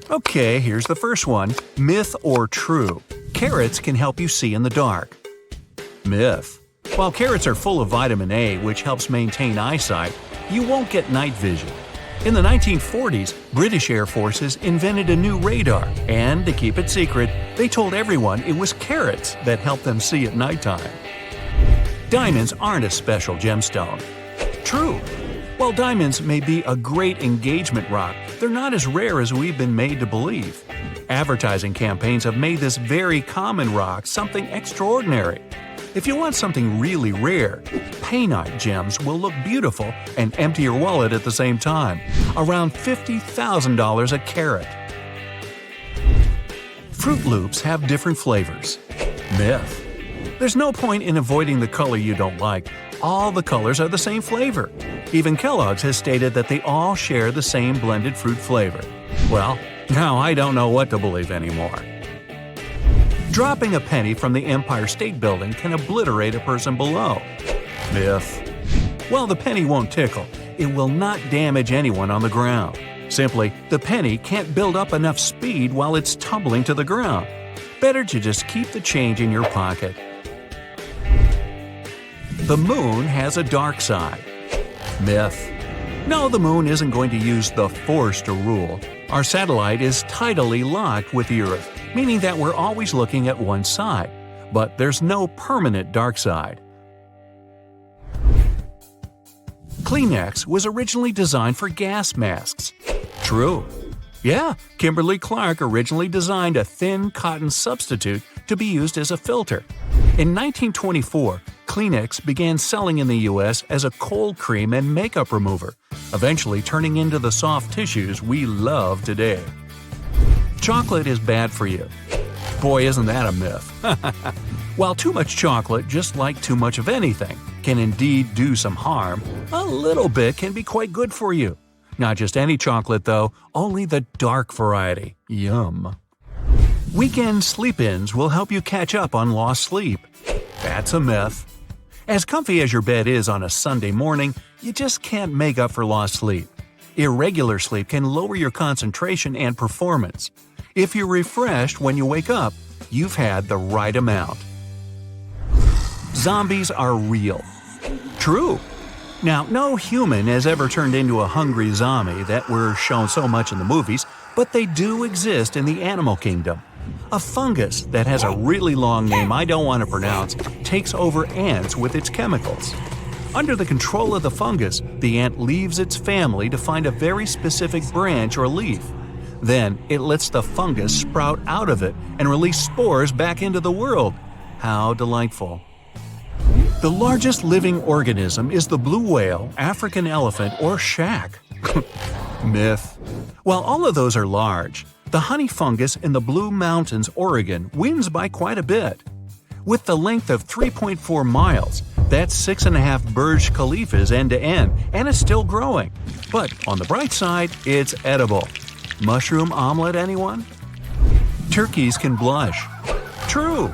Okay, here's the first one. Myth or true? Carrots can help you see in the dark. Myth. While carrots are full of vitamin A, which helps maintain eyesight, you won't get night vision. In the 1940s, British Air Forces invented a new radar, and to keep it secret, they told everyone it was carrots that helped them see at nighttime. Diamonds aren't a special gemstone. True. While diamonds may be a great engagement rock, they're not as rare as we've been made to believe. Advertising campaigns have made this very common rock something extraordinary. If you want something really rare, painite gems will look beautiful and empty your wallet at the same time. Around $50,000 a carat. Fruit Loops have different flavors. Myth. There's no point in avoiding the color you don't like. All the colors are the same flavor. Even Kellogg's has stated that they all share the same blended fruit flavor. Well, now I don't know what to believe anymore. Dropping a penny from the Empire State Building can obliterate a person below. Myth. While the penny won't tickle, it will not damage anyone on the ground. Simply, the penny can't build up enough speed while it's tumbling to the ground. Better to just keep the change in your pocket. The moon has a dark side. Myth. No, the moon isn't going to use the force to rule. Our satellite is tidally locked with the Earth, meaning that we're always looking at one side. But there's no permanent dark side. Kleenex was originally designed for gas masks. True. Yeah, Kimberly-Clark originally designed a thin cotton substitute to be used as a filter. In 1924, Kleenex began selling in the U.S. as a cold cream and makeup remover, eventually turning into the soft tissues we love today. Chocolate is bad for you. Boy, isn't that a myth. While too much chocolate, just like too much of anything, can indeed do some harm, a little bit can be quite good for you. Not just any chocolate though, only the dark variety. Yum. Weekend sleep-ins will help you catch up on lost sleep. That's a myth. As comfy as your bed is on a Sunday morning, you just can't make up for lost sleep. Irregular sleep can lower your concentration and performance. If you're refreshed when you wake up, you've had the right amount. Zombies are real. True. Now, no human has ever turned into a hungry zombie that we're shown so much in the movies, but they do exist in the animal kingdom. A fungus that has a really long name I don't want to pronounce takes over ants with its chemicals. Under the control of the fungus, the ant leaves its family to find a very specific branch or leaf. Then, it lets the fungus sprout out of it and release spores back into the world. How delightful. The largest living organism is the blue whale, African elephant, or shag. Myth. While all of those are large, the honey fungus in the Blue Mountains, Oregon wins by quite a bit. With the length of 3.4 miles, that's 6.5 Burj Khalifas end to end, and it's still growing. But on the bright side, it's edible. Mushroom omelet, anyone? Turkeys can blush. True.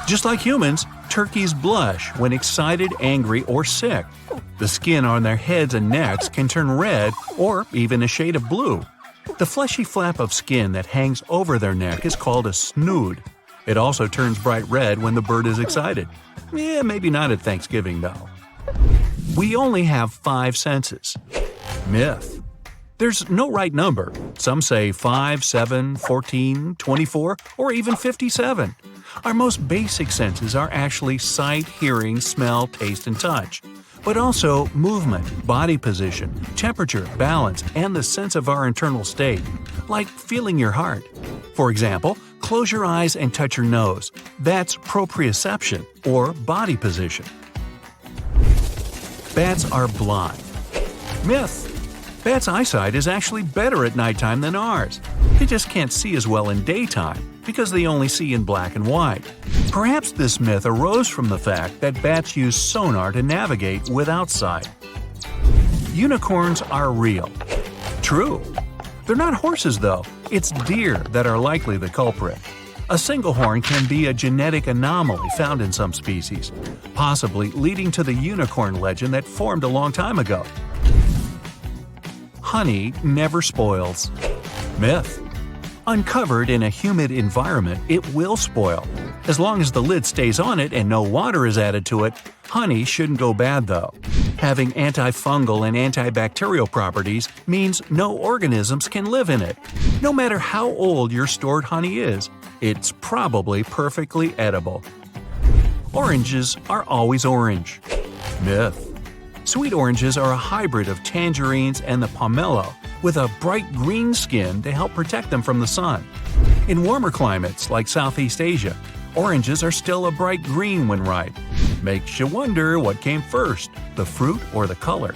Just like humans, turkeys blush when excited, angry, or sick. The skin on their heads and necks can turn red or even a shade of blue. The fleshy flap of skin that hangs over their neck is called a snood. It also turns bright red when the bird is excited. Yeah, maybe not at Thanksgiving, though. We only have 5 senses. Myth. There's no right number. Some say 5, 7, 14, 24, or even 57. Our most basic senses are actually sight, hearing, smell, taste, and touch. But also movement, body position, temperature, balance, and the sense of our internal state, like feeling your heart. For example, close your eyes and touch your nose. That's proprioception, or body position. Bats are blind. Myth. Bats' eyesight is actually better at nighttime than ours. They just can't see as well in daytime because they only see in black and white. Perhaps this myth arose from the fact that bats use sonar to navigate without sight. Unicorns are real. True. They're not horses, though. It's deer that are likely the culprit. A single horn can be a genetic anomaly found in some species, possibly leading to the unicorn legend that formed a long time ago. Honey never spoils. Myth. Uncovered in a humid environment, it will spoil. As long as the lid stays on it and no water is added to it, honey shouldn't go bad though. Having antifungal and antibacterial properties means no organisms can live in it. No matter how old your stored honey is, it's probably perfectly edible. Oranges are always orange. Myth. Sweet oranges are a hybrid of tangerines and the pomelo, with a bright green skin to help protect them from the sun. In warmer climates like Southeast Asia, oranges are still a bright green when ripe. Makes you wonder what came first, the fruit or the color.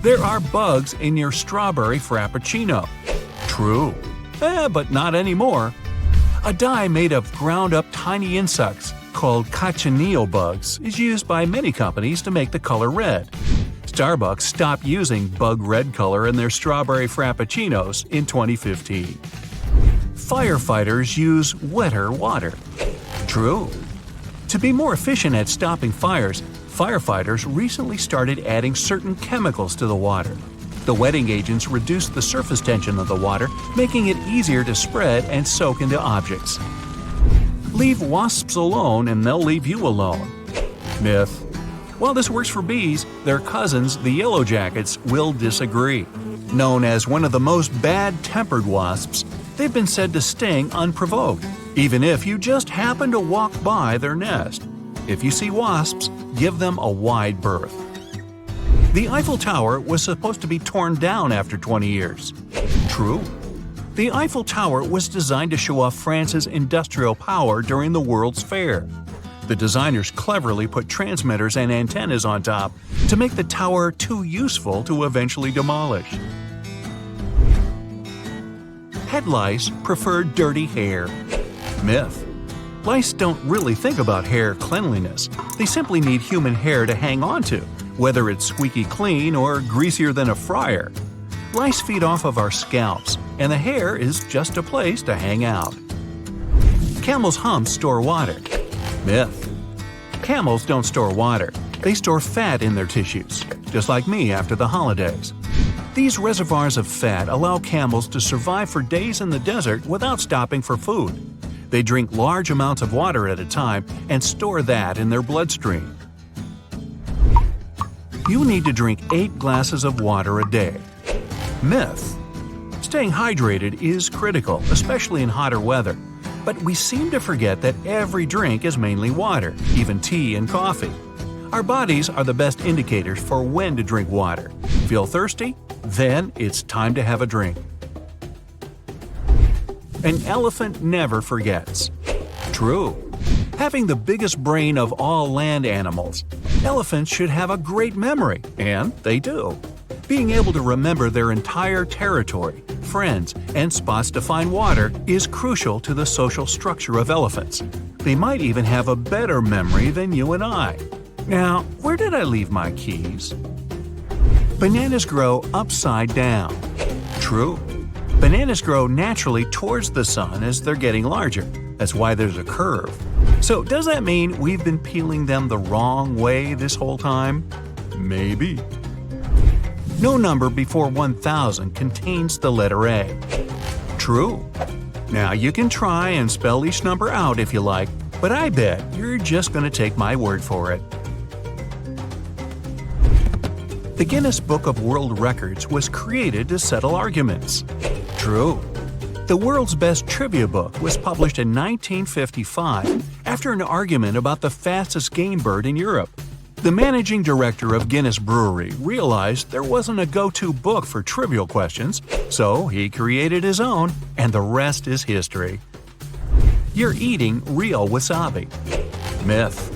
There are bugs in your strawberry frappuccino. True. But not anymore. A dye made of ground-up tiny insects called cochineal bugs is used by many companies to make the color red. Starbucks stopped using bug red color in their strawberry frappuccinos in 2015. Firefighters use wetter water. True. To be more efficient at stopping fires, firefighters recently started adding certain chemicals to the water. The wetting agents reduce the surface tension of the water, making it easier to spread and soak into objects. Leave wasps alone and they'll leave you alone. Myth. While this works for bees, their cousins, the yellow jackets, will disagree. Known as one of the most bad-tempered wasps, they've been said to sting unprovoked, even if you just happen to walk by their nest. If you see wasps, give them a wide berth. The Eiffel Tower was supposed to be torn down after 20 years. True. The Eiffel Tower was designed to show off France's industrial power during the World's Fair. The designers cleverly put transmitters and antennas on top to make the tower too useful to eventually demolish. Head lice prefer dirty hair. Myth. Lice don't really think about hair cleanliness. They simply need human hair to hang on to, whether it's squeaky clean or greasier than a fryer. Lice feed off of our scalps, and the hair is just a place to hang out. Camels' humps store water. Myth. Camels don't store water. They store fat in their tissues, just like me after the holidays. These reservoirs of fat allow camels to survive for days in the desert without stopping for food. They drink large amounts of water at a time and store that in their bloodstream. You need to drink 8 glasses of water a day. Myth. Staying hydrated is critical, especially in hotter weather. But we seem to forget that every drink is mainly water, even tea and coffee. Our bodies are the best indicators for when to drink water. Feel thirsty? Then it's time to have a drink. An elephant never forgets. True. Having the biggest brain of all land animals, elephants should have a great memory, and they do. Being able to remember their entire territory, friends, and spots to find water is crucial to the social structure of elephants. They might even have a better memory than you and I. Now, where did I leave my keys? Bananas grow upside down. True. Bananas grow naturally towards the sun as they're getting larger. That's why there's a curve. So does that mean we've been peeling them the wrong way this whole time? Maybe. No number before 1,000 contains the letter A. True. Now you can try and spell each number out if you like, but I bet you're just going to take my word for it. The Guinness Book of World Records was created to settle arguments. True. The world's best trivia book was published in 1955 after an argument about the fastest game bird in Europe. The managing director of Guinness Brewery realized there wasn't a go-to book for trivial questions, so he created his own, and the rest is history. You're eating real wasabi. Myth.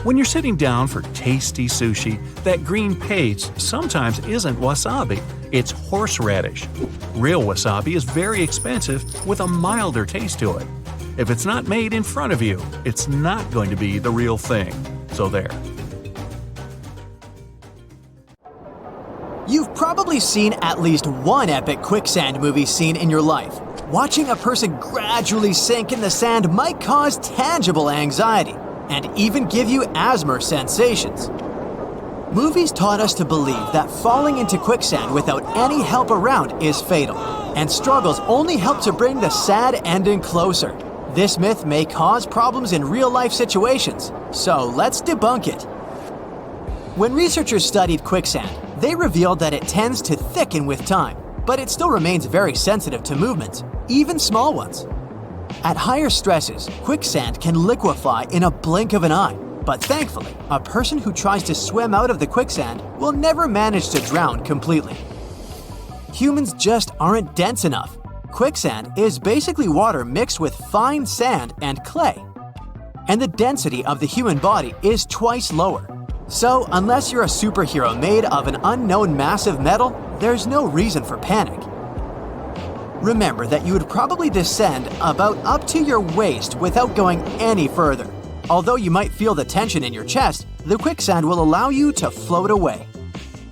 When you're sitting down for tasty sushi, that green paste sometimes isn't wasabi, it's horseradish. Real wasabi is very expensive with a milder taste to it. If it's not made in front of you, it's not going to be the real thing. So there. You've probably seen at least one epic quicksand movie scene in your life. Watching a person gradually sink in the sand might cause tangible anxiety and even give you asthma sensations. Movies taught us to believe that falling into quicksand without any help around is fatal, and struggles only help to bring the sad ending closer. This myth may cause problems in real-life situations, so let's debunk it. When researchers studied quicksand, they revealed that it tends to thicken with time, but it still remains very sensitive to movements, even small ones. At higher stresses, quicksand can liquefy in a blink of an eye, but thankfully, a person who tries to swim out of the quicksand will never manage to drown completely. Humans just aren't dense enough. Quicksand is basically water mixed with fine sand and clay. And the density of the human body is twice lower. So, unless you're a superhero made of an unknown massive metal, there's no reason for panic. Remember that you would probably descend about up to your waist without going any further. Although you might feel the tension in your chest, the quicksand will allow you to float away.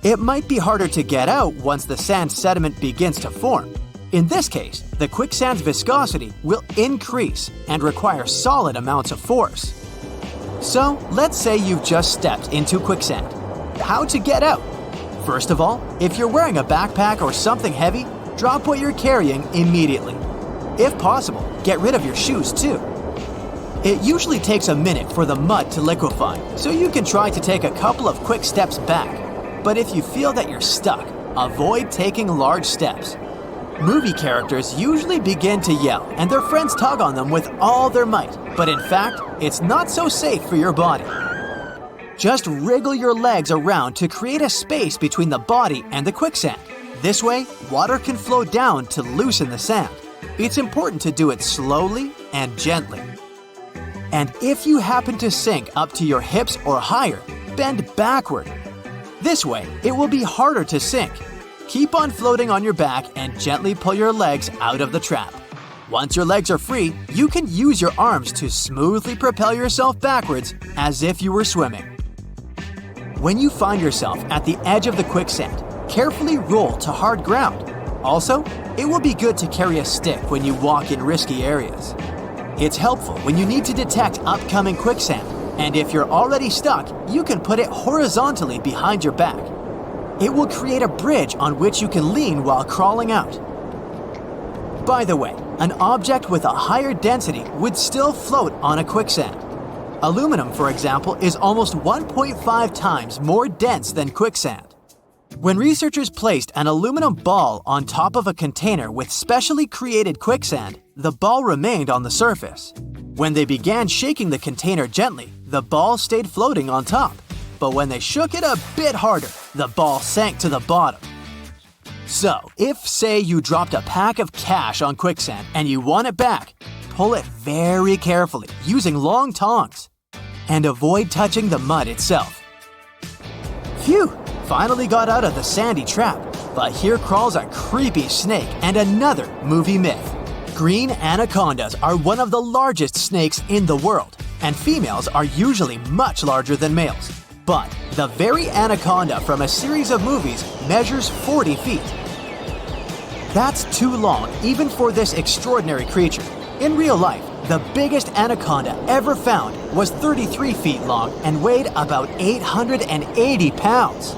It might be harder to get out once the sand sediment begins to form. In this case, the quicksand's viscosity will increase and require solid amounts of force. So, let's say you've just stepped into quicksand. How to get out? First of all, if you're wearing a backpack or something heavy, drop what you're carrying immediately. If possible, get rid of your shoes too. It usually takes a minute for the mud to liquefy, so you can try to take a couple of quick steps back. But if you feel that you're stuck, avoid taking large steps. Movie characters usually begin to yell and their friends tug on them with all their might, but in fact, it's not so safe for your body. Just wriggle your legs around to create a space between the body and the quicksand. This way, water can flow down to loosen the sand. It's important to do it slowly and gently. And if you happen to sink up to your hips or higher, bend backward. This way, it will be harder to sink. Keep on floating on your back and gently pull your legs out of the trap. Once your legs are free, you can use your arms to smoothly propel yourself backwards as if you were swimming. When you find yourself at the edge of the quicksand, carefully roll to hard ground. Also, it will be good to carry a stick when you walk in risky areas. It's helpful when you need to detect upcoming quicksand, and if you're already stuck, you can put it horizontally behind your back. It will create a bridge on which you can lean while crawling out. By the way, an object with a higher density would still float on a quicksand. Aluminum, for example, is almost 1.5 times more dense than quicksand. When researchers placed an aluminum ball on top of a container with specially created quicksand, the ball remained on the surface. When they began shaking the container gently, the ball stayed floating on top. But when they shook it a bit harder, the ball sank to the bottom. So, if, say, you dropped a pack of cash on quicksand and you want it back, pull it very carefully using long tongs. And avoid touching the mud itself. Phew! Finally got out of the sandy trap, but here crawls a creepy snake and another movie myth. Green anacondas are one of the largest snakes in the world, and females are usually much larger than males. But the very anaconda from a series of movies measures 40 feet. That's too long even for this extraordinary creature. In real life, the biggest anaconda ever found was 33 feet long and weighed about 880 pounds.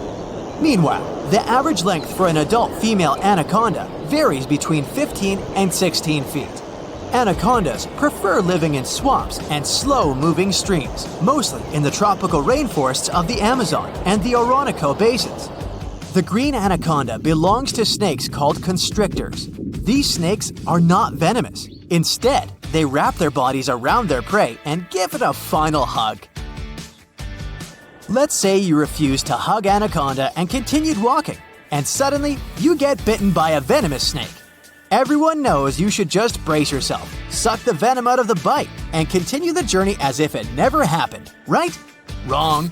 Meanwhile, the average length for an adult female anaconda varies between 15 and 16 feet. Anacondas prefer living in swamps and slow-moving streams, mostly in the tropical rainforests of the Amazon and the Orinoco basins. The green anaconda belongs to snakes called constrictors. These snakes are not venomous. Instead, they wrap their bodies around their prey and give it a final hug. Let's say you refused to hug anaconda and continued walking, and suddenly you get bitten by a venomous snake. Everyone knows you should just brace yourself, suck the venom out of the bite, and continue the journey as if it never happened, right? Wrong.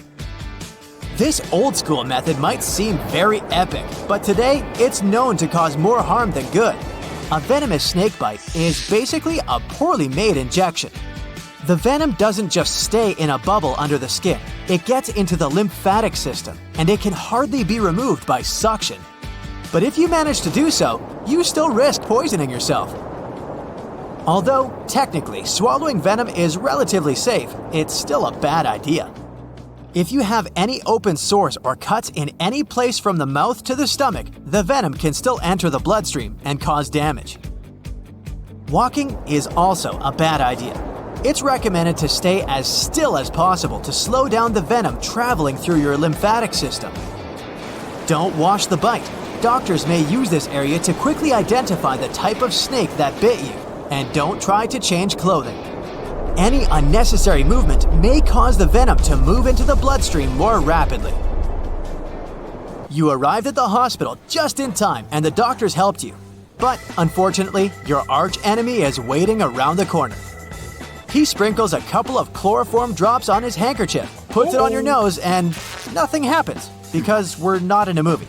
This old-school method might seem very epic, but today it's known to cause more harm than good. A venomous snake bite is basically a poorly made injection. The venom doesn't just stay in a bubble under the skin, it gets into the lymphatic system, and it can hardly be removed by suction. But if you manage to do so, you still risk poisoning yourself. Although, technically, swallowing venom is relatively safe, it's still a bad idea. If you have any open sores or cuts in any place from the mouth to the stomach, the venom can still enter the bloodstream and cause damage. Walking is also a bad idea. It's recommended to stay as still as possible to slow down the venom traveling through your lymphatic system. Don't wash the bite. Doctors may use this area to quickly identify the type of snake that bit you, and don't try to change clothing. Any unnecessary movement may cause the venom to move into the bloodstream more rapidly. You arrived at the hospital just in time and the doctors helped you. But unfortunately, your arch enemy is waiting around the corner. He sprinkles a couple of chloroform drops on his handkerchief, puts it on your nose, and nothing happens because we're not in a movie.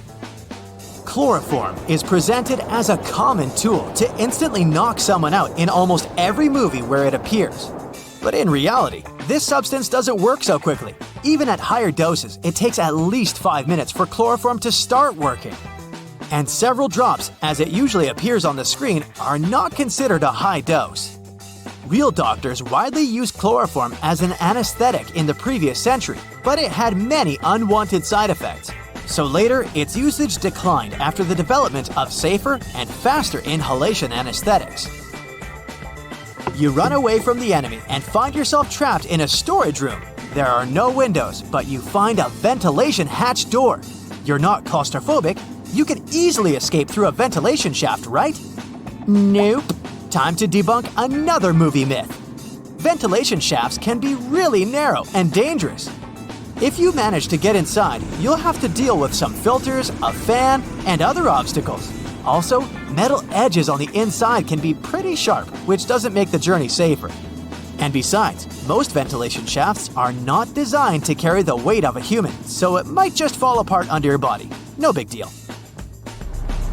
Chloroform is presented as a common tool to instantly knock someone out in almost every movie where it appears. But in reality, this substance doesn't work so quickly. Even at higher doses, it takes at least 5 minutes for chloroform to start working. And several drops, as it usually appears on the screen, are not considered a high dose. Real doctors widely used chloroform as an anesthetic in the previous century, but it had many unwanted side effects. So later, its usage declined after the development of safer and faster inhalation anesthetics. You run away from the enemy and find yourself trapped in a storage room. There are no windows, but you find a ventilation hatch door. You're not claustrophobic. You can easily escape through a ventilation shaft, right? Nope. Time to debunk another movie myth. Ventilation shafts can be really narrow and dangerous. If you manage to get inside, you'll have to deal with some filters, a fan, and other obstacles. Also, metal edges on the inside can be pretty sharp, which doesn't make the journey safer. And besides, most ventilation shafts are not designed to carry the weight of a human, so it might just fall apart under your body. No big deal.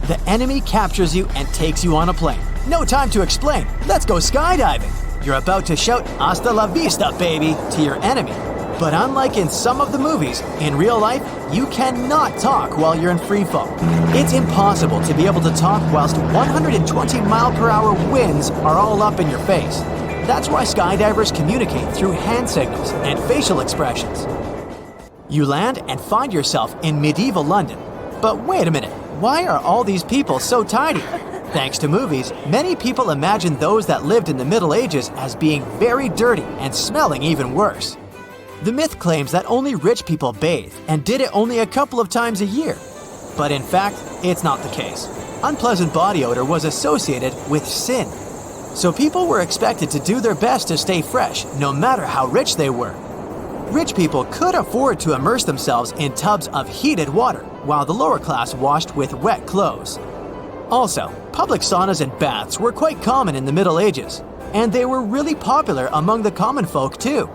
The enemy captures you and takes you on a plane. No time to explain. Let's go skydiving. You're about to shout "Hasta la vista, baby" to your enemy. But unlike in some of the movies, in real life, you cannot talk while you're in freefall. It's impossible to be able to talk whilst 120-mile-per-hour winds are all up in your face. That's why skydivers communicate through hand signals and facial expressions. You land and find yourself in medieval London. But wait a minute, why are all these people so tiny? Thanks to movies, many people imagine those that lived in the Middle Ages as being very dirty and smelling even worse. The myth claims that only rich people bathe and did it only a couple of times a year. But in fact, it's not the case. Unpleasant body odor was associated with sin. So people were expected to do their best to stay fresh, no matter how rich they were. Rich people could afford to immerse themselves in tubs of heated water, while the lower class washed with wet clothes. Also, public saunas and baths were quite common in the Middle Ages, and they were really popular among the common folk too.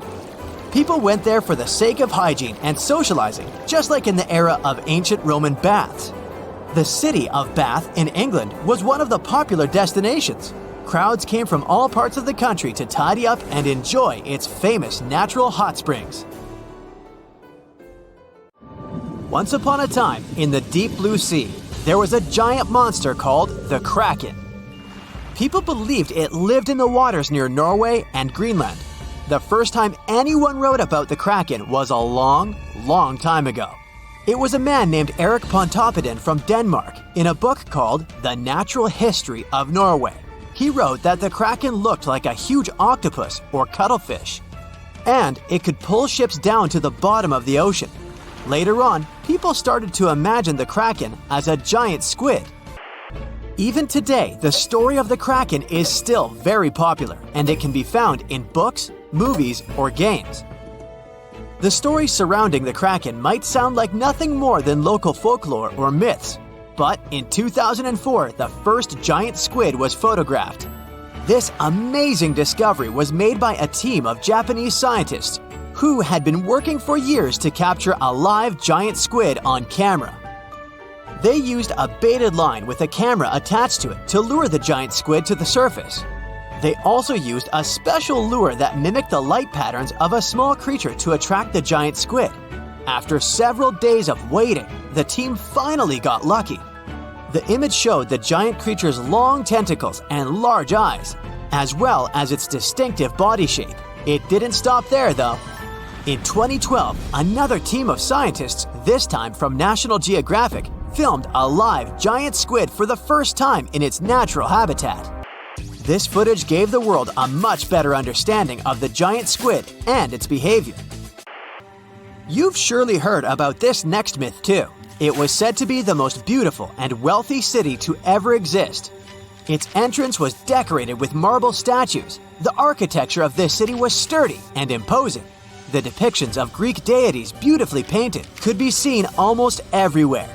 People went there for the sake of hygiene and socializing, just like in the era of ancient Roman baths. The city of Bath in England was one of the popular destinations. Crowds came from all parts of the country to tidy up and enjoy its famous natural hot springs. Once upon a time, in the deep blue sea, there was a giant monster called the Kraken. People believed it lived in the waters near Norway and Greenland. The first time anyone wrote about the Kraken was a long, long time ago. It was a man named Erik Pontoppidan from Denmark in a book called The Natural History of Norway. He wrote that the Kraken looked like a huge octopus or cuttlefish, and it could pull ships down to the bottom of the ocean. Later on, people started to imagine the Kraken as a giant squid. Even today, the story of the Kraken is still very popular, and it can be found in books, movies, or games. The stories surrounding the Kraken might sound like nothing more than local folklore or myths, but in 2004, the first giant squid was photographed. This amazing discovery was made by a team of Japanese scientists who had been working for years to capture a live giant squid on camera. They used a baited line with a camera attached to it to lure the giant squid to the surface. They also used a special lure that mimicked the light patterns of a small creature to attract the giant squid. After several days of waiting, the team finally got lucky. The image showed the giant creature's long tentacles and large eyes, as well as its distinctive body shape. It didn't stop there, though. In 2012, another team of scientists, this time from National Geographic, filmed a live giant squid for the first time in its natural habitat. This footage gave the world a much better understanding of the giant squid and its behavior. You've surely heard about this next myth too. It was said to be the most beautiful and wealthy city to ever exist. Its entrance was decorated with marble statues. The architecture of this city was sturdy and imposing. The depictions of Greek deities beautifully painted could be seen almost everywhere.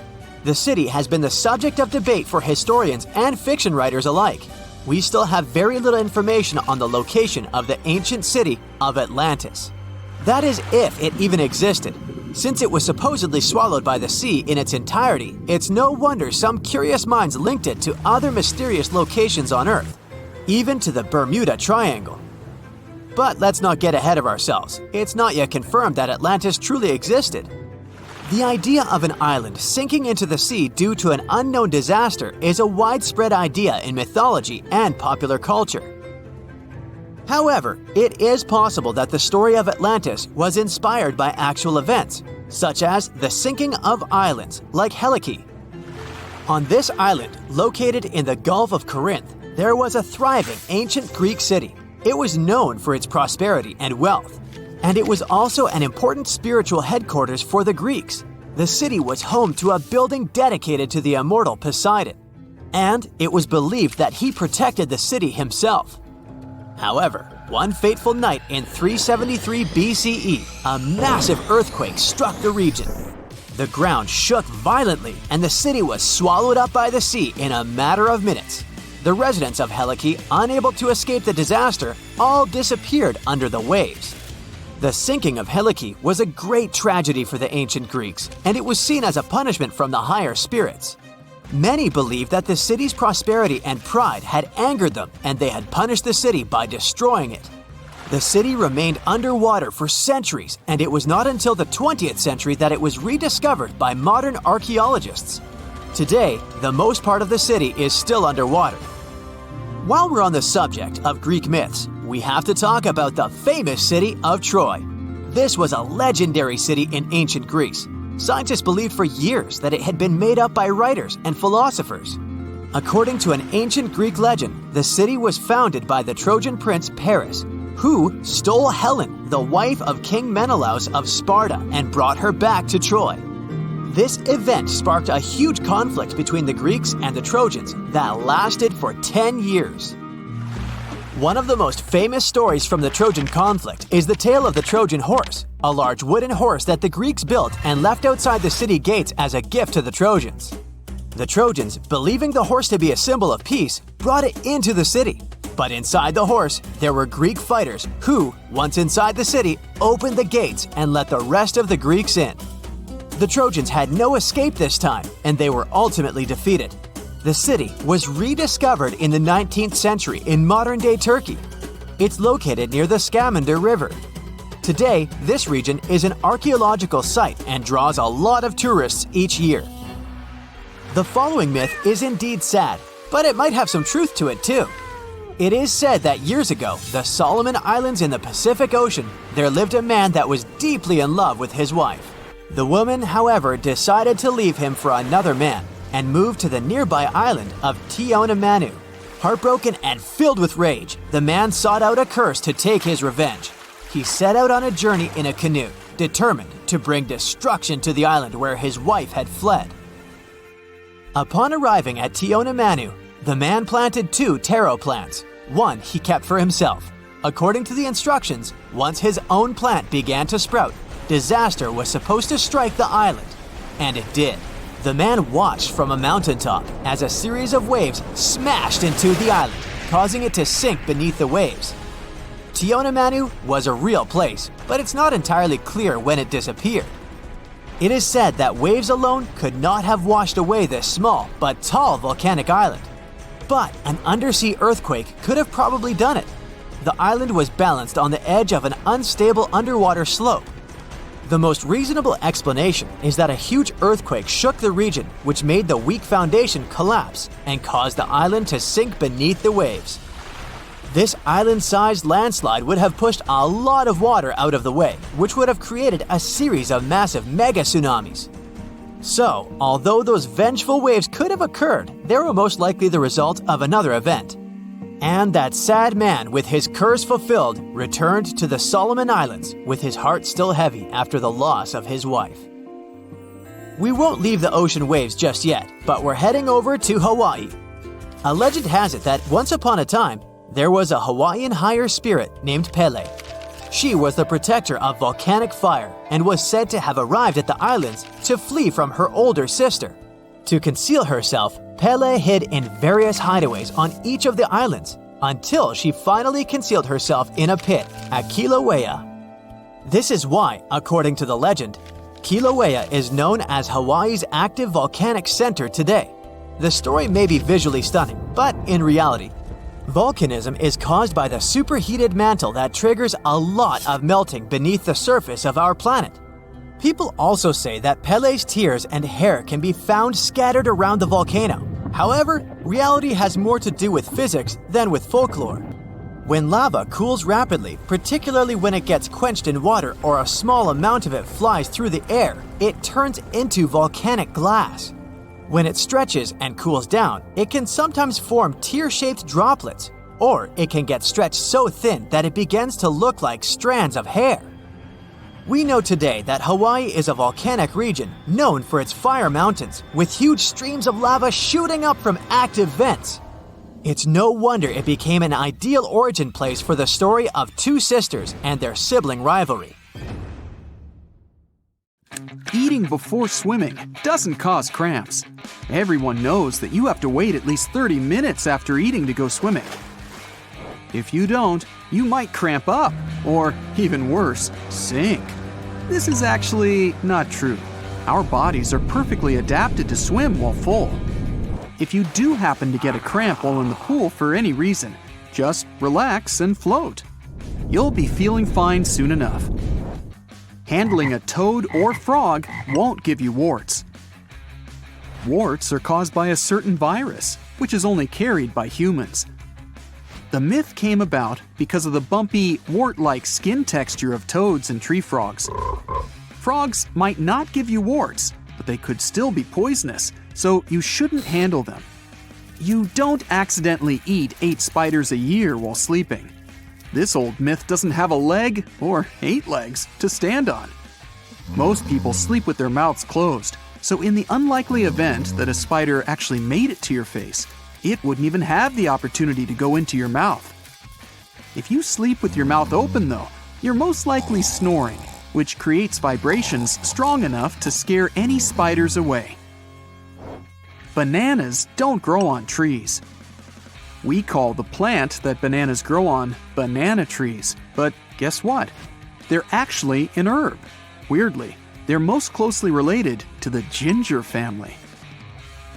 The city has been the subject of debate for historians and fiction writers alike. We still have very little information on the location of the ancient city of Atlantis. That is, if it even existed. Since it was supposedly swallowed by the sea in its entirety, it's no wonder some curious minds linked it to other mysterious locations on Earth, even to the Bermuda Triangle. But let's not get ahead of ourselves. It's not yet confirmed that Atlantis truly existed. The idea of an island sinking into the sea due to an unknown disaster is a widespread idea in mythology and popular culture. However, it is possible that the story of Atlantis was inspired by actual events, such as the sinking of islands like Helike. On this island, located in the Gulf of Corinth, there was a thriving ancient Greek city. It was known for its prosperity and wealth, and it was also an important spiritual headquarters for the Greeks. The city was home to a building dedicated to the immortal Poseidon, and it was believed that he protected the city himself. However, one fateful night in 373 BCE, a massive earthquake struck the region. The ground shook violently, and the city was swallowed up by the sea in a matter of minutes. The residents of Helike, unable to escape the disaster, all disappeared under the waves. The sinking of Helike was a great tragedy for the ancient Greeks, and it was seen as a punishment from the higher spirits. Many believed that the city's prosperity and pride had angered them, and they had punished the city by destroying it. The city remained underwater for centuries, and it was not until the 20th century that it was rediscovered by modern archaeologists. Today, the most part of the city is still underwater. While we're on the subject of Greek myths, we have to talk about the famous city of Troy. This was a legendary city in ancient Greece. Scientists believed for years that it had been made up by writers and philosophers. According to an ancient Greek legend, the city was founded by the Trojan prince Paris, who stole Helen, the wife of King Menelaus of Sparta, and brought her back to Troy. This event sparked a huge conflict between the Greeks and the Trojans that lasted for 10 years. One of the most famous stories from the Trojan conflict is the tale of the Trojan horse, a large wooden horse that the Greeks built and left outside the city gates as a gift to the Trojans. The Trojans, believing the horse to be a symbol of peace, brought it into the city. But inside the horse, there were Greek fighters who, once inside the city, opened the gates and let the rest of the Greeks in. The Trojans had no escape this time, and they were ultimately defeated. The city was rediscovered in the 19th century in modern-day Turkey. It's located near the Scamander River. Today, this region is an archaeological site and draws a lot of tourists each year. The following myth is indeed sad, but it might have some truth to it too. It is said that years ago, the Solomon Islands in the Pacific Ocean, there lived a man that was deeply in love with his wife. The woman, however, decided to leave him for another man and moved to the nearby island of Tionamanu. Heartbroken and filled with rage, the man sought out a curse to take his revenge. He set out on a journey in a canoe, determined to bring destruction to the island where his wife had fled. Upon arriving at Tionamanu, the man planted 2 taro plants. One he kept for himself. According to the instructions, once his own plant began to sprout, disaster was supposed to strike the island. And it did. The man watched from a mountaintop as a series of waves smashed into the island, causing it to sink beneath the waves. Tionamanu was a real place, but it's not entirely clear when it disappeared. It is said that waves alone could not have washed away this small but tall volcanic island. But an undersea earthquake could have probably done it. The island was balanced on the edge of an unstable underwater slope. The most reasonable explanation is that a huge earthquake shook the region, which made the weak foundation collapse and caused the island to sink beneath the waves. This island-sized landslide would have pushed a lot of water out of the way, which would have created a series of massive mega tsunamis. So, although those vengeful waves could have occurred, they were most likely the result of another event. And that sad man, with his curse fulfilled, returned to the Solomon Islands with his heart still heavy after the loss of his wife. We won't leave the ocean waves just yet, but we're heading over to Hawaii. A legend has it that once upon a time, there was a Hawaiian higher spirit named Pele. She was the protector of volcanic fire and was said to have arrived at the islands to flee from her older sister. To conceal herself, Pele hid in various hideaways on each of the islands until she finally concealed herself in a pit at Kilauea. This is why, according to the legend, Kilauea is known as Hawaii's active volcanic center today. The story may be visually stunning, but in reality, volcanism is caused by the superheated mantle that triggers a lot of melting beneath the surface of our planet. People also say that Pele's tears and hair can be found scattered around the volcano. However, reality has more to do with physics than with folklore. When lava cools rapidly, particularly when it gets quenched in water or a small amount of it flies through the air, it turns into volcanic glass. When it stretches and cools down, it can sometimes form tear-shaped droplets, or it can get stretched so thin that it begins to look like strands of hair. We know today that Hawaii is a volcanic region known for its fire mountains, with huge streams of lava shooting up from active vents. It's no wonder it became an ideal origin place for the story of two sisters and their sibling rivalry. Eating before swimming doesn't cause cramps. Everyone knows that you have to wait at least 30 minutes after eating to go swimming. If you don't, you might cramp up, or even worse, sink. This is actually not true. Our bodies are perfectly adapted to swim while full. If you do happen to get a cramp while in the pool for any reason, just relax and float. You'll be feeling fine soon enough. Handling a toad or frog won't give you warts. Warts are caused by a certain virus, which is only carried by humans. The myth came about because of the bumpy, wart-like skin texture of toads and tree frogs. Frogs might not give you warts, but they could still be poisonous, so you shouldn't handle them. You don't accidentally eat 8 spiders a year while sleeping. This old myth doesn't have a leg, or 8 legs, to stand on. Most people sleep with their mouths closed, so in the unlikely event that a spider actually made it to your face, it wouldn't even have the opportunity to go into your mouth. If you sleep with your mouth open though, you're most likely snoring, which creates vibrations strong enough to scare any spiders away. Bananas don't grow on trees. We call the plant that bananas grow on banana trees, but guess what? They're actually an herb. Weirdly, they're most closely related to the ginger family.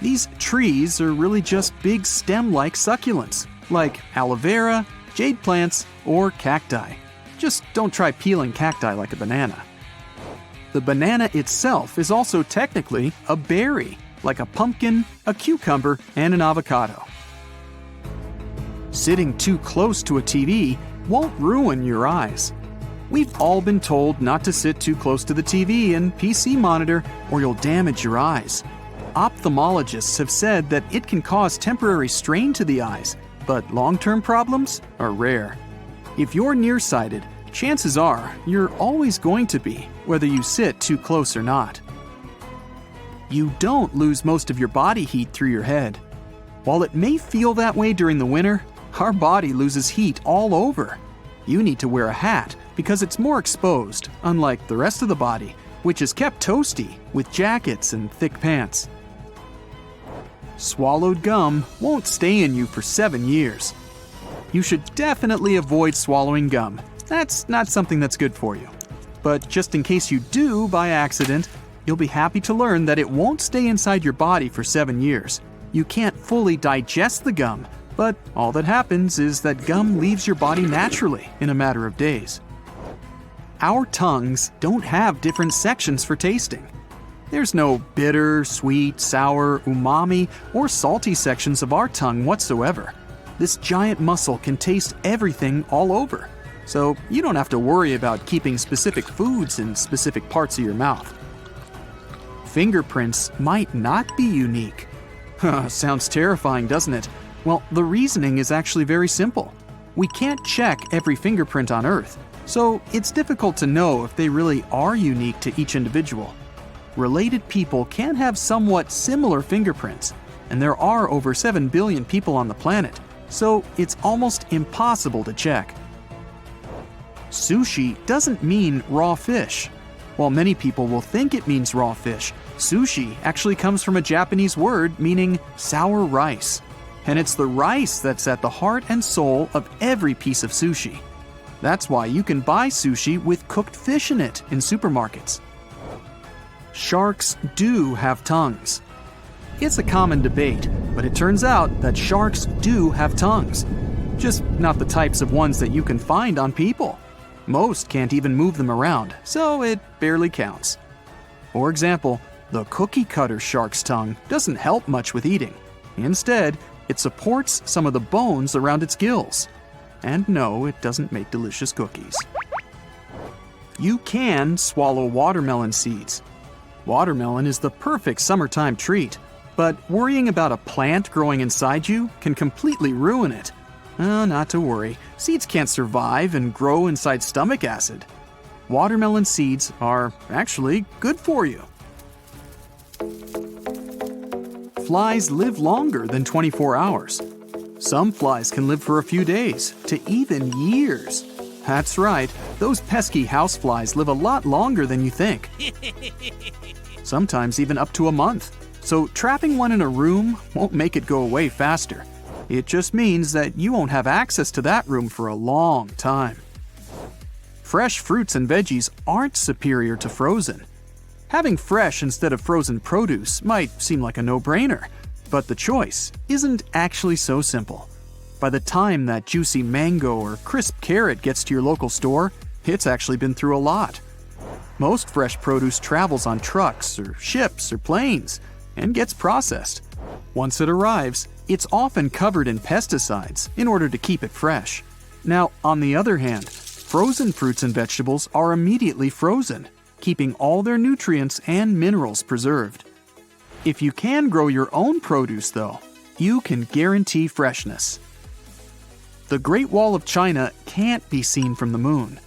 These trees are really just big stem-like succulents, like aloe vera, jade plants, or cacti. Just don't try peeling cacti like a banana. The banana itself is also technically a berry, like a pumpkin, a cucumber, and an avocado. Sitting too close to a TV won't ruin your eyes. We've all been told not to sit too close to the TV and PC monitor or you'll damage your eyes. Ophthalmologists have said that it can cause temporary strain to the eyes, but long-term problems are rare. If you're nearsighted, chances are you're always going to be, whether you sit too close or not. You don't lose most of your body heat through your head. While it may feel that way during the winter, our body loses heat all over. You need to wear a hat because it's more exposed, unlike the rest of the body, which is kept toasty with jackets and thick pants. Swallowed gum won't stay in you for 7 years. You should definitely avoid swallowing gum. That's not something that's good for you. But just in case you do by accident, you'll be happy to learn that it won't stay inside your body for 7 years. You can't fully digest the gum, but all that happens is that gum leaves your body naturally in a matter of days. Our tongues don't have different sections for tasting. There's no bitter, sweet, sour, umami, or salty sections of our tongue whatsoever. this giant muscle can taste everything all over, so you don't have to worry about keeping specific foods in specific parts of your mouth. Fingerprints might not be unique. Sounds terrifying, doesn't it? Well, the reasoning is actually very simple. We can't check every fingerprint on Earth, so it's difficult to know if they really are unique to each individual. Related people can have somewhat similar fingerprints, and there are over 7 billion people on the planet, so it's almost impossible to check. Sushi doesn't mean raw fish. While many people will think it means raw fish, sushi actually comes from a Japanese word meaning sour rice. And it's the rice that's at the heart and soul of every piece of sushi. That's why you can buy sushi with cooked fish in it in supermarkets. Sharks do have tongues. It's a common debate, but it turns out that sharks do have tongues. Just not the types of ones that you can find on people. Most can't even move them around, so it barely counts. For example, the cookie cutter shark's tongue doesn't help much with eating. Instead, it supports some of the bones around its gills. And no, it doesn't make delicious cookies. You can swallow watermelon seeds. Watermelon is the perfect summertime treat, but worrying about a plant growing inside you can completely ruin it. Not to worry, seeds can't survive and grow inside stomach acid. Watermelon seeds are actually good for you. Flies live longer than 24 hours. Some flies can live for a few days to even years. That's right, those pesky houseflies live a lot longer than you think. Sometimes even up to a month. So trapping one in a room won't make it go away faster. It just means that you won't have access to that room for a long time. Fresh fruits and veggies aren't superior to frozen. Having fresh instead of frozen produce might seem like a no-brainer, but the choice isn't actually so simple. By the time that juicy mango or crisp carrot gets to your local store, it's actually been through a lot. Most fresh produce travels on trucks or ships or planes and gets processed. Once it arrives, it's often covered in pesticides in order to keep it fresh. Now, on the other hand, frozen fruits and vegetables are immediately frozen, keeping all their nutrients and minerals preserved. If you can grow your own produce, though, you can guarantee freshness. The Great Wall of China can't be seen from the moon.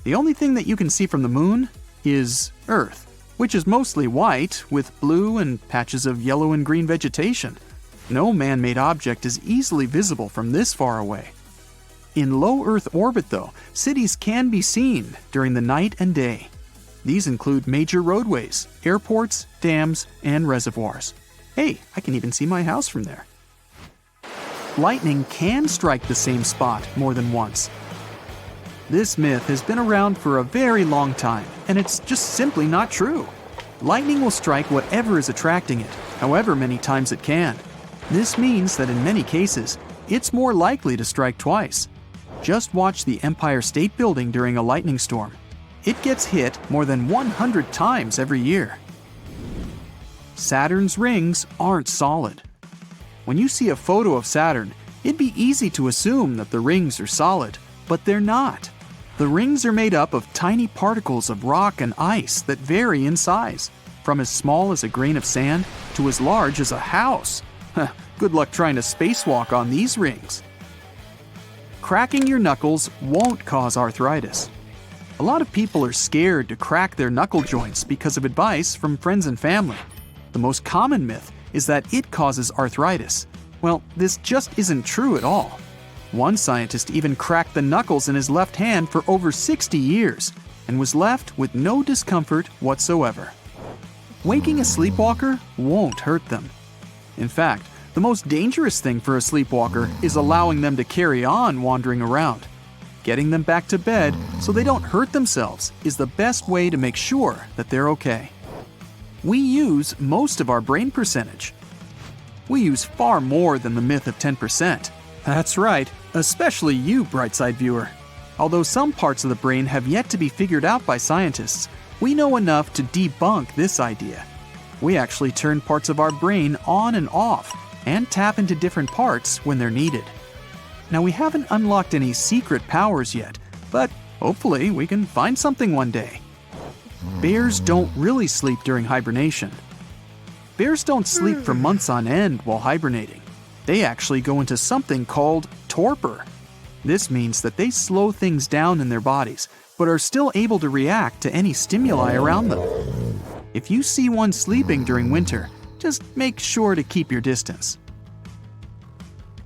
The only thing that you can see from the moon is Earth, which is mostly white with blue and patches of yellow and green vegetation. No man-made object is easily visible from this far away. In low Earth orbit, though, cities can be seen during the night and day. These include major roadways, airports, dams, and reservoirs. Hey, I can even see my house from there. Lightning can strike the same spot more than once. This myth has been around for a very long time, and it's just simply not true. Lightning will strike whatever is attracting it, however many times it can. This means that in many cases, it's more likely to strike twice. Just watch the Empire State Building during a lightning storm. It gets hit more than 100 times every year. Saturn's rings aren't solid. When you see a photo of Saturn, it'd be easy to assume that the rings are solid, but they're not. The rings are made up of tiny particles of rock and ice that vary in size, from as small as a grain of sand to as large as a house. Good luck trying to spacewalk on these rings. Cracking your knuckles won't cause arthritis. A lot of people are scared to crack their knuckle joints because of advice from friends and family. The most common myth is that it causes arthritis. Well, this just isn't true at all. One scientist even cracked the knuckles in his left hand for over 60 years and was left with no discomfort whatsoever. Waking a sleepwalker won't hurt them. In fact, the most dangerous thing for a sleepwalker is allowing them to carry on wandering around. Getting them back to bed so they don't hurt themselves is the best way to make sure that they're okay. We use most of our brain percentage. We use far more than the myth of 10%. That's right, especially you, Brightside viewer. Although some parts of the brain have yet to be figured out by scientists, we know enough to debunk this idea. We actually turn parts of our brain on and off and tap into different parts when they're needed. Now, we haven't unlocked any secret powers yet, but hopefully we can find something one day. Bears don't really sleep during hibernation. Bears don't sleep for months on end while hibernating. They actually go into something called torpor. This means that they slow things down in their bodies, but are still able to react to any stimuli around them. If you see one sleeping during winter, just make sure to keep your distance.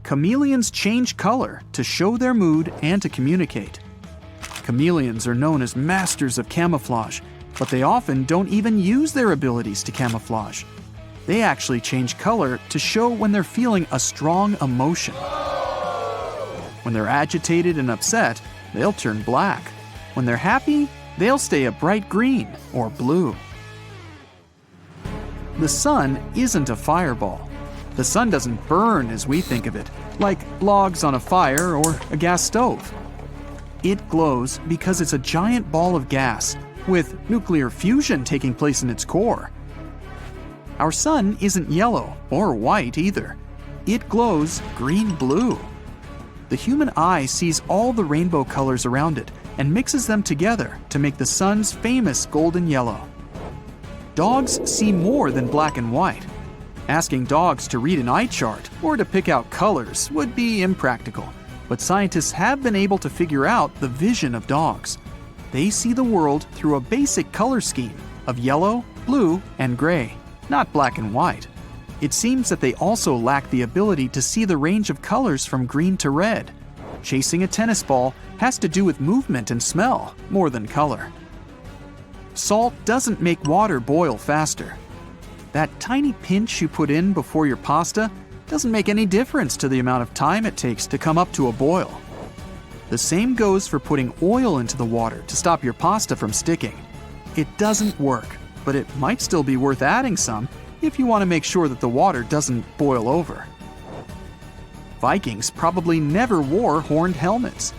Chameleons change color to show their mood and to communicate. Chameleons are known as masters of camouflage, but they often don't even use their abilities to camouflage. They actually change color to show when they're feeling a strong emotion. When they're agitated and upset, they'll turn black. When they're happy, they'll stay a bright green or blue. The sun isn't a fireball. The sun doesn't burn as we think of it, like logs on a fire or a gas stove. It glows because it's a giant ball of gas, with nuclear fusion taking place in its core. Our sun isn't yellow or white either. It glows green-blue. The human eye sees all the rainbow colors around it and mixes them together to make the sun's famous golden yellow. Dogs see more than black and white. Asking dogs to read an eye chart or to pick out colors would be impractical, but scientists have been able to figure out the vision of dogs. They see the world through a basic color scheme of yellow, blue, and gray, not black and white. It seems that they also lack the ability to see the range of colors from green to red. Chasing a tennis ball has to do with movement and smell more than color. Salt doesn't make water boil faster. That tiny pinch you put in before your pasta doesn't make any difference to the amount of time it takes to come up to a boil. The same goes for putting oil into the water to stop your pasta from sticking. It doesn't work, but it might still be worth adding some if you want to make sure that the water doesn't boil over. Vikings probably never wore horned helmets.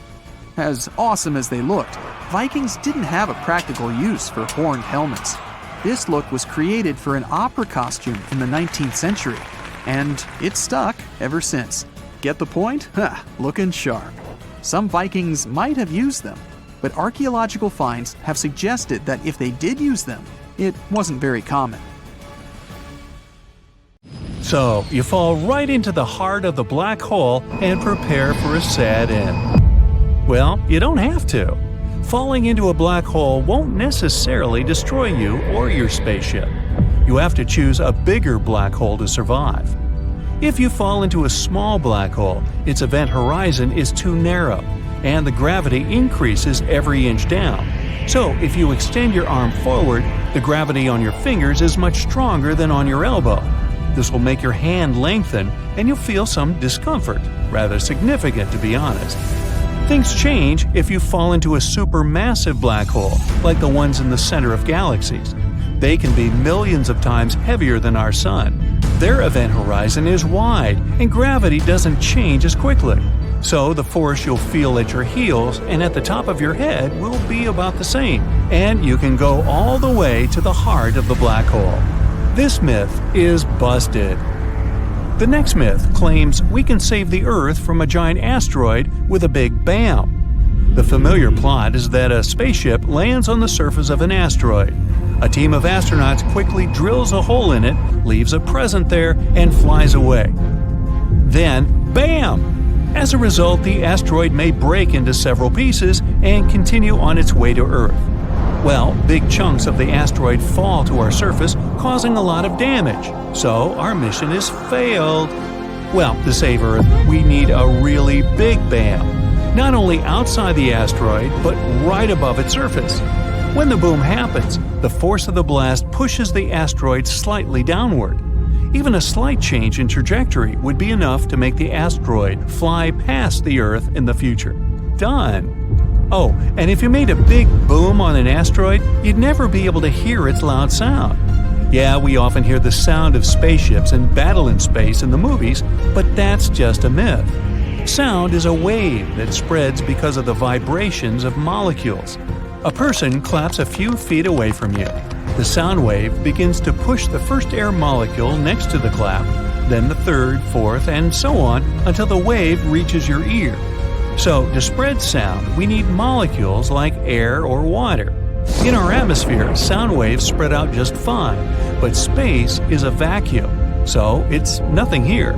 As awesome as they looked, Vikings didn't have a practical use for horned helmets. This look was created for an opera costume in the 19th century, and it's stuck ever since. Get the point? Ha, looking sharp. Some Vikings might have used them, but archaeological finds have suggested that if they did use them, it wasn't very common. So, you fall right into the heart of the black hole and prepare for a sad end. Well, you don't have to. Falling into a black hole won't necessarily destroy you or your spaceship. You have to choose a bigger black hole to survive. If you fall into a small black hole, its event horizon is too narrow, and the gravity increases every inch down. So, if you extend your arm forward, the gravity on your fingers is much stronger than on your elbow. This will make your hand lengthen, and you'll feel some discomfort, rather significant to be honest. Things change if you fall into a supermassive black hole, like the ones in the center of galaxies. They can be millions of times heavier than our Sun. Their event horizon is wide, and gravity doesn't change as quickly. So the force you'll feel at your heels and at the top of your head will be about the same, and you can go all the way to the heart of the black hole. This myth is busted. The next myth claims we can save the Earth from a giant asteroid with a big bam. The familiar plot is that a spaceship lands on the surface of an asteroid. A team of astronauts quickly drills a hole in it, leaves a present there, and flies away. Then, bam! As a result, the asteroid may break into several pieces and continue on its way to Earth. Well, big chunks of the asteroid fall to our surface, causing a lot of damage. So, our mission is failed. Well, to save Earth, we need a really big bam. Not only outside the asteroid, but right above its surface. When the boom happens, the force of the blast pushes the asteroid slightly downward. Even a slight change in trajectory would be enough to make the asteroid fly past the Earth in the future. Done! Oh, and if you made a big boom on an asteroid, you'd never be able to hear its loud sound. Yeah, we often hear the sound of spaceships and battle in space in the movies, but that's just a myth. Sound is a wave that spreads because of the vibrations of molecules. A person claps a few feet away from you. The sound wave begins to push the first air molecule next to the clap, then the third, fourth, and so on until the wave reaches your ear. So, to spread sound, we need molecules like air or water. In our atmosphere, sound waves spread out just fine, but space is a vacuum, so it's nothing here.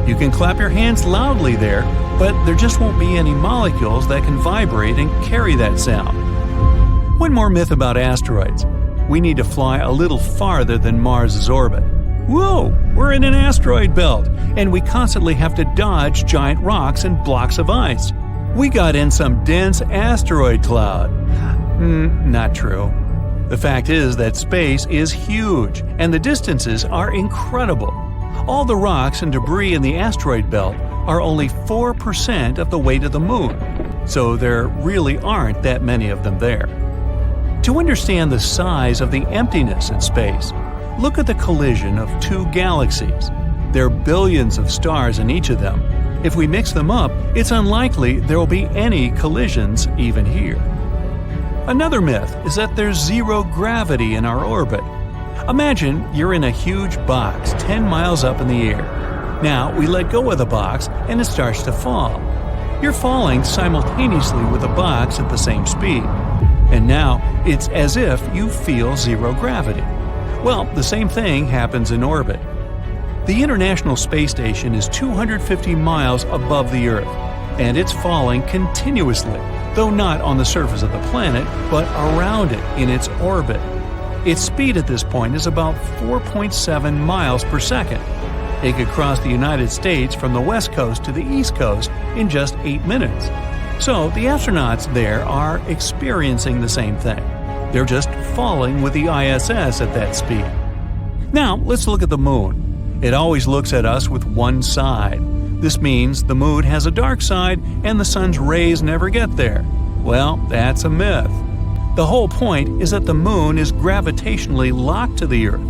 You can clap your hands loudly there, but there just won't be any molecules that can vibrate and carry that sound. One more myth about asteroids. We need to fly a little farther than Mars' orbit. Whoa, we're in an asteroid belt, and we constantly have to dodge giant rocks and blocks of ice. We got in some dense asteroid cloud. Not true. The fact is that space is huge, and the distances are incredible. All the rocks and debris in the asteroid belt are only 4% of the weight of the moon, so there really aren't that many of them there. To understand the size of the emptiness in space, look at the collision of two galaxies. There are billions of stars in each of them. If we mix them up, it's unlikely there will be any collisions even here. Another myth is that there's zero gravity in our orbit. Imagine you're in a huge box 10 miles up in the air. Now we let go of the box and it starts to fall. You're falling simultaneously with the box at the same speed. And now it's as if you feel zero gravity. Well, the same thing happens in orbit. The International Space Station is 250 miles above the Earth, and it's falling continuously, though not on the surface of the planet, but around it in its orbit. Its speed at this point is about 4.7 miles per second. It could cross the United States from the west coast to the east coast in just 8 minutes. So the astronauts there are experiencing the same thing. They're just falling with the ISS at that speed. Now, let's look at the moon. It always looks at us with one side. This means the moon has a dark side and the sun's rays never get there. Well, that's a myth. The whole point is that the moon is gravitationally locked to the Earth.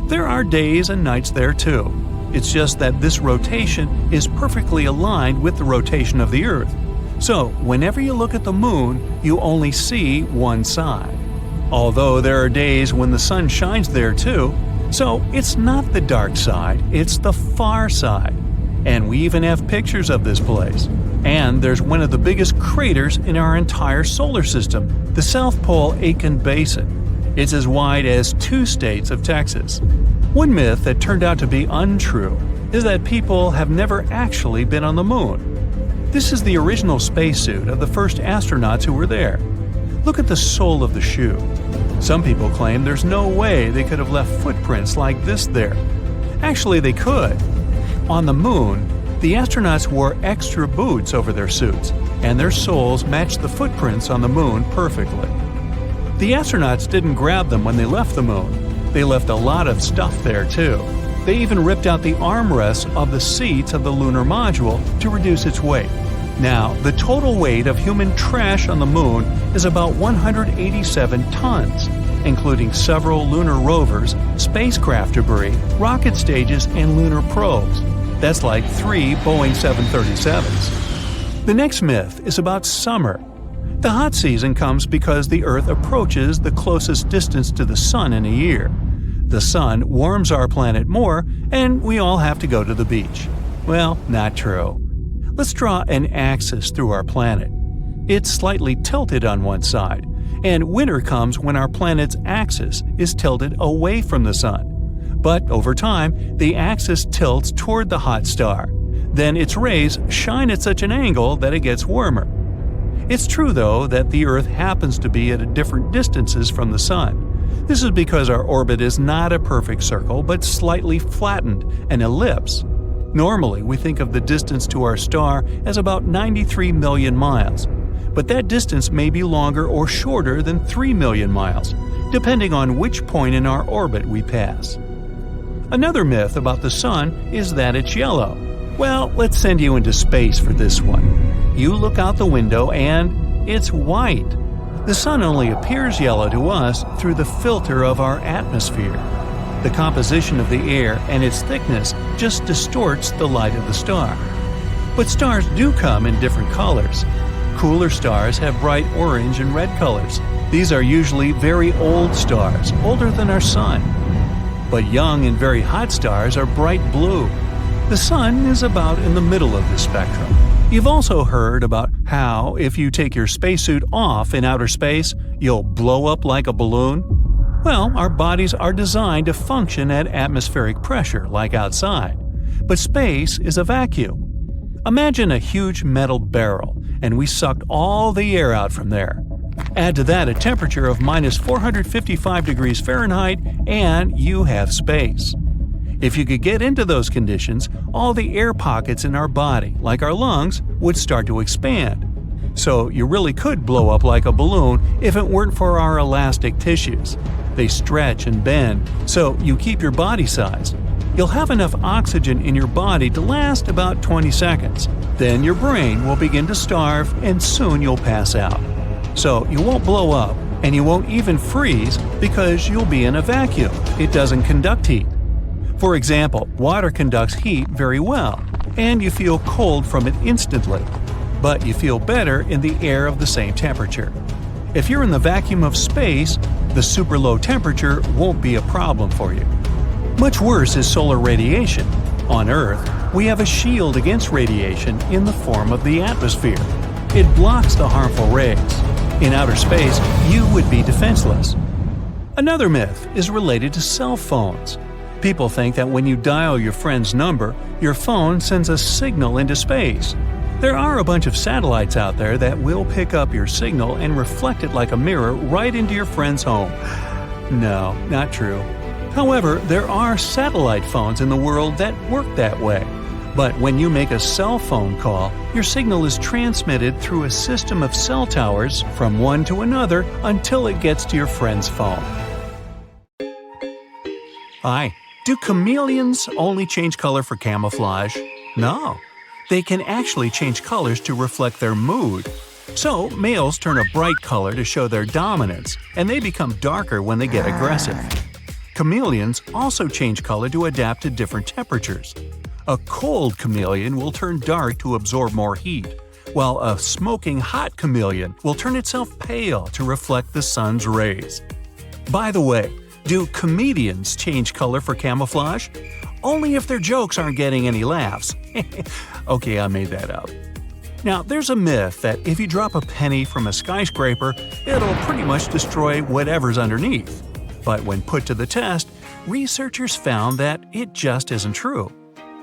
There are days and nights there too. It's just that this rotation is perfectly aligned with the rotation of the Earth. So, whenever you look at the moon, you only see one side. Although there are days when the sun shines there too, so it's not the dark side, it's the far side. And we even have pictures of this place. And there's one of the biggest craters in our entire solar system, the South Pole Aitken Basin. It's as wide as 2 states of Texas. One myth that turned out to be untrue is that people have never actually been on the moon. This is the original spacesuit of the first astronauts who were there. Look at the sole of the shoe. Some people claim there's no way they could have left footprints like this there. Actually, they could. On the moon, the astronauts wore extra boots over their suits, and their soles matched the footprints on the moon perfectly. The astronauts didn't grab them when they left the moon. They left a lot of stuff there too. They even ripped out the armrests of the seats of the lunar module to reduce its weight. Now, the total weight of human trash on the moon is about 187 tons, including several lunar rovers, spacecraft debris, rocket stages, and lunar probes. That's like 3 Boeing 737s. The next myth is about summer. The hot season comes because the Earth approaches the closest distance to the Sun in a year. The Sun warms our planet more, and we all have to go to the beach. Well, not true. Let's draw an axis through our planet. It's slightly tilted on one side, and winter comes when our planet's axis is tilted away from the Sun. But over time, the axis tilts toward the hot star. Then its rays shine at such an angle that it gets warmer. It's true, though, that the Earth happens to be at different distances from the Sun. This is because our orbit is not a perfect circle, but slightly flattened, an ellipse. Normally, we think of the distance to our star as about 93 million miles, but that distance may be longer or shorter than 3 million miles, depending on which point in our orbit we pass. Another myth about the Sun is that it's yellow. Well, let's send you into space for this one. You look out the window and it's white. The Sun only appears yellow to us through the filter of our atmosphere. The composition of the air and its thickness just distorts the light of the star. But stars do come in different colors. Cooler stars have bright orange and red colors. These are usually very old stars, older than our Sun. But young and very hot stars are bright blue. The sun is about in the middle of the spectrum. You've also heard about how if you take your spacesuit off in outer space, you'll blow up like a balloon? Well, our bodies are designed to function at atmospheric pressure like outside. But space is a vacuum. Imagine a huge metal barrel, and we sucked all the air out from there. Add to that a temperature of minus 455 degrees Fahrenheit, and you have space. If you could get into those conditions, all the air pockets in our body, like our lungs, would start to expand. So you really could blow up like a balloon if it weren't for our elastic tissues. They stretch and bend, so you keep your body size. You'll have enough oxygen in your body to last about 20 seconds. Then your brain will begin to starve and soon you'll pass out. So you won't blow up, and you won't even freeze because you'll be in a vacuum. It doesn't conduct heat. For example, water conducts heat very well, and you feel cold from it instantly. But you feel better in the air of the same temperature. If you're in the vacuum of space, the super low temperature won't be a problem for you. Much worse is solar radiation. On Earth, we have a shield against radiation in the form of the atmosphere. It blocks the harmful rays. In outer space, you would be defenseless. Another myth is related to cell phones. People think that when you dial your friend's number, your phone sends a signal into space. There are a bunch of satellites out there that will pick up your signal and reflect it like a mirror right into your friend's home. No, not true. However, there are satellite phones in the world that work that way. But when you make a cell phone call, your signal is transmitted through a system of cell towers from one to another until it gets to your friend's phone. Hi. Do chameleons only change color for camouflage? No. They can actually change colors to reflect their mood. So, males turn a bright color to show their dominance, and they become darker when they get aggressive. Chameleons also change color to adapt to different temperatures. A cold chameleon will turn dark to absorb more heat, while a smoking hot chameleon will turn itself pale to reflect the sun's rays. By the way, do comedians change color for camouflage? Only if their jokes aren't getting any laughs. Okay, I made that up. Now, there's a myth that if you drop a penny from a skyscraper, it'll pretty much destroy whatever's underneath. But when put to the test, researchers found that it just isn't true.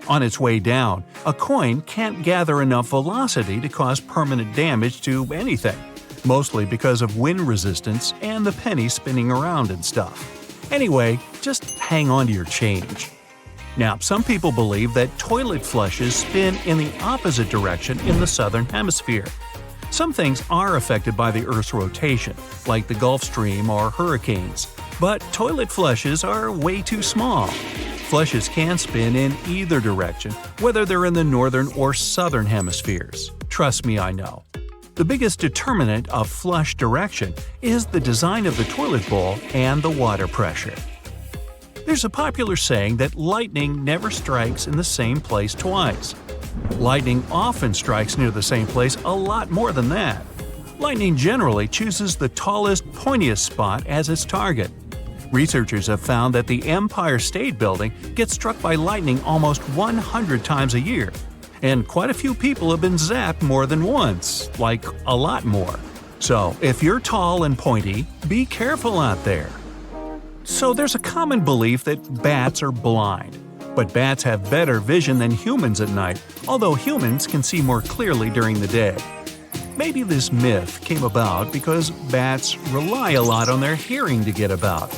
On its way down, a coin can't gather enough velocity to cause permanent damage to anything, mostly because of wind resistance and the penny spinning around and stuff. Anyway, just hang on to your change. Now, some people believe that toilet flushes spin in the opposite direction in the southern hemisphere. Some things are affected by the Earth's rotation, like the Gulf Stream or hurricanes, but toilet flushes are way too small. Flushes can spin in either direction, whether they're in the northern or southern hemispheres. Trust me, I know. The biggest determinant of flush direction is the design of the toilet bowl and the water pressure. There's a popular saying that lightning never strikes in the same place twice. Lightning often strikes near the same place a lot more than that. Lightning generally chooses the tallest, pointiest spot as its target. Researchers have found that the Empire State Building gets struck by lightning almost 100 times a year. And quite a few people have been zapped more than once, like a lot more. So, if you're tall and pointy, be careful out there. So there's a common belief that bats are blind. But bats have better vision than humans at night, although humans can see more clearly during the day. Maybe this myth came about because bats rely a lot on their hearing to get about.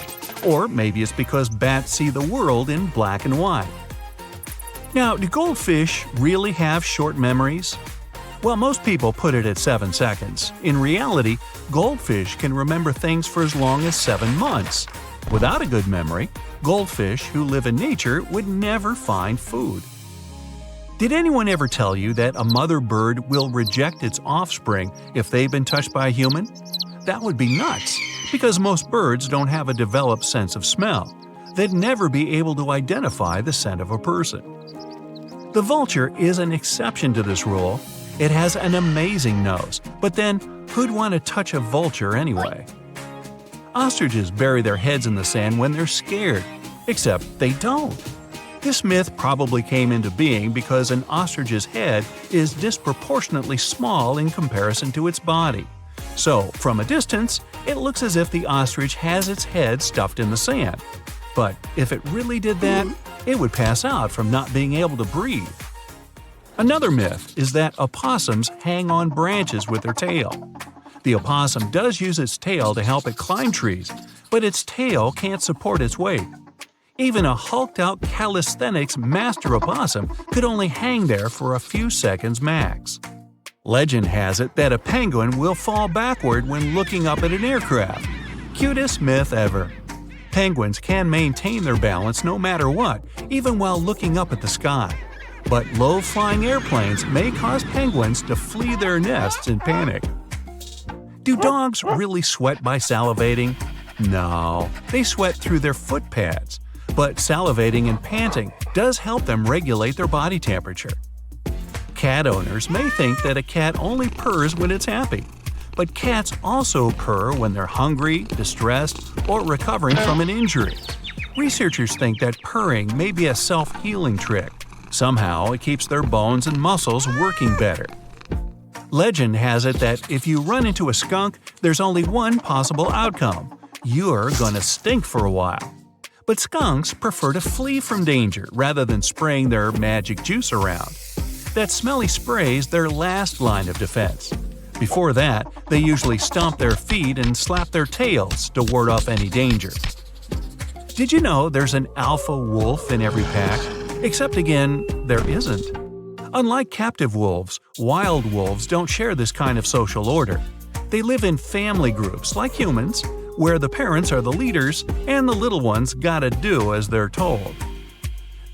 Or maybe it's because bats see the world in black and white. Now, do goldfish really have short memories? Well, most people put it at 7 seconds. In reality, goldfish can remember things for as long as 7 months. Without a good memory, goldfish who live in nature would never find food. Did anyone ever tell you that a mother bird will reject its offspring if they've been touched by a human? That would be nuts, because most birds don't have a developed sense of smell. They'd never be able to identify the scent of a person. The vulture is an exception to this rule. It has an amazing nose, but then who'd want to touch a vulture anyway? Ostriches bury their heads in the sand when they're scared, except they don't. This myth probably came into being because an ostrich's head is disproportionately small in comparison to its body. So, from a distance, it looks as if the ostrich has its head stuffed in the sand. But if it really did that, it would pass out from not being able to breathe. Another myth is that opossums hang on branches with their tail. The opossum does use its tail to help it climb trees, but its tail can't support its weight. Even a hulked-out calisthenics master opossum could only hang there for a few seconds max. Legend has it that a penguin will fall backward when looking up at an aircraft. Cutest myth ever. Penguins can maintain their balance no matter what, even while looking up at the sky. But low-flying airplanes may cause penguins to flee their nests in panic. Do dogs really sweat by salivating? No, they sweat through their foot pads. But salivating and panting does help them regulate their body temperature. Cat owners may think that a cat only purrs when it's happy, but cats also purr when they're hungry, distressed, or recovering from an injury. Researchers think that purring may be a self-healing trick. Somehow, it keeps their bones and muscles working better. Legend has it that if you run into a skunk, there's only one possible outcome. You're gonna stink for a while. But skunks prefer to flee from danger rather than spraying their magic juice around. That smelly spray's their last line of defense. Before that, they usually stomp their feet and slap their tails to ward off any danger. Did you know there's an alpha wolf in every pack? Except again, there isn't. Unlike captive wolves, wild wolves don't share this kind of social order. They live in family groups like humans, where the parents are the leaders and the little ones gotta do as they're told.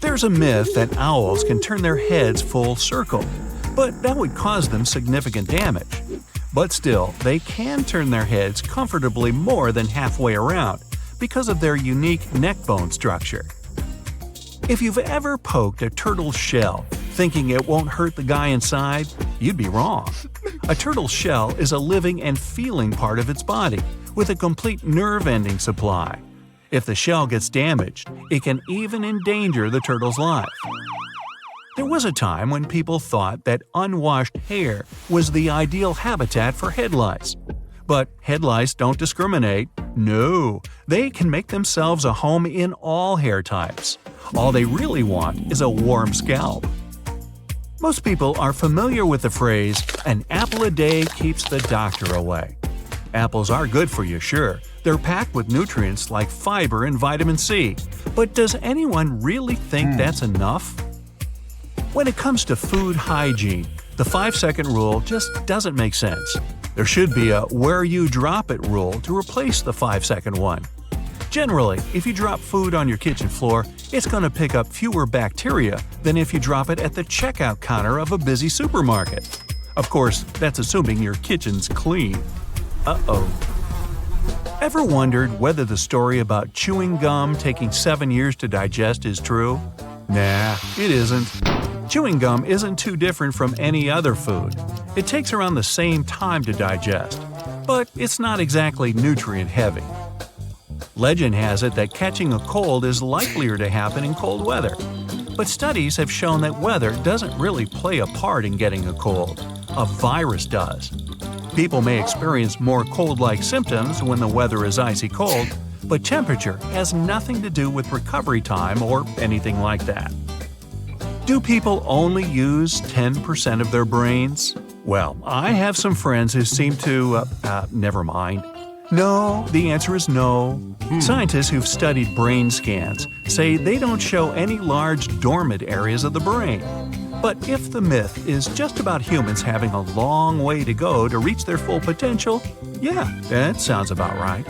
There's a myth that owls can turn their heads full circle, but that would cause them significant damage. But still, they can turn their heads comfortably more than halfway around because of their unique neck bone structure. If you've ever poked a turtle's shell thinking it won't hurt the guy inside, you'd be wrong. A turtle's shell is a living and feeling part of its body, with a complete nerve-ending supply. If the shell gets damaged, it can even endanger the turtle's life. There was a time when people thought that unwashed hair was the ideal habitat for head lice. But head lice don't discriminate. No, they can make themselves a home in all hair types. All they really want is a warm scalp. Most people are familiar with the phrase, "an apple a day keeps the doctor away." Apples are good for you, sure. They're packed with nutrients like fiber and vitamin C. But does anyone really think that's enough? When it comes to food hygiene, the 5-second rule just doesn't make sense. There should be a where you drop it rule to replace the 5-second one. Generally, if you drop food on your kitchen floor, it's going to pick up fewer bacteria than if you drop it at the checkout counter of a busy supermarket. Of course, that's assuming your kitchen's clean. Uh-oh. Ever wondered whether the story about chewing gum taking 7 years to digest is true? Nah, it isn't. Chewing gum isn't too different from any other food. It takes around the same time to digest, but it's not exactly nutrient-heavy. Legend has it that catching a cold is likelier to happen in cold weather. But studies have shown that weather doesn't really play a part in getting a cold. A virus does. People may experience more cold-like symptoms when the weather is icy cold, but temperature has nothing to do with recovery time or anything like that. Do people only use 10% of their brains? Well, I have some friends who seem to… never mind. No, the answer is no. Scientists who've studied brain scans say they don't show any large dormant areas of the brain. But if the myth is just about humans having a long way to go to reach their full potential, yeah, that sounds about right.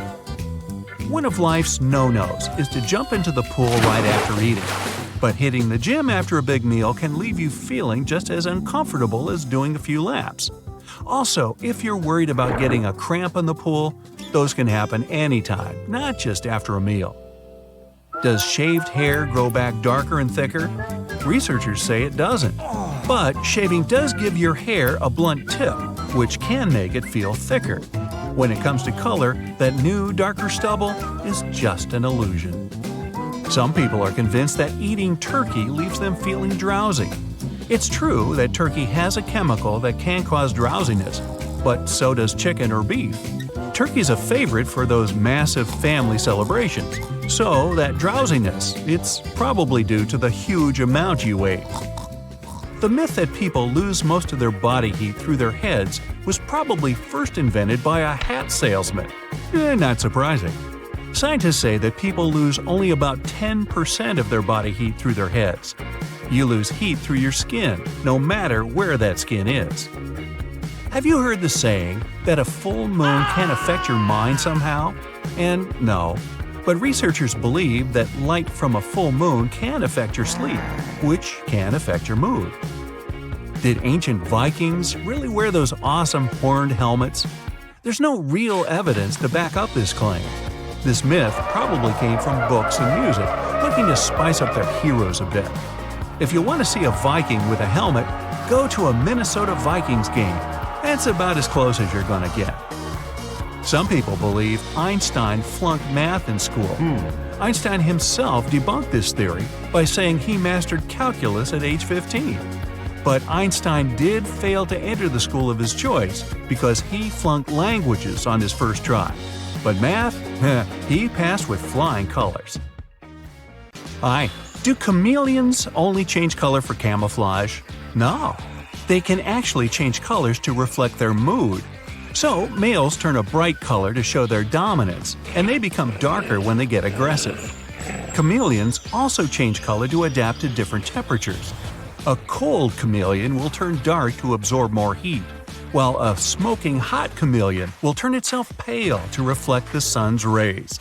One of life's no-nos is to jump into the pool right after eating. But hitting the gym after a big meal can leave you feeling just as uncomfortable as doing a few laps. Also, if you're worried about getting a cramp in the pool, those can happen anytime, not just after a meal. Does shaved hair grow back darker and thicker? Researchers say it doesn't. But shaving does give your hair a blunt tip, which can make it feel thicker. When it comes to color, that new, darker stubble is just an illusion. Some people are convinced that eating turkey leaves them feeling drowsy. It's true that turkey has a chemical that can cause drowsiness, but so does chicken or beef. Turkey's a favorite for those massive family celebrations, so that drowsiness, it's probably due to the huge amount you ate. The myth that people lose most of their body heat through their heads was probably first invented by a hat salesman. Not surprising. Scientists say that people lose only about 10% of their body heat through their heads. You lose heat through your skin, no matter where that skin is. Have you heard the saying that a full moon can affect your mind somehow? And no, but researchers believe that light from a full moon can affect your sleep, which can affect your mood. Did ancient Vikings really wear those awesome horned helmets? There's no real evidence to back up this claim. This myth probably came from books and music, looking to spice up their heroes a bit. If you want to see a Viking with a helmet, go to a Minnesota Vikings game. That's about as close as you're gonna get. Some people believe Einstein flunked math in school. Einstein himself debunked this theory by saying he mastered calculus at age 15. But Einstein did fail to enter the school of his choice because he flunked languages on his first try. But math? He passed with flying colors. Hi, do chameleons only change color for camouflage? No. They can actually change colors to reflect their mood. So, males turn a bright color to show their dominance, and they become darker when they get aggressive. Chameleons also change color to adapt to different temperatures. A cold chameleon will turn dark to absorb more heat, while a smoking hot chameleon will turn itself pale to reflect the sun's rays.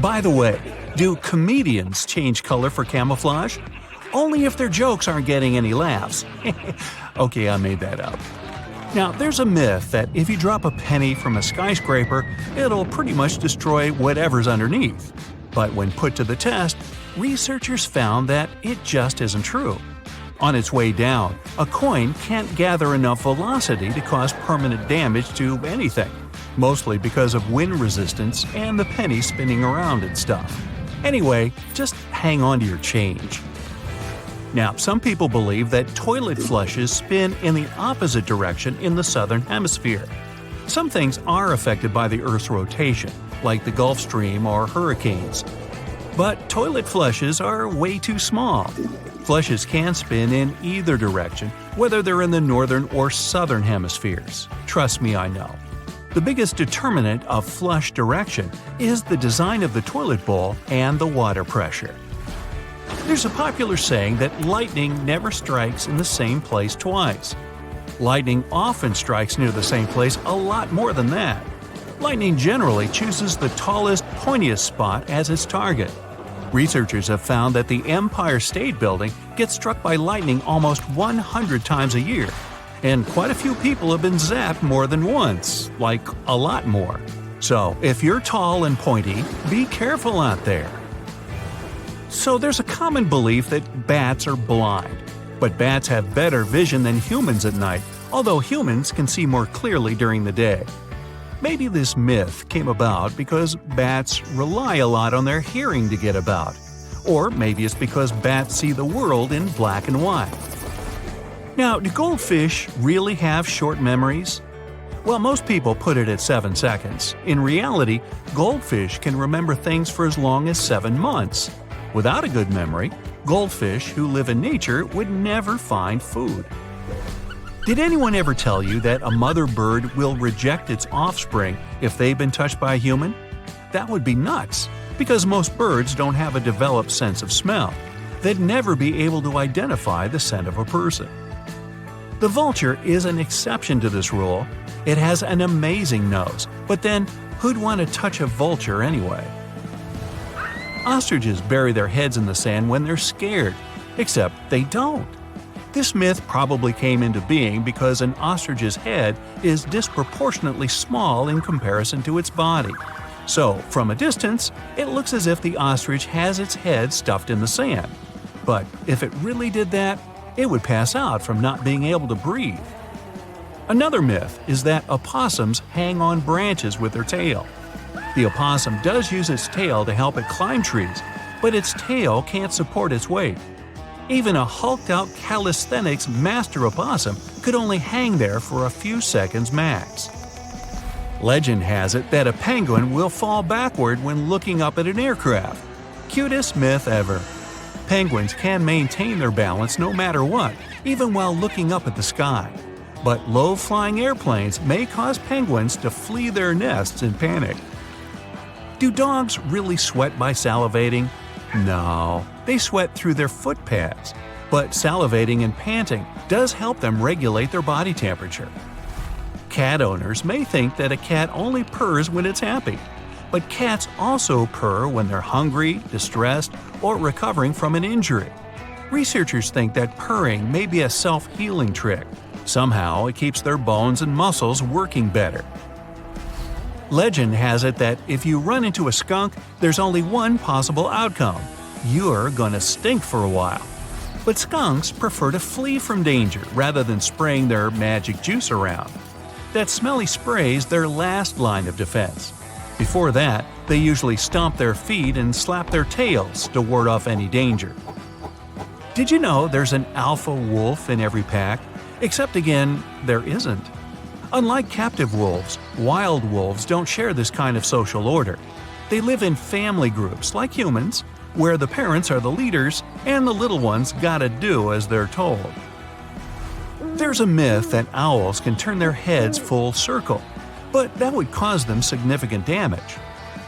By the way, do comedians change color for camouflage? Only if their jokes aren't getting any laughs. Okay, I made that up. Now, there's a myth that if you drop a penny from a skyscraper, it'll pretty much destroy whatever's underneath. But when put to the test, researchers found that it just isn't true. On its way down, a coin can't gather enough velocity to cause permanent damage to anything, mostly because of wind resistance and the penny spinning around and stuff. Anyway, just hang on to your change. Now, some people believe that toilet flushes spin in the opposite direction in the southern hemisphere. Some things are affected by the Earth's rotation, like the Gulf Stream or hurricanes. But toilet flushes are way too small. Flushes can spin in either direction, whether they're in the northern or southern hemispheres. Trust me, I know. The biggest determinant of flush direction is the design of the toilet bowl and the water pressure. There's a popular saying that lightning never strikes in the same place twice. Lightning often strikes near the same place a lot more than that. Lightning generally chooses the tallest, pointiest spot as its target. Researchers have found that the Empire State Building gets struck by lightning almost 100 times a year, and quite a few people have been zapped more than once, like a lot more. So, if you're tall and pointy, be careful out there. So there's a common belief that bats are blind. But bats have better vision than humans at night, although humans can see more clearly during the day. Maybe this myth came about because bats rely a lot on their hearing to get about. Or maybe it's because bats see the world in black and white. Now, do goldfish really have short memories? Well, most people put it at 7 seconds. In reality, goldfish can remember things for as long as 7 months. Without a good memory, goldfish who live in nature would never find food. Did anyone ever tell you that a mother bird will reject its offspring if they've been touched by a human? That would be nuts, because most birds don't have a developed sense of smell. They'd never be able to identify the scent of a person. The vulture is an exception to this rule. It has an amazing nose, but then who'd want to touch a vulture anyway? Ostriches bury their heads in the sand when they're scared, except they don't. This myth probably came into being because an ostrich's head is disproportionately small in comparison to its body. So, from a distance, it looks as if the ostrich has its head stuffed in the sand. But if it really did that, it would pass out from not being able to breathe. Another myth is that opossums hang on branches with their tail. The opossum does use its tail to help it climb trees, but its tail can't support its weight. Even a hulked-out calisthenics master opossum could only hang there for a few seconds max. Legend has it that a penguin will fall backward when looking up at an aircraft. Cutest myth ever. Penguins can maintain their balance no matter what, even while looking up at the sky. But low-flying airplanes may cause penguins to flee their nests in panic. Do dogs really sweat by salivating? No, they sweat through their foot pads. But salivating and panting does help them regulate their body temperature. Cat owners may think that a cat only purrs when it's happy, but cats also purr when they're hungry, distressed, or recovering from an injury. Researchers think that purring may be a self-healing trick. Somehow, it keeps their bones and muscles working better. Legend has it that if you run into a skunk, there's only one possible outcome. You're gonna stink for a while. But skunks prefer to flee from danger rather than spraying their magic juice around. That smelly spray's their last line of defense. Before that, they usually stomp their feet and slap their tails to ward off any danger. Did you know there's an alpha wolf in every pack? Except again, there isn't. Unlike captive wolves, wild wolves don't share this kind of social order. They live in family groups like humans, where the parents are the leaders and the little ones gotta do as they're told. There's a myth that owls can turn their heads full circle, but that would cause them significant damage.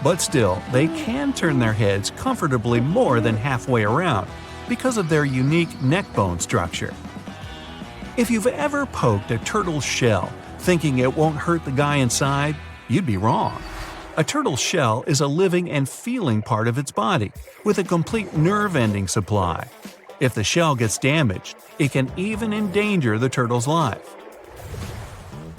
But still, they can turn their heads comfortably more than halfway around because of their unique neck bone structure. If you've ever poked a turtle's shell thinking it won't hurt the guy inside, you'd be wrong. A turtle's shell is a living and feeling part of its body, with a complete nerve-ending supply. If the shell gets damaged, it can even endanger the turtle's life.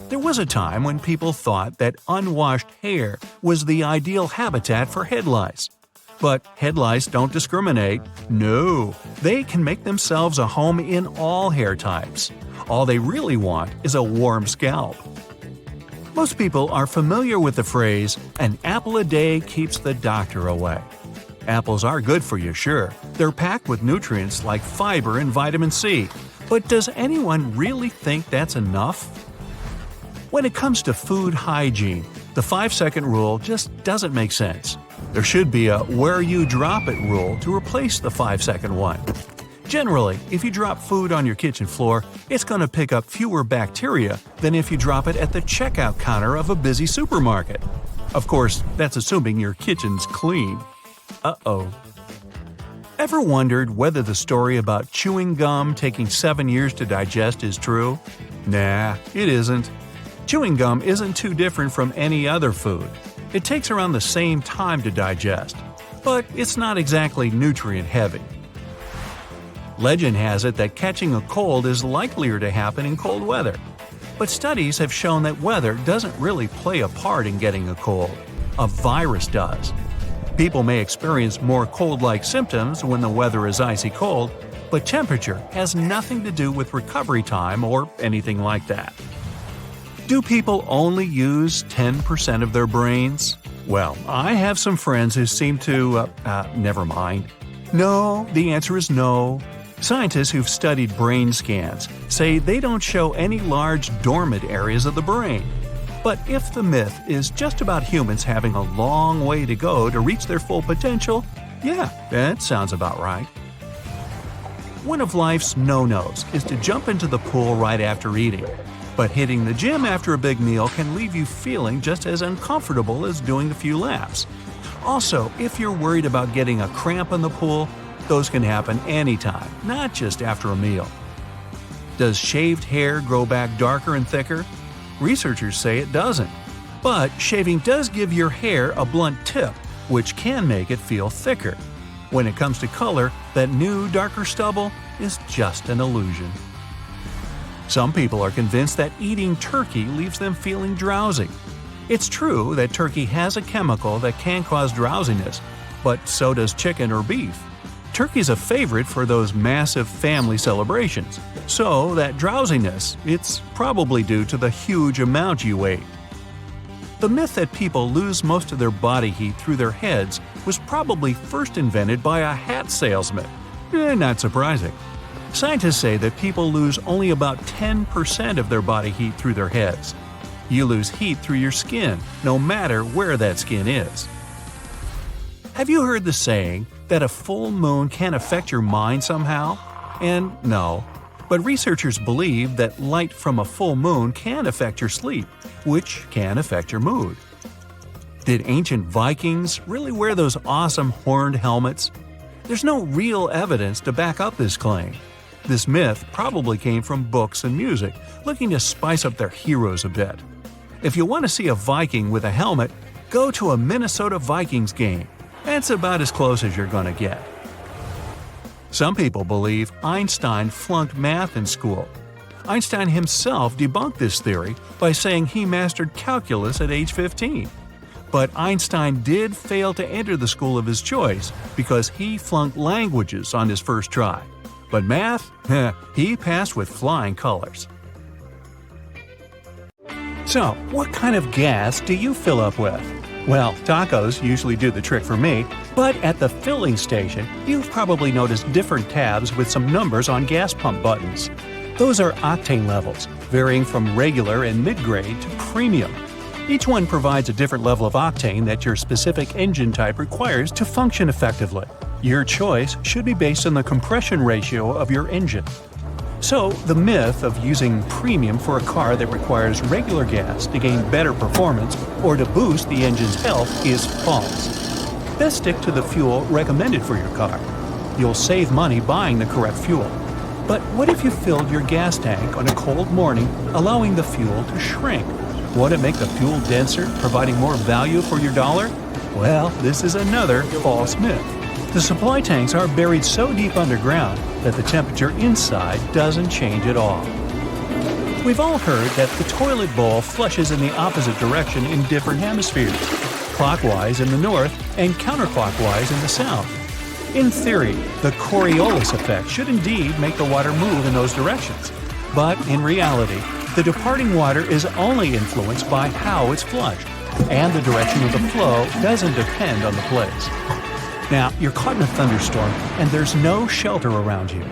There was a time when people thought that unwashed hair was the ideal habitat for head lice. But head lice don't discriminate. No, they can make themselves a home in all hair types. All they really want is a warm scalp. Most people are familiar with the phrase, "an apple a day keeps the doctor away." Apples are good for you, sure. They're packed with nutrients like fiber and vitamin C. But does anyone really think that's enough? When it comes to food hygiene, the 5-second rule just doesn't make sense. There should be a "where you drop it" rule to replace the 5-second one. Generally, if you drop food on your kitchen floor, it's going to pick up fewer bacteria than if you drop it at the checkout counter of a busy supermarket. Of course, that's assuming your kitchen's clean. Uh-oh. Ever wondered whether the story about chewing gum taking 7 years to digest is true? Nah, it isn't. Chewing gum isn't too different from any other food. It takes around the same time to digest, but it's not exactly nutrient-heavy. Legend has it that catching a cold is likelier to happen in cold weather. But studies have shown that weather doesn't really play a part in getting a cold. A virus does. People may experience more cold-like symptoms when the weather is icy cold, but temperature has nothing to do with recovery time or anything like that. Do people only use 10% of their brains? Well, I have some friends who seem to, never mind. No, the answer is no. Scientists who've studied brain scans say they don't show any large dormant areas of the brain. But if the myth is just about humans having a long way to go to reach their full potential, yeah, that sounds about right. One of life's no-nos is to jump into the pool right after eating. But hitting the gym after a big meal can leave you feeling just as uncomfortable as doing a few laps. Also, if you're worried about getting a cramp in the pool, those can happen anytime, not just after a meal. Does shaved hair grow back darker and thicker? Researchers say it doesn't. But shaving does give your hair a blunt tip, which can make it feel thicker. When it comes to color, that new, darker stubble is just an illusion. Some people are convinced that eating turkey leaves them feeling drowsy. It's true that turkey has a chemical that can cause drowsiness, but so does chicken or beef. Turkey's a favorite for those massive family celebrations, so that drowsiness, it's probably due to the huge amount you ate. The myth that people lose most of their body heat through their heads was probably first invented by a hat salesman. Not surprising. Scientists say that people lose only about 10% of their body heat through their heads. You lose heat through your skin, no matter where that skin is. Have you heard the saying that a full moon can affect your mind somehow? And no. But researchers believe that light from a full moon can affect your sleep, which can affect your mood. Did ancient Vikings really wear those awesome horned helmets? There's no real evidence to back up this claim. This myth probably came from books and music, looking to spice up their heroes a bit. If you want to see a Viking with a helmet, go to a Minnesota Vikings game. That's about as close as you're going to get. Some people believe Einstein flunked math in school. Einstein himself debunked this theory by saying he mastered calculus at age 15. But Einstein did fail to enter the school of his choice because he flunked languages on his first try. But math? He passed with flying colors. So, what kind of gas do you fill up with? Well, tacos usually do the trick for me, but at the filling station, you've probably noticed different tabs with some numbers on gas pump buttons. Those are octane levels, varying from regular and mid-grade to premium. Each one provides a different level of octane that your specific engine type requires to function effectively. Your choice should be based on the compression ratio of your engine. So, the myth of using premium for a car that requires regular gas to gain better performance or to boost the engine's health is false. Best stick to the fuel recommended for your car. You'll save money buying the correct fuel. But what if you filled your gas tank on a cold morning, allowing the fuel to shrink? Won't it make the fuel denser, providing more value for your dollar? Well, this is another false myth. The supply tanks are buried so deep underground that the temperature inside doesn't change at all. We've all heard that the toilet bowl flushes in the opposite direction in different hemispheres, clockwise in the north and counterclockwise in the south. In theory, the Coriolis effect should indeed make the water move in those directions. But in reality, the departing water is only influenced by how it's flushed, and the direction of the flow doesn't depend on the place. Now, you're caught in a thunderstorm and there's no shelter around you.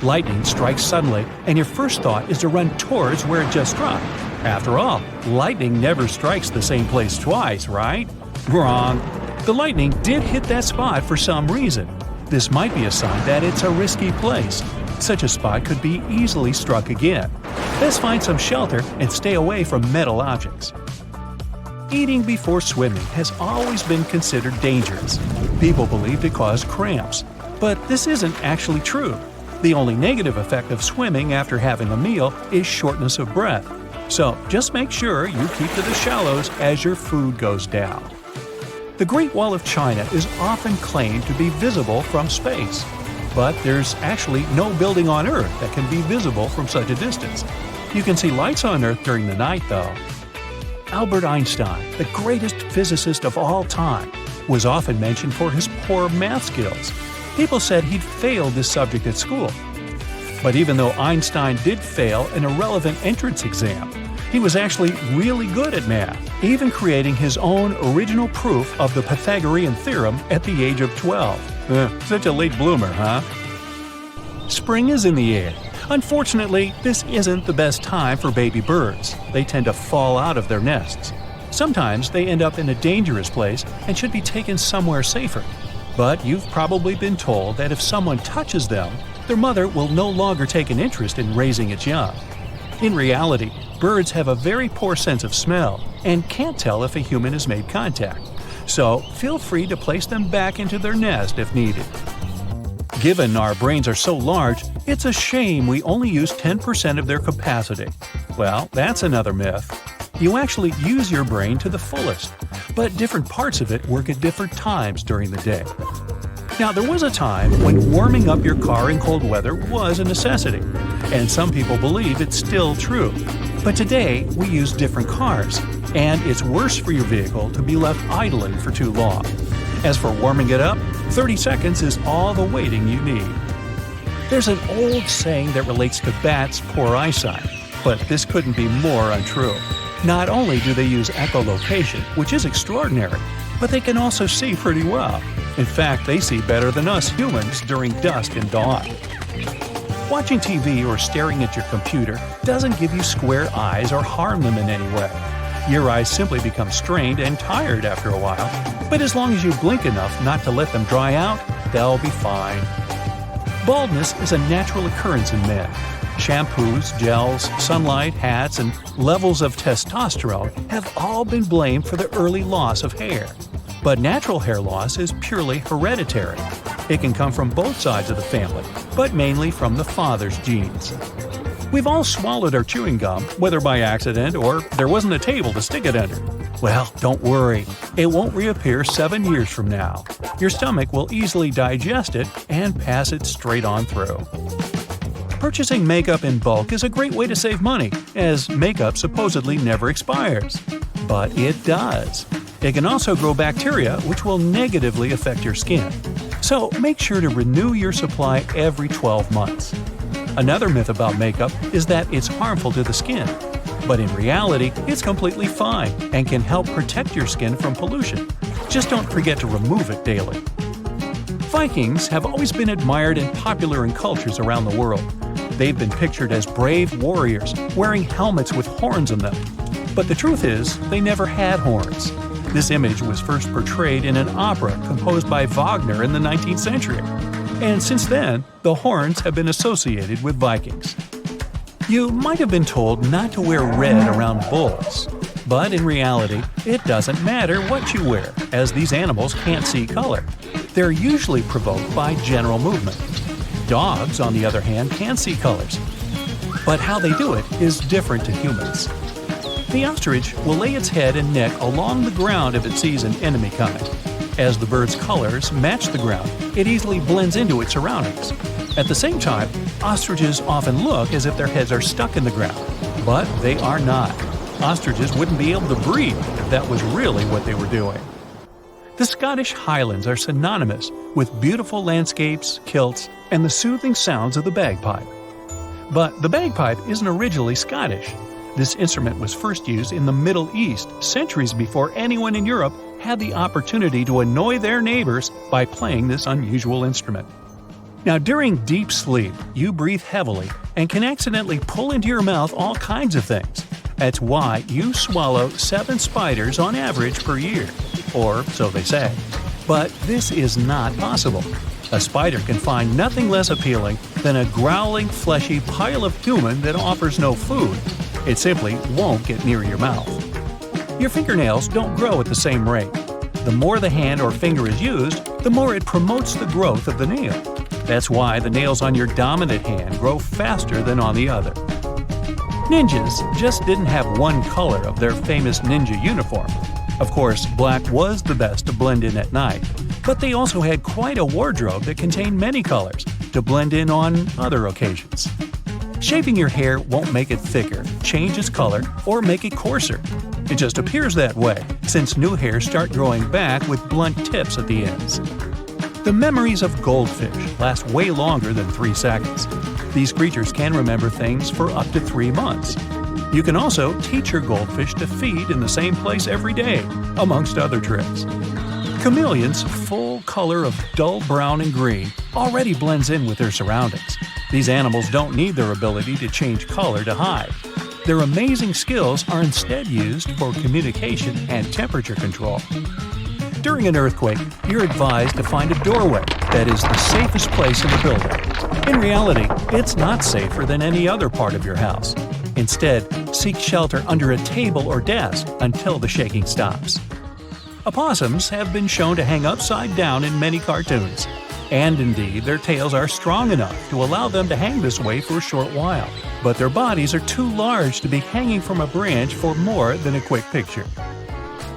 Lightning strikes suddenly, and your first thought is to run towards where it just struck. After all, lightning never strikes the same place twice, right? Wrong. The lightning did hit that spot for some reason. This might be a sign that it's a risky place. Such a spot could be easily struck again. Let's find some shelter and stay away from metal objects. Eating before swimming has always been considered dangerous. People believed it caused cramps. But this isn't actually true. The only negative effect of swimming after having a meal is shortness of breath. So just make sure you keep to the shallows as your food goes down. The Great Wall of China is often claimed to be visible from space. But there's actually no building on Earth that can be visible from such a distance. You can see lights on Earth during the night, though. Albert Einstein, the greatest physicist of all time, was often mentioned for his poor math skills. People said he'd failed this subject at school. But even though Einstein did fail an irrelevant entrance exam, he was actually really good at math, even creating his own original proof of the Pythagorean theorem at the age of 12. Such a late bloomer, huh? Spring is in the air. Unfortunately, this isn't the best time for baby birds. They tend to fall out of their nests. Sometimes they end up in a dangerous place and should be taken somewhere safer. But you've probably been told that if someone touches them, their mother will no longer take an interest in raising its young. In reality, birds have a very poor sense of smell and can't tell if a human has made contact. So feel free to place them back into their nest if needed. Given our brains are so large, it's a shame we only use 10% of their capacity. Well, that's another myth. You actually use your brain to the fullest, but different parts of it work at different times during the day. Now, there was a time when warming up your car in cold weather was a necessity, and some people believe it's still true. But today, we use different cars, and it's worse for your vehicle to be left idling for too long. As for warming it up, 30 seconds is all the waiting you need. There's an old saying that relates to bats' poor eyesight, but this couldn't be more untrue. Not only do they use echolocation, which is extraordinary, but they can also see pretty well. In fact, they see better than us humans during dusk and dawn. Watching TV or staring at your computer doesn't give you square eyes or harm them in any way. Your eyes simply become strained and tired after a while, but as long as you blink enough not to let them dry out, they'll be fine. Baldness is a natural occurrence in men. Shampoos, gels, sunlight, hats, and levels of testosterone have all been blamed for the early loss of hair. But natural hair loss is purely hereditary. It can come from both sides of the family, but mainly from the father's genes. We've all swallowed our chewing gum, whether by accident or there wasn't a table to stick it under. Well, don't worry. It won't reappear 7 years from now. Your stomach will easily digest it and pass it straight on through. Purchasing makeup in bulk is a great way to save money, as makeup supposedly never expires. But it does. It can also grow bacteria, which will negatively affect your skin. So make sure to renew your supply every 12 months. Another myth about makeup is that it's harmful to the skin. But in reality, it's completely fine and can help protect your skin from pollution. Just don't forget to remove it daily. Vikings have always been admired and popular in cultures around the world. They've been pictured as brave warriors, wearing helmets with horns on them. But the truth is, they never had horns. This image was first portrayed in an opera composed by Wagner in the 19th century. And since then, the horns have been associated with Vikings. You might have been told not to wear red around bulls. But in reality, it doesn't matter what you wear, as these animals can't see color. They're usually provoked by general movement. Dogs, on the other hand, can see colors. But how they do it is different to humans. The ostrich will lay its head and neck along the ground if it sees an enemy coming. As the bird's colors match the ground, it easily blends into its surroundings. At the same time, ostriches often look as if their heads are stuck in the ground. But they are not. Ostriches wouldn't be able to breathe if that was really what they were doing. The Scottish Highlands are synonymous with beautiful landscapes, kilts, and the soothing sounds of the bagpipe. But the bagpipe isn't originally Scottish. This instrument was first used in the Middle East centuries before anyone in Europe had the opportunity to annoy their neighbors by playing this unusual instrument. Now, during deep sleep, you breathe heavily and can accidentally pull into your mouth all kinds of things. That's why you swallow 7 spiders on average per year. Or so they say. But this is not possible. A spider can find nothing less appealing than a growling, fleshy pile of human that offers no food. It simply won't get near your mouth. Your fingernails don't grow at the same rate. The more the hand or finger is used, the more it promotes the growth of the nail. That's why the nails on your dominant hand grow faster than on the other. Ninjas just didn't have one color of their famous ninja uniform. Of course, black was the best to blend in at night, but they also had quite a wardrobe that contained many colors to blend in on other occasions. Shaving your hair won't make it thicker, change its color, or make it coarser. It just appears that way, since new hairs start growing back with blunt tips at the ends. The memories of goldfish last way longer than 3 seconds. These creatures can remember things for up to 3 months. You can also teach your goldfish to feed in the same place every day, amongst other tricks. Chameleons' full color of dull brown and green already blends in with their surroundings. These animals don't need their ability to change color to hide. Their amazing skills are instead used for communication and temperature control. During an earthquake, you're advised to find a doorway that is the safest place in the building. In reality, it's not safer than any other part of your house. Instead, seek shelter under a table or desk until the shaking stops. Opossums have been shown to hang upside down in many cartoons. And indeed, their tails are strong enough to allow them to hang this way for a short while. But their bodies are too large to be hanging from a branch for more than a quick picture.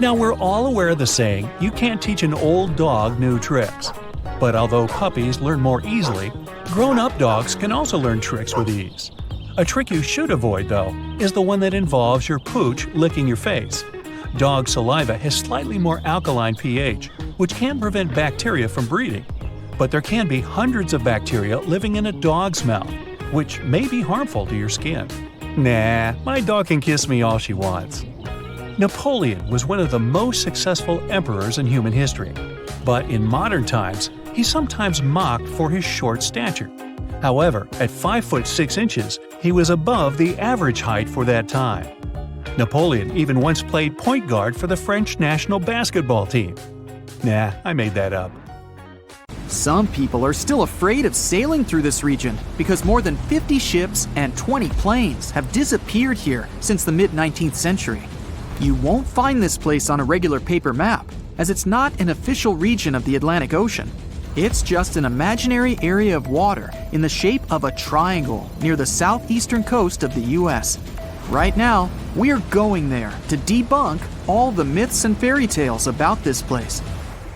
Now, we're all aware of the saying, you can't teach an old dog new tricks. But although puppies learn more easily, grown-up dogs can also learn tricks with ease. A trick you should avoid, though, is the one that involves your pooch licking your face. Dog saliva has slightly more alkaline pH, which can prevent bacteria from breeding. But there can be hundreds of bacteria living in a dog's mouth, which may be harmful to your skin. Nah, my dog can kiss me all she wants. Napoleon was one of the most successful emperors in human history, but in modern times, he's sometimes mocked for his short stature. However, at 5 foot 6 inches, he was above the average height for that time. Napoleon even once played point guard for the French national basketball team. Nah, I made that up. Some people are still afraid of sailing through this region because more than 50 ships and 20 planes have disappeared here since the mid-19th century. You won't find this place on a regular paper map, as it's not an official region of the Atlantic Ocean. It's just an imaginary area of water in the shape of a triangle near the southeastern coast of the US. Right now, we're going there to debunk all the myths and fairy tales about this place.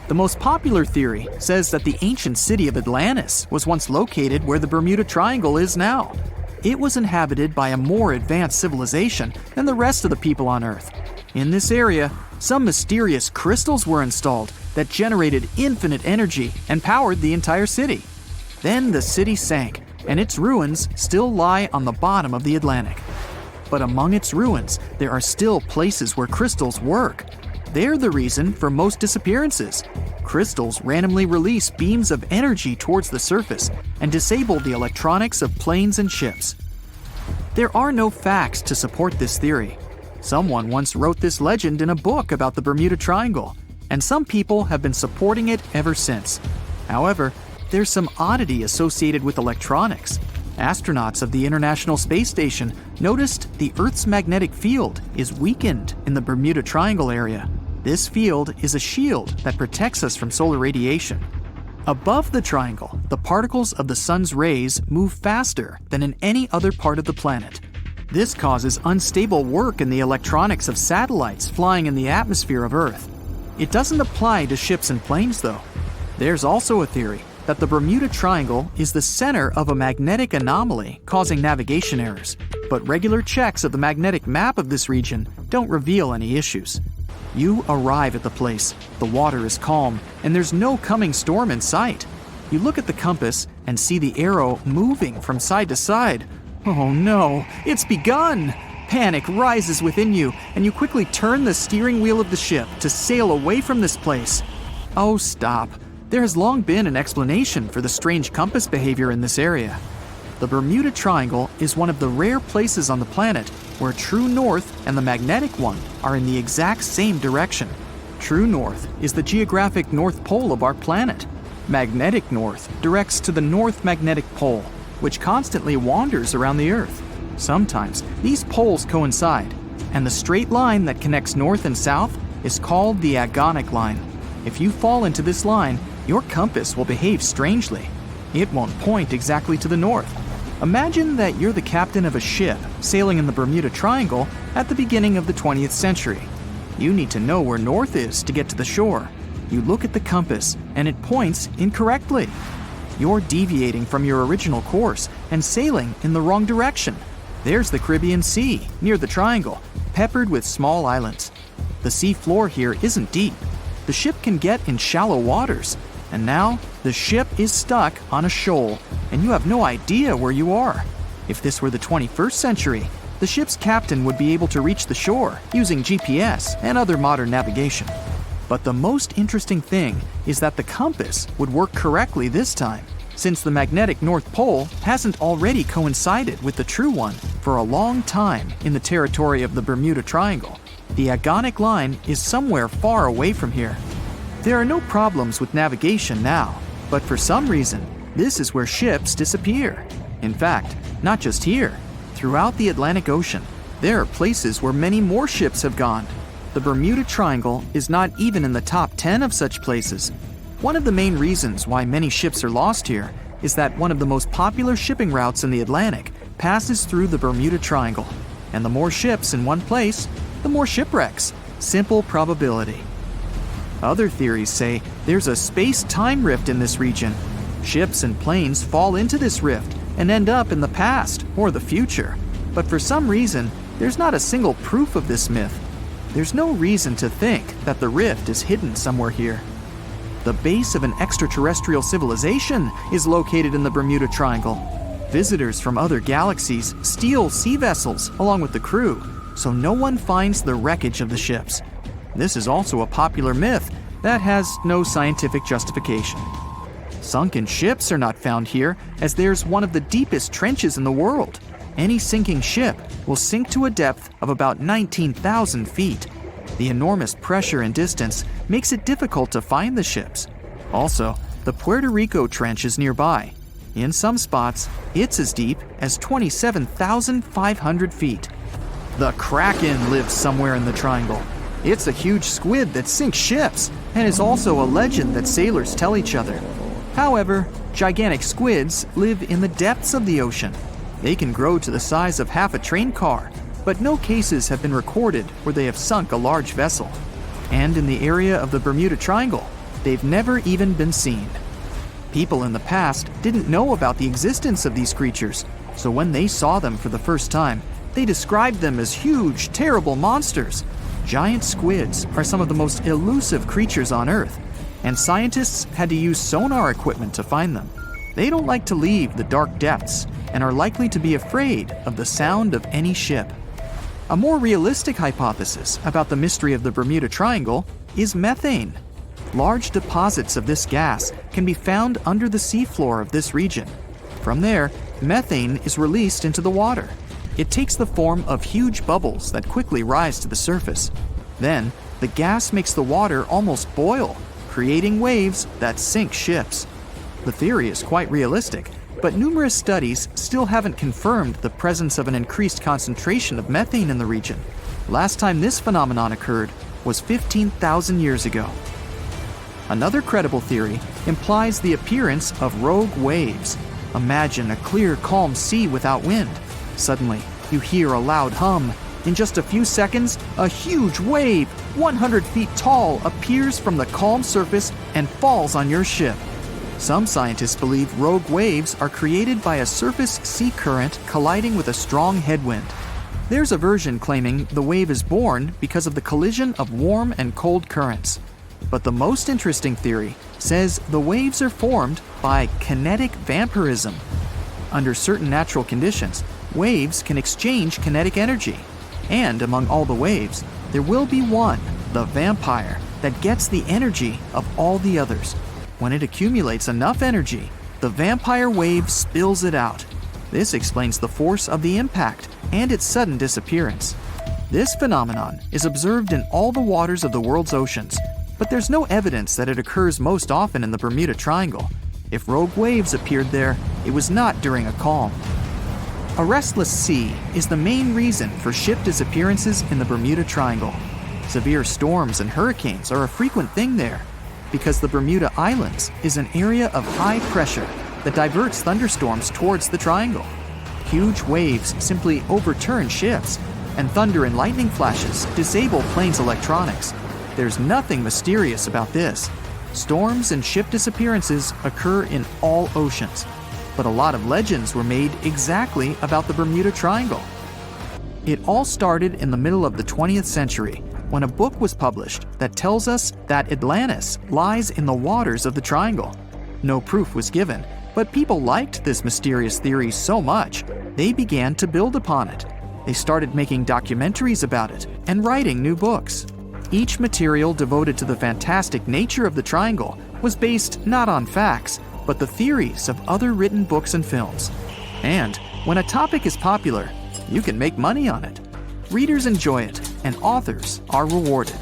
The most popular theory says that the ancient city of Atlantis was once located where the Bermuda Triangle is now. It was inhabited by a more advanced civilization than the rest of the people on Earth. In this area, some mysterious crystals were installed that generated infinite energy and powered the entire city. Then the city sank, and its ruins still lie on the bottom of the Atlantic. But among its ruins, there are still places where crystals work. They're the reason for most disappearances. Crystals randomly release beams of energy towards the surface and disable the electronics of planes and ships. There are no facts to support this theory. Someone once wrote this legend in a book about the Bermuda Triangle, and some people have been supporting it ever since. However, there's some oddity associated with electronics. Astronauts of the International Space Station noticed the Earth's magnetic field is weakened in the Bermuda Triangle area. This field is a shield that protects us from solar radiation. Above the triangle, the particles of the sun's rays move faster than in any other part of the planet. This causes unstable work in the electronics of satellites flying in the atmosphere of Earth. It doesn't apply to ships and planes, though. There's also a theory that the Bermuda Triangle is the center of a magnetic anomaly causing navigation errors, but regular checks of the magnetic map of this region don't reveal any issues. You arrive at the place, the water is calm, and there's no coming storm in sight. You look at the compass and see the arrow moving from side to side. Oh no, it's begun! Panic rises within you, and you quickly turn the steering wheel of the ship to sail away from this place. Oh, stop. There has long been an explanation for the strange compass behavior in this area. The Bermuda Triangle is one of the rare places on the planet where true north and the magnetic one are in the exact same direction. True north is the geographic north pole of our planet. Magnetic north directs to the north magnetic pole, which constantly wanders around the Earth. Sometimes these poles coincide, and the straight line that connects north and south is called the agonic line. If you fall into this line, your compass will behave strangely. It won't point exactly to the north. Imagine that you're the captain of a ship sailing in the Bermuda Triangle at the beginning of the 20th century. You need to know where north is to get to the shore. You look at the compass, and it points incorrectly. You're deviating from your original course and sailing in the wrong direction. There's the Caribbean Sea, near the triangle, peppered with small islands. The sea floor here isn't deep. The ship can get in shallow waters. And now, the ship is stuck on a shoal, and you have no idea where you are. If this were the 21st century, the ship's captain would be able to reach the shore using GPS and other modern navigation. But the most interesting thing is that the compass would work correctly this time, since the magnetic North Pole hasn't already coincided with the true one for a long time in the territory of the Bermuda Triangle. The agonic line is somewhere far away from here. There are no problems with navigation now, but for some reason, this is where ships disappear. In fact, not just here. Throughout the Atlantic Ocean, there are places where many more ships have gone. The Bermuda Triangle is not even in the top 10 of such places. One of the main reasons why many ships are lost here is that one of the most popular shipping routes in the Atlantic passes through the Bermuda Triangle. And the more ships in one place, the more shipwrecks. Simple probability. Other theories say there's a space-time rift in this region. Ships and planes fall into this rift and end up in the past or the future. But for some reason, there's not a single proof of this myth. There's no reason to think that the rift is hidden somewhere here. The base of an extraterrestrial civilization is located in the Bermuda Triangle. Visitors from other galaxies steal sea vessels along with the crew. so no one finds the wreckage of the ships. This is also a popular myth that has no scientific justification. Sunken ships are not found here, as there's one of the deepest trenches in the world. Any sinking ship will sink to a depth of about 19,000 feet. The enormous pressure and distance makes it difficult to find the ships. Also, the Puerto Rico Trench is nearby. In some spots, it's as deep as 27,500 feet. The Kraken lives somewhere in the triangle. It's a huge squid that sinks ships and is also a legend that sailors tell each other. However, gigantic squids live in the depths of the ocean. They can grow to the size of half a train car, but no cases have been recorded where they have sunk a large vessel. And in the area of the Bermuda Triangle, they've never even been seen. People in the past didn't know about the existence of these creatures, so when they saw them for the first time, they described them as huge, terrible monsters. Giant squids are some of the most elusive creatures on Earth, and scientists had to use sonar equipment to find them. They don't like to leave the dark depths and are likely to be afraid of the sound of any ship. A more realistic hypothesis about the mystery of the Bermuda Triangle is methane. Large deposits of this gas can be found under the seafloor of this region. From there, methane is released into the water. It takes the form of huge bubbles that quickly rise to the surface. Then, the gas makes the water almost boil, creating waves that sink ships. The theory is quite realistic, but numerous studies still haven't confirmed the presence of an increased concentration of methane in the region. Last time this phenomenon occurred was 15,000 years ago. Another credible theory implies the appearance of rogue waves. Imagine a clear, calm sea without wind. Suddenly, you hear a loud hum. In just a few seconds, a huge wave, 100 feet tall, appears from the calm surface and falls on your ship. Some scientists believe rogue waves are created by a surface sea current colliding with a strong headwind. There's a version claiming the wave is born because of the collision of warm and cold currents. But the most interesting theory says the waves are formed by kinetic vampirism. Under certain natural conditions, waves can exchange kinetic energy. And among all the waves, there will be one, the vampire, that gets the energy of all the others. When it accumulates enough energy, the vampire wave spills it out. This explains the force of the impact and its sudden disappearance. This phenomenon is observed in all the waters of the world's oceans, but there's no evidence that it occurs most often in the Bermuda Triangle. If rogue waves appeared there, it was not during a calm. A restless sea is the main reason for ship disappearances in the Bermuda Triangle. Severe storms and hurricanes are a frequent thing there, because the Bermuda Islands is an area of high pressure that diverts thunderstorms towards the triangle. Huge waves simply overturn ships, and thunder and lightning flashes disable planes' electronics. There's nothing mysterious about this. Storms and ship disappearances occur in all oceans, but a lot of legends were made exactly about the Bermuda Triangle. It all started in the middle of the 20th century, when a book was published that tells us that Atlantis lies in the waters of the triangle. No proof was given, but people liked this mysterious theory so much, they began to build upon it. They started making documentaries about it and writing new books. Each material devoted to the fantastic nature of the triangle was based not on facts, but the theories of other written books and films. And when a topic is popular, you can make money on it. Readers enjoy it, and authors are rewarded.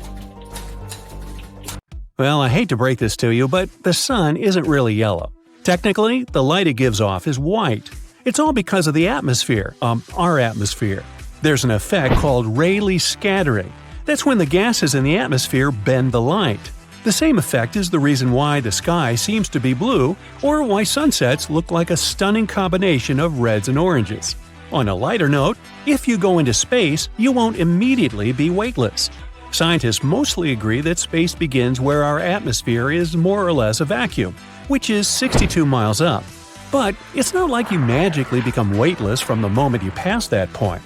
Well, I hate to break this to you, but the sun isn't really yellow. Technically, the light it gives off is white. It's all because of the atmosphere, our atmosphere. There's an effect called Rayleigh scattering. That's when the gases in the atmosphere bend the light. The same effect is the reason why the sky seems to be blue, or why sunsets look like a stunning combination of reds and oranges. On a lighter note, if you go into space, you won't immediately be weightless. Scientists mostly agree that space begins where our atmosphere is more or less a vacuum, which is 62 miles up. But it's not like you magically become weightless from the moment you pass that point.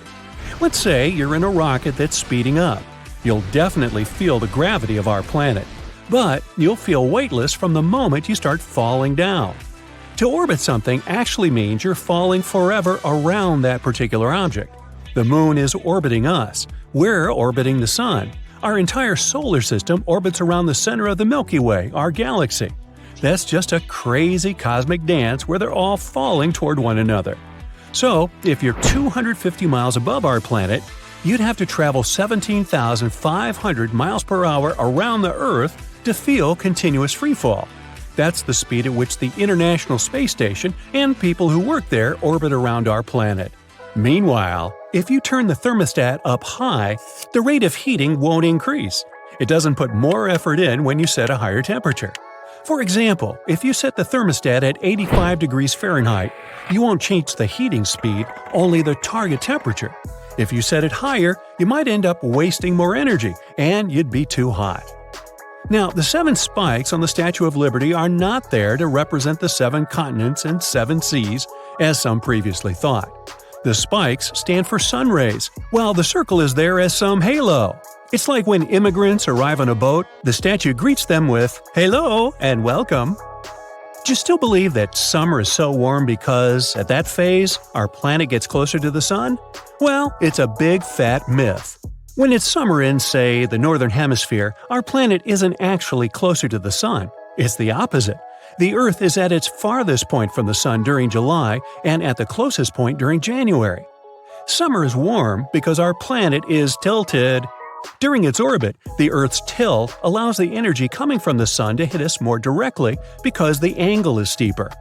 Let's say you're in a rocket that's speeding up. You'll definitely feel the gravity of our planet, but you'll feel weightless from the moment you start falling down. To orbit something actually means you're falling forever around that particular object. The moon is orbiting us. We're orbiting the Sun. Our entire solar system orbits around the center of the Milky Way, our galaxy. That's just a crazy cosmic dance where they're all falling toward one another. So, if you're 250 miles above our planet, you'd have to travel 17,500 miles per hour around the Earth to feel continuous freefall. That's the speed at which the International Space Station and people who work there orbit around our planet. Meanwhile, if you turn the thermostat up high, the rate of heating won't increase. It doesn't put more effort in when you set a higher temperature. For example, if you set the thermostat at 85 degrees Fahrenheit, you won't change the heating speed, only the target temperature. If you set it higher, you might end up wasting more energy, and you'd be too hot. Now, the 7 spikes on the Statue of Liberty are not there to represent the 7 continents and 7 seas, as some previously thought. The spikes stand for sun rays, while the circle is there as some halo. It's like when immigrants arrive on a boat, the statue greets them with, "Hello and welcome." Do you still believe that summer is so warm because, at that phase, our planet gets closer to the sun? Well, it's a big fat myth. When it's summer in, say, the northern hemisphere, our planet isn't actually closer to the sun. It's the opposite. The Earth is at its farthest point from the sun during July and at the closest point during January. Summer is warm because our planet is tilted. During its orbit, the Earth's tilt allows the energy coming from the sun to hit us more directly because the angle is steeper.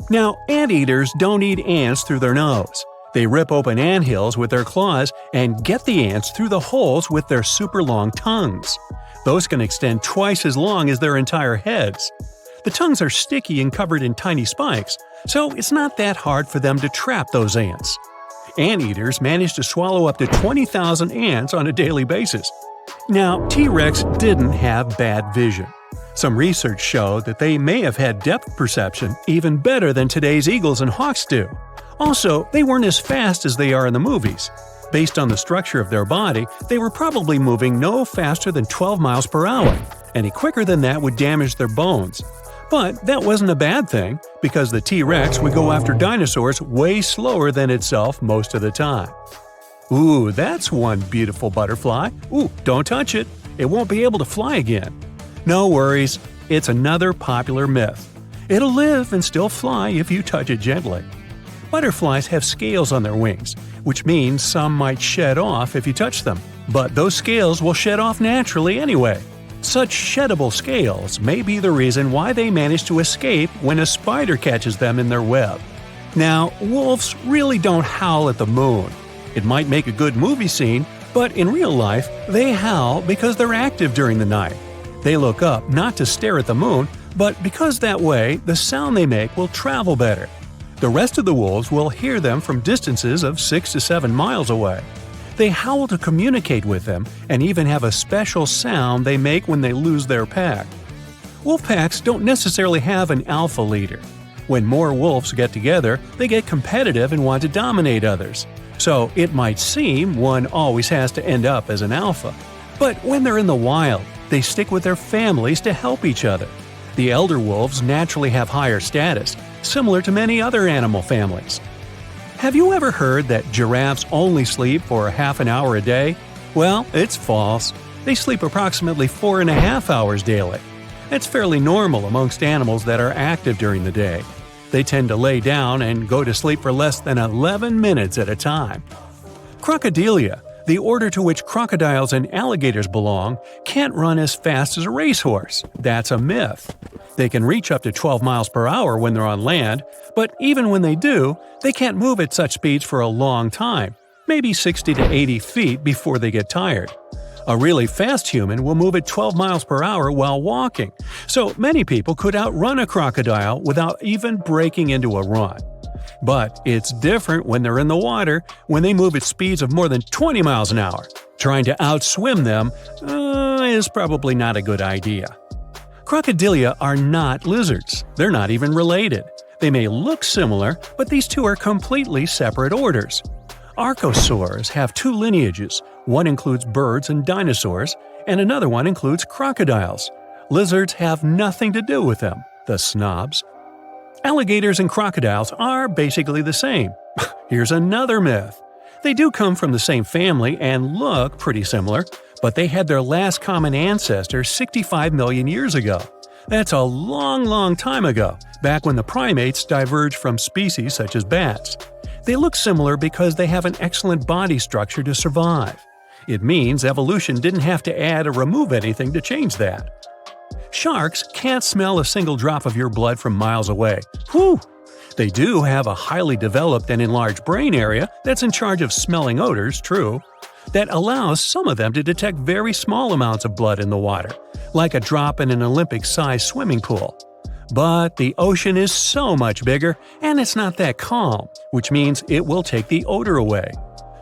Now, anteaters don't eat ants through their nose. They rip open anthills with their claws and get the ants through the holes with their super long tongues. Those can extend twice as long as their entire heads. The tongues are sticky and covered in tiny spikes, so it's not that hard for them to trap those ants. Anteaters manage to swallow up to 20,000 ants on a daily basis. Now, T-Rex didn't have bad vision. Some research showed that they may have had depth perception even better than today's eagles and hawks do. Also, they weren't as fast as they are in the movies. Based on the structure of their body, they were probably moving no faster than 12 miles per hour. Any quicker than that would damage their bones. But that wasn't a bad thing, because the T-Rex would go after dinosaurs way slower than itself most of the time. Ooh, that's one beautiful butterfly. Ooh, don't touch it. It won't be able to fly again. No worries, it's another popular myth. It'll live and still fly if you touch it gently. Butterflies have scales on their wings, which means some might shed off if you touch them. But those scales will shed off naturally anyway. Such sheddable scales may be the reason why they manage to escape when a spider catches them in their web. Now, wolves really don't howl at the moon. It might make a good movie scene, but in real life, they howl because they're active during the night. They look up not to stare at the moon, but because that way, the sound they make will travel better. The rest of the wolves will hear them from distances of 6 to 7 miles away. They howl to communicate with them and even have a special sound they make when they lose their pack. Wolf packs don't necessarily have an alpha leader. When more wolves get together, they get competitive and want to dominate others. So it might seem one always has to end up as an alpha. But when they're in the wild, they stick with their families to help each other. The elder wolves naturally have higher status, similar to many other animal families. Have you ever heard that giraffes only sleep for a half an hour a day? Well, it's false. They sleep approximately 4.5 hours daily. It's fairly normal amongst animals that are active during the day. They tend to lay down and go to sleep for less than 11 minutes at a time. Crocodilia, the order to which crocodiles and alligators belong, can't run as fast as a racehorse. That's a myth. They can reach up to 12 miles per hour when they're on land, but even when they do, they can't move at such speeds for a long time, maybe 60 to 80 feet before they get tired. A really fast human will move at 12 miles per hour while walking, so many people could outrun a crocodile without even breaking into a run. But it's different when they're in the water, when they move at speeds of more than 20 miles an hour. Trying to outswim them is probably not a good idea. Crocodilia are not lizards. They're not even related. They may look similar, but these two are completely separate orders. Archosaurs have 2 lineages. One includes birds and dinosaurs, and another one includes crocodiles. Lizards have nothing to do with them, the snobs. Alligators and crocodiles are basically the same. Here's another myth. They do come from the same family and look pretty similar, but they had their last common ancestor 65 million years ago. That's a long, long time ago, back when the primates diverged from species such as bats. They look similar because they have an excellent body structure to survive. It means evolution didn't have to add or remove anything to change that. Sharks can't smell a single drop of your blood from miles away. Whew! They do have a highly developed and enlarged brain area that's in charge of smelling odors, true, that allows some of them to detect very small amounts of blood in the water, like a drop in an Olympic-sized swimming pool. But the ocean is so much bigger, and it's not that calm, which means it will take the odor away.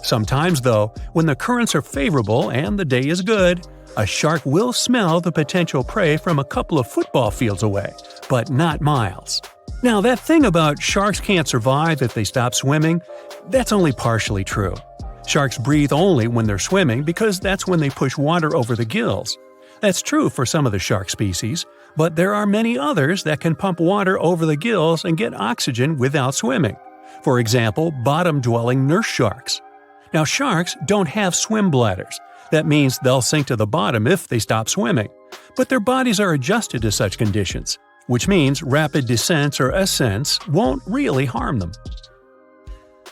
Sometimes, though, when the currents are favorable and the day is good, a shark will smell the potential prey from a couple of football fields away, but not miles. Now, that thing about sharks can't survive if they stop swimming, that's only partially true. Sharks breathe only when they're swimming because that's when they push water over the gills. That's true for some of the shark species, but there are many others that can pump water over the gills and get oxygen without swimming. For example, bottom-dwelling nurse sharks. Now, sharks don't have swim bladders. That means they'll sink to the bottom if they stop swimming. But their bodies are adjusted to such conditions, which means rapid descents or ascents won't really harm them.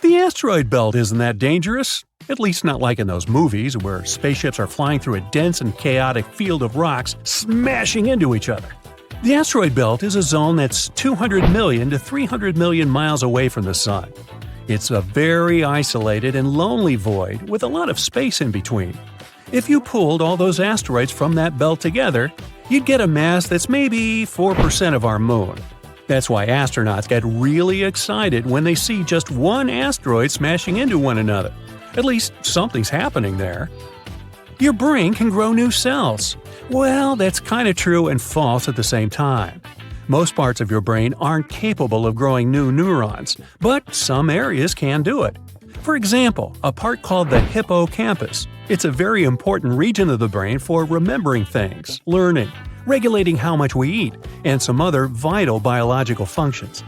The asteroid belt isn't that dangerous, at least not like in those movies where spaceships are flying through a dense and chaotic field of rocks smashing into each other. The asteroid belt is a zone that's 200 million to 300 million miles away from the Sun. It's a very isolated and lonely void with a lot of space in between. If you pulled all those asteroids from that belt together, you'd get a mass that's maybe 4% of our Moon. That's why astronauts get really excited when they see just one asteroid smashing into one another. At least something's happening there. Your brain can grow new cells. Well, that's kind of true and false at the same time. Most parts of your brain aren't capable of growing new neurons, but some areas can do it. For example, a part called the hippocampus. It's a very important region of the brain for remembering things, learning, regulating how much we eat, and some other vital biological functions.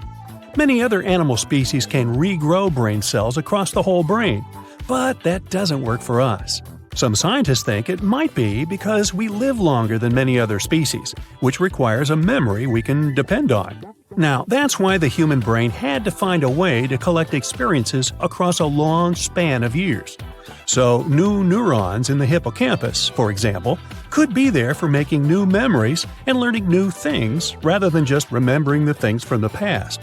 Many other animal species can regrow brain cells across the whole brain, but that doesn't work for us. Some scientists think it might be because we live longer than many other species, which requires a memory we can depend on. Now, that's why the human brain had to find a way to collect experiences across a long span of years. So, new neurons in the hippocampus, for example, could be there for making new memories and learning new things rather than just remembering the things from the past.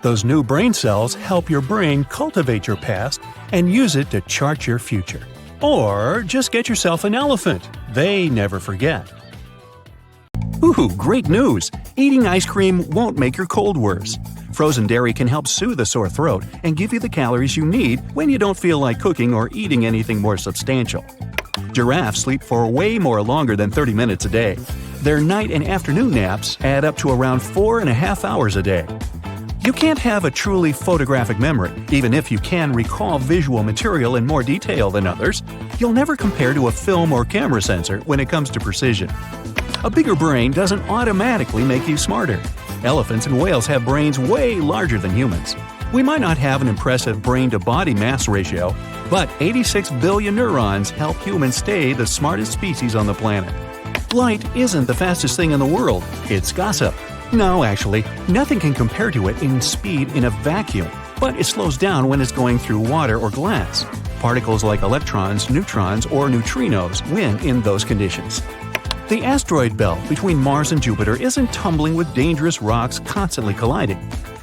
Those new brain cells help your brain cultivate your past and use it to chart your future. Or just get yourself an elephant. They never forget. Ooh, great news! Eating ice cream won't make your cold worse. Frozen dairy can help soothe a sore throat and give you the calories you need when you don't feel like cooking or eating anything more substantial. Giraffes sleep for way more longer than 30 minutes a day. Their night and afternoon naps add up to around 4.5 hours a day. You can't have a truly photographic memory, even if you can recall visual material in more detail than others. You'll never compare to a film or camera sensor when it comes to precision. A bigger brain doesn't automatically make you smarter. Elephants and whales have brains way larger than humans. We might not have an impressive brain-to-body mass ratio, but 86 billion neurons help humans stay the smartest species on the planet. Light isn't the fastest thing in the world, it's gossip. No, actually, nothing can compare to it in speed in a vacuum, but it slows down when it's going through water or glass. Particles like electrons, neutrons, or neutrinos win in those conditions. The asteroid belt between Mars and Jupiter isn't tumbling with dangerous rocks constantly colliding.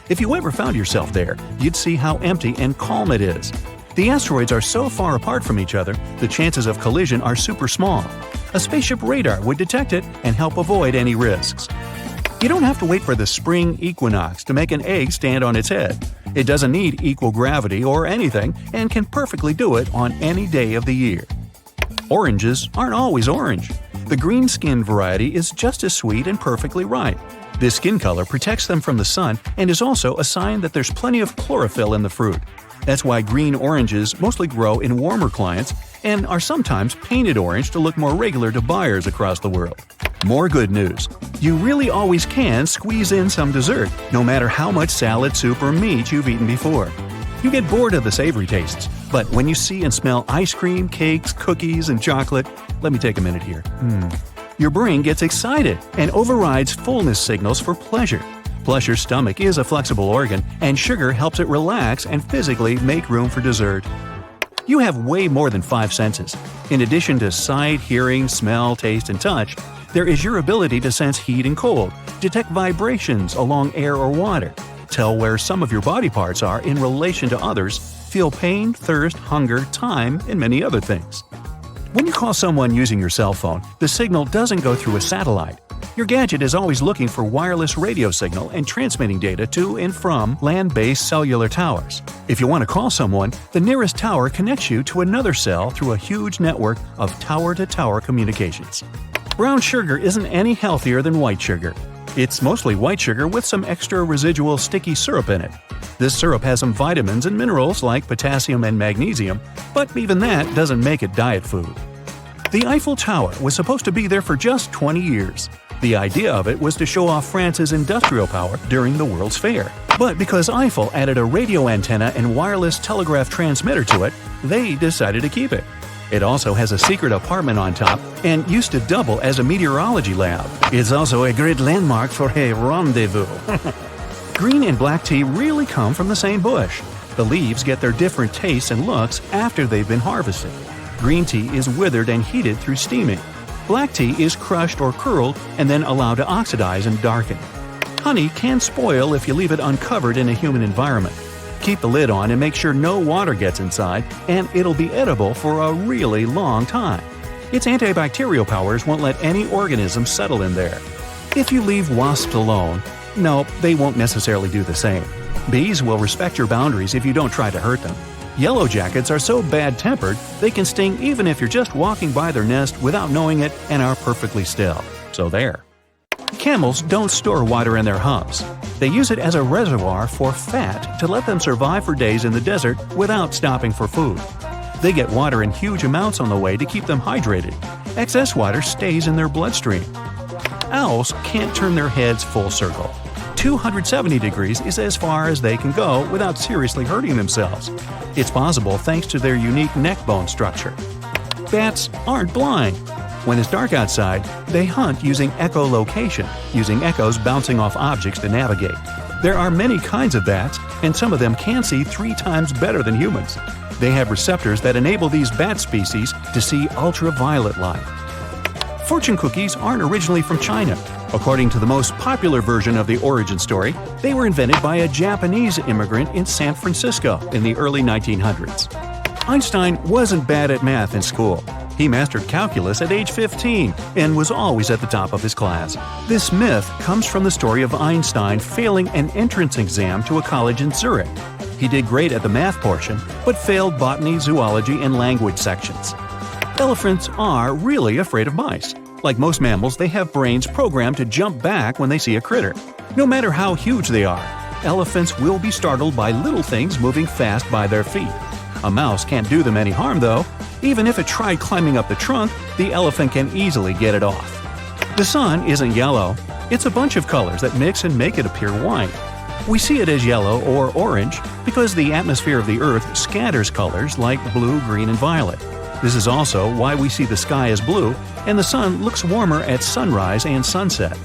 If you ever found yourself there, you'd see how empty and calm it is. The asteroids are so far apart from each other, the chances of collision are super small. A spaceship radar would detect it and help avoid any risks. You don't have to wait for the spring equinox to make an egg stand on its head. It doesn't need equal gravity or anything and can perfectly do it on any day of the year. Oranges aren't always orange. The green skin variety is just as sweet and perfectly ripe. This skin color protects them from the sun and is also a sign that there's plenty of chlorophyll in the fruit. That's why green oranges mostly grow in warmer climates and are sometimes painted orange to look more regular to buyers across the world. More good news. You really always can squeeze in some dessert, no matter how much salad, soup, or meat you've eaten before. You get bored of the savory tastes, but when you see and smell ice cream, cakes, cookies, and chocolate, let me take a minute here. Your brain gets excited and overrides fullness signals for pleasure. Plus, your stomach is a flexible organ, and sugar helps it relax and physically make room for dessert. You have way more than 5 senses. In addition to sight, hearing, smell, taste, and touch, there is your ability to sense heat and cold, detect vibrations along air or water, tell where some of your body parts are in relation to others, feel pain, thirst, hunger, time, and many other things. When you call someone using your cell phone, the signal doesn't go through a satellite. Your gadget is always looking for wireless radio signal and transmitting data to and from land-based cellular towers. If you want to call someone, the nearest tower connects you to another cell through a huge network of tower-to-tower communications. Brown sugar isn't any healthier than white sugar. It's mostly white sugar with some extra residual sticky syrup in it. This syrup has some vitamins and minerals like potassium and magnesium, but even that doesn't make it diet food. The Eiffel Tower was supposed to be there for just 20 years. The idea of it was to show off France's industrial power during the World's Fair. But because Eiffel added a radio antenna and wireless telegraph transmitter to it, they decided to keep it. It also has a secret apartment on top and used to double as a meteorology lab. It's also a great landmark for a rendezvous. Green and black tea really come from the same bush. The leaves get their different tastes and looks after they've been harvested. Green tea is withered and heated through steaming. Black tea is crushed or curled and then allowed to oxidize and darken. Honey can spoil if you leave it uncovered in a human environment. Keep the lid on and make sure no water gets inside, and it'll be edible for a really long time. Its antibacterial powers won't let any organism settle in there. If you leave wasps alone, no, they won't necessarily do the same. Bees will respect your boundaries if you don't try to hurt them. Yellow jackets are so bad-tempered, they can sting even if you're just walking by their nest without knowing it and are perfectly still. So there. Camels don't store water in their humps. They use it as a reservoir for fat to let them survive for days in the desert without stopping for food. They get water in huge amounts on the way to keep them hydrated. Excess water stays in their bloodstream. Owls can't turn their heads full circle. 270 degrees is as far as they can go without seriously hurting themselves. It's possible thanks to their unique neck bone structure. Bats aren't blind. When it's dark outside, they hunt using echolocation, using echoes bouncing off objects to navigate. There are many kinds of bats, and some of them can see 3 times better than humans. They have receptors that enable these bat species to see ultraviolet light. Fortune cookies aren't originally from China. According to the most popular version of the origin story, they were invented by a Japanese immigrant in San Francisco in the early 1900s. Einstein wasn't bad at math in school. He mastered calculus at age 15 and was always at the top of his class. This myth comes from the story of Einstein failing an entrance exam to a college in Zurich. He did great at the math portion, but failed botany, zoology, and language sections. Elephants are really afraid of mice. Like most mammals, they have brains programmed to jump back when they see a critter. No matter how huge they are, elephants will be startled by little things moving fast by their feet. A mouse can't do them any harm, though. Even if it tried climbing up the trunk, the elephant can easily get it off. The sun isn't yellow. It's a bunch of colors that mix and make it appear white. We see it as yellow or orange because the atmosphere of the Earth scatters colors like blue, green, and violet. This is also why we see the sky as blue and the sun looks warmer at sunrise and sunset.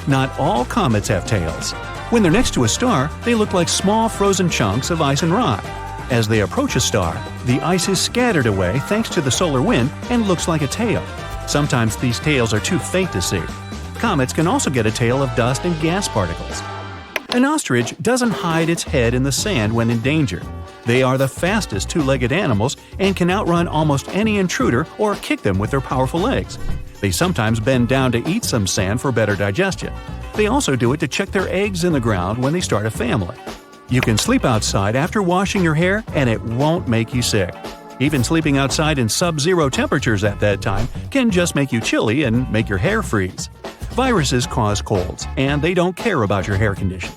Not all comets have tails. When they're next to a star, they look like small frozen chunks of ice and rock. As they approach a star, the ice is scattered away thanks to the solar wind and looks like a tail. Sometimes these tails are too faint to see. Comets can also get a tail of dust and gas particles. An ostrich doesn't hide its head in the sand when in danger. They are the fastest two-legged animals and can outrun almost any intruder or kick them with their powerful legs. They sometimes bend down to eat some sand for better digestion. They also do it to check their eggs in the ground when they start a family. You can sleep outside after washing your hair and it won't make you sick. Even sleeping outside in sub-zero temperatures at that time can just make you chilly and make your hair freeze. Viruses cause colds, and they don't care about your hair condition.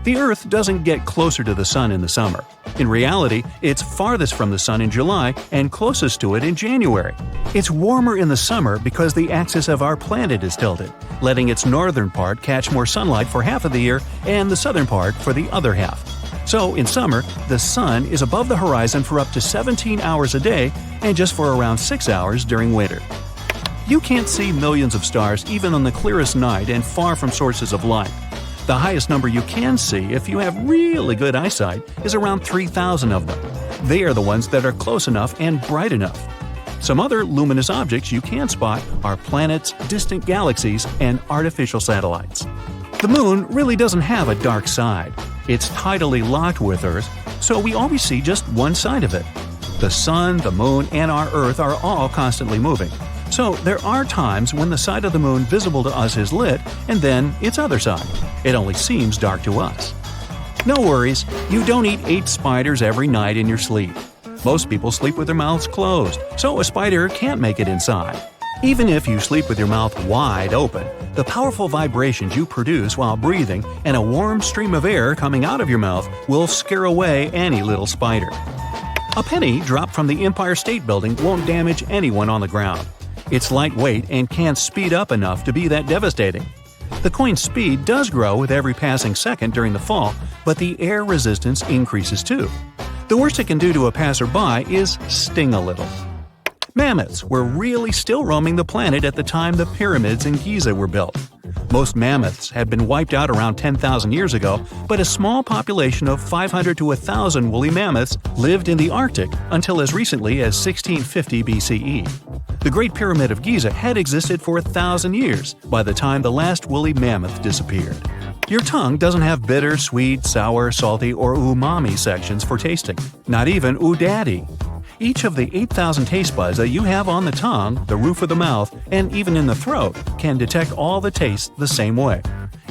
The Earth doesn't get closer to the Sun in the summer. In reality, it's farthest from the Sun in July and closest to it in January. It's warmer in the summer because the axis of our planet is tilted, letting its northern part catch more sunlight for half of the year and the southern part for the other half. So, in summer, the sun is above the horizon for up to 17 hours a day and just for around 6 hours during winter. You can't see millions of stars even on the clearest night and far from sources of light. The highest number you can see if you have really good eyesight is around 3,000 of them. They are the ones that are close enough and bright enough. Some other luminous objects you can spot are planets, distant galaxies, and artificial satellites. The moon really doesn't have a dark side. It's tidally locked with Earth, so we always see just one side of it. The sun, the moon, and our Earth are all constantly moving. So there are times when the side of the moon visible to us is lit, and then its other side. It only seems dark to us. No worries, you don't eat 8 spiders every night in your sleep. Most people sleep with their mouths closed, so a spider can't make it inside. Even if you sleep with your mouth wide open, the powerful vibrations you produce while breathing and a warm stream of air coming out of your mouth will scare away any little spider. A penny dropped from the Empire State Building won't damage anyone on the ground. It's lightweight and can't speed up enough to be that devastating. The coin's speed does grow with every passing second during the fall, but the air resistance increases too. The worst it can do to a passerby is sting a little. Mammoths were really still roaming the planet at the time the pyramids in Giza were built. Most mammoths had been wiped out around 10,000 years ago, but a small population of 500 to 1,000 woolly mammoths lived in the Arctic until as recently as 1650 BCE. The Great Pyramid of Giza had existed for 1,000 years by the time the last woolly mammoth disappeared. Your tongue doesn't have bitter, sweet, sour, salty, or umami sections for tasting. Not even udaddy. Each of the 8,000 taste buds that you have on the tongue, the roof of the mouth, and even in the throat can detect all the tastes the same way.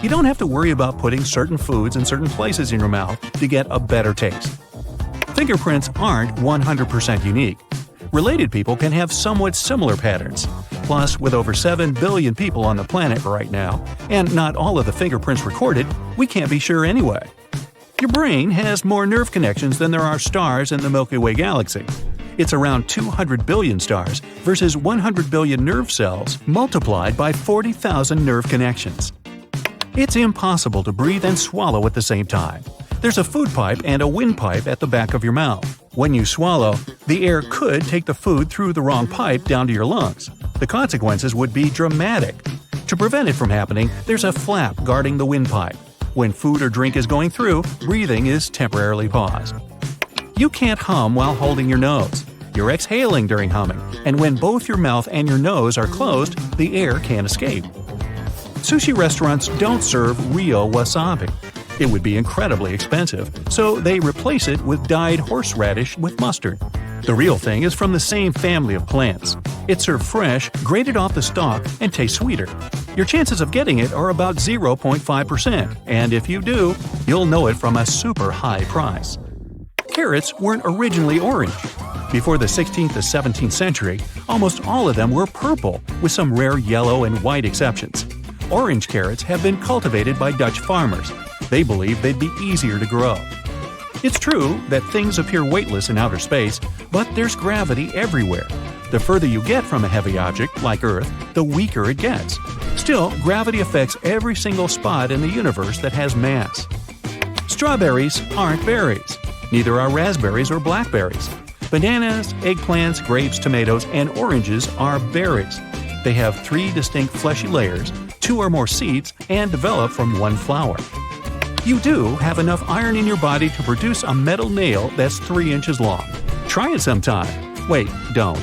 You don't have to worry about putting certain foods in certain places in your mouth to get a better taste. Fingerprints aren't 100% unique. Related people can have somewhat similar patterns. Plus, with over 7 billion people on the planet right now, and not all of the fingerprints recorded, we can't be sure anyway. Your brain has more nerve connections than there are stars in the Milky Way galaxy. It's around 200 billion stars versus 100 billion nerve cells multiplied by 40,000 nerve connections. It's impossible to breathe and swallow at the same time. There's a food pipe and a windpipe at the back of your mouth. When you swallow, the air could take the food through the wrong pipe down to your lungs. The consequences would be dramatic. To prevent it from happening, there's a flap guarding the windpipe. When food or drink is going through, breathing is temporarily paused. You can't hum while holding your nose. You're exhaling during humming, and when both your mouth and your nose are closed, the air can't escape. Sushi restaurants don't serve real wasabi. It would be incredibly expensive, so they replace it with dyed horseradish with mustard. The real thing is from the same family of plants. It's served fresh, grated off the stalk, and tastes sweeter. Your chances of getting it are about 0.5%, and if you do, you'll know it from a super high price. Carrots weren't originally orange. Before the 16th to 17th century, almost all of them were purple, with some rare yellow and white exceptions. Orange carrots have been cultivated by Dutch farmers. They believe they'd be easier to grow. It's true that things appear weightless in outer space, but there's gravity everywhere. The further you get from a heavy object, like Earth, the weaker it gets. Still, gravity affects every single spot in the universe that has mass. Strawberries aren't berries. Neither are raspberries or blackberries. Bananas, eggplants, grapes, tomatoes, and oranges are berries. They have 3 distinct fleshy layers, 2 or more seeds, and develop from 1 flower. You do have enough iron in your body to produce a metal nail that's 3 inches long. Try it sometime. Wait, don't.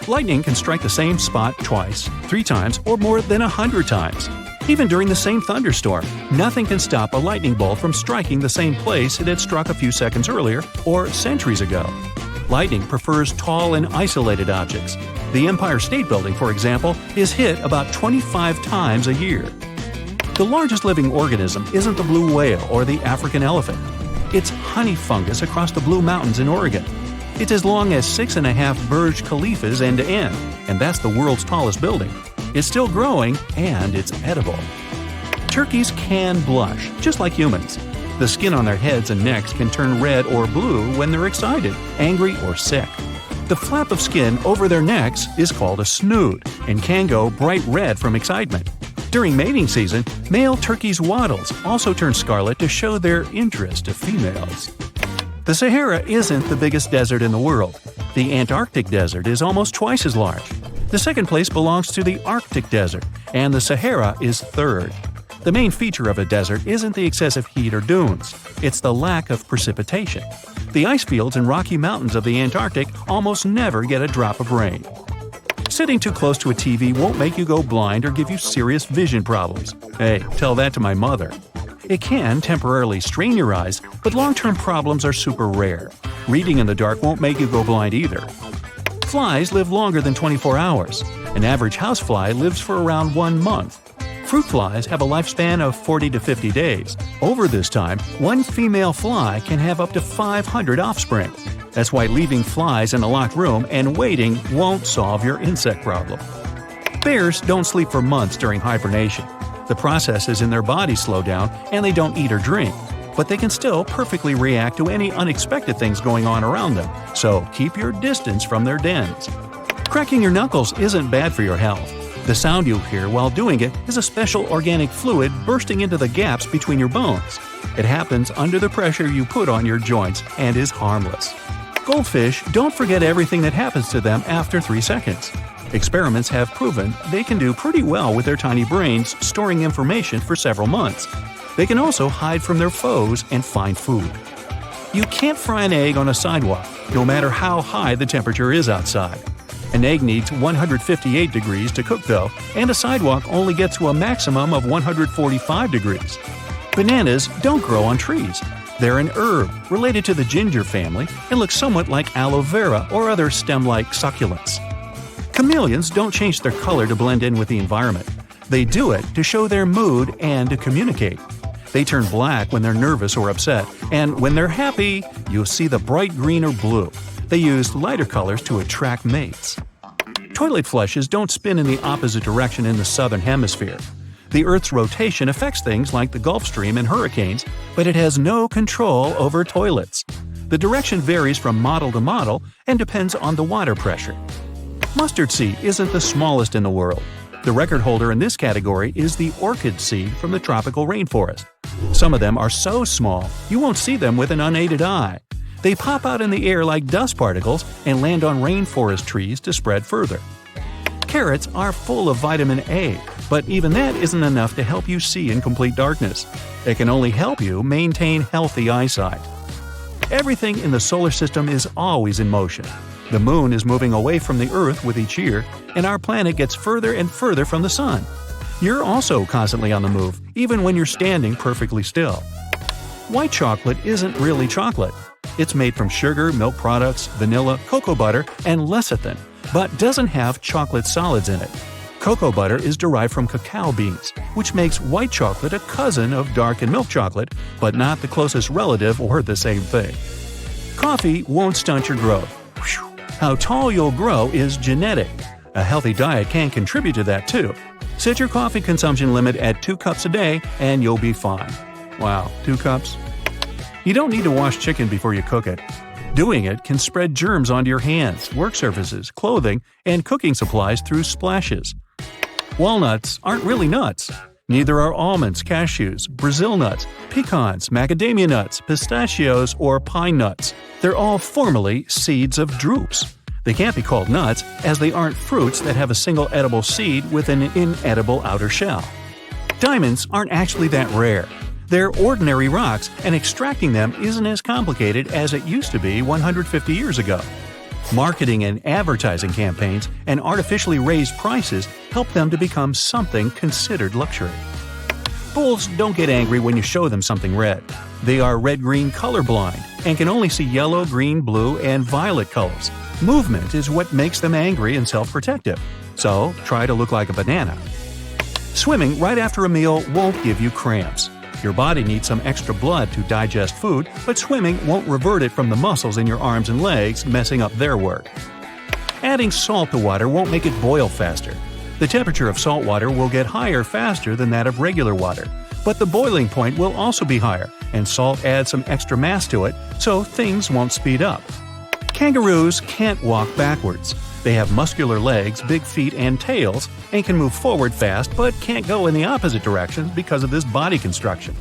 Lightning can strike the same spot twice, 3 times, or more than 100 times. Even during the same thunderstorm, nothing can stop a lightning bolt from striking the same place it had struck a few seconds earlier or centuries ago. Lightning prefers tall and isolated objects. The Empire State Building, for example, is hit about 25 times a year. The largest living organism isn't the blue whale or the African elephant. It's honey fungus across the Blue Mountains in Oregon. It's as long as 6.5 Burj Khalifas end to end, and that's the world's tallest building. It's still growing, and it's edible. Turkeys can blush, just like humans. The skin on their heads and necks can turn red or blue when they're excited, angry, or sick. The flap of skin over their necks is called a snood and can go bright red from excitement. During mating season, male turkeys' wattles also turn scarlet to show their interest to females. The Sahara isn't the biggest desert in the world. The Antarctic desert is almost twice as large. The second place belongs to the Arctic desert, and the Sahara is third. The main feature of a desert isn't the excessive heat or dunes, it's the lack of precipitation. The ice fields and rocky mountains of the Antarctic almost never get a drop of rain. Sitting too close to a TV won't make you go blind or give you serious vision problems. Hey, tell that to my mother. It can temporarily strain your eyes, but long-term problems are super rare. Reading in the dark won't make you go blind either. Flies live longer than 24 hours. An average housefly lives for around 1 month. Fruit flies have a lifespan of 40 to 50 days. Over this time, one female fly can have up to 500 offspring. That's why leaving flies in a locked room and waiting won't solve your insect problem. Bears don't sleep for months during hibernation. The processes in their bodies slow down and they don't eat or drink. But they can still perfectly react to any unexpected things going on around them, so keep your distance from their dens. Cracking your knuckles isn't bad for your health. The sound you hear while doing it is a special organic fluid bursting into the gaps between your bones. It happens under the pressure you put on your joints and is harmless. Goldfish don't forget everything that happens to them after 3 seconds. Experiments have proven they can do pretty well with their tiny brains storing information for several months. They can also hide from their foes and find food. You can't fry an egg on a sidewalk, no matter how high the temperature is outside. An egg needs 158 degrees to cook though, and a sidewalk only gets to a maximum of 145 degrees. Bananas don't grow on trees. They're an herb related to the ginger family and look somewhat like aloe vera or other stem-like succulents. Chameleons don't change their color to blend in with the environment. They do it to show their mood and to communicate. They turn black when they're nervous or upset, and when they're happy, you'll see the bright green or blue. They use lighter colors to attract mates. Toilet flushes don't spin in the opposite direction in the southern hemisphere. The Earth's rotation affects things like the Gulf Stream and hurricanes, but it has no control over toilets. The direction varies from model to model and depends on the water pressure. Mustard seed isn't the smallest in the world. The record holder in this category is the orchid seed from the tropical rainforest. Some of them are so small you won't see them with an unaided eye. They pop out in the air like dust particles and land on rainforest trees to spread further. Carrots are full of vitamin A, but even that isn't enough to help you see in complete darkness. It can only help you maintain healthy eyesight. Everything in the solar system is always in motion. The moon is moving away from the Earth with each year, and our planet gets further and further from the sun. You're also constantly on the move, even when you're standing perfectly still. White chocolate isn't really chocolate. It's made from sugar, milk products, vanilla, cocoa butter, and lecithin, but doesn't have chocolate solids in it. Cocoa butter is derived from cacao beans, which makes white chocolate a cousin of dark and milk chocolate, but not the closest relative or the same thing. Coffee won't stunt your growth. How tall you'll grow is genetic. A healthy diet can contribute to that too. Set your coffee consumption limit at 2 cups a day and you'll be fine. Wow, 2 cups? You don't need to wash chicken before you cook it. Doing it can spread germs onto your hands, work surfaces, clothing, and cooking supplies through splashes. Walnuts aren't really nuts. Neither are almonds, cashews, Brazil nuts, pecans, macadamia nuts, pistachios, or pine nuts. They're all formally seeds of drupes. They can't be called nuts as they aren't fruits that have a single edible seed with an inedible outer shell. Diamonds aren't actually that rare. They're ordinary rocks, and extracting them isn't as complicated as it used to be 150 years ago. Marketing and advertising campaigns and artificially raised prices help them to become something considered luxury. Bulls don't get angry when you show them something red. They are red-green colorblind and can only see yellow, green, blue, and violet colors. Movement is what makes them angry and self-protective. So try to look like a banana. Swimming right after a meal won't give you cramps. Your body needs some extra blood to digest food, but swimming won't revert it from the muscles in your arms and legs, messing up their work. Adding salt to water won't make it boil faster. The temperature of salt water will get higher faster than that of regular water, but the boiling point will also be higher, and salt adds some extra mass to it, so things won't speed up. Kangaroos can't walk backwards. They have muscular legs, big feet, and tails, and can move forward fast but can't go in the opposite direction because of this body construction.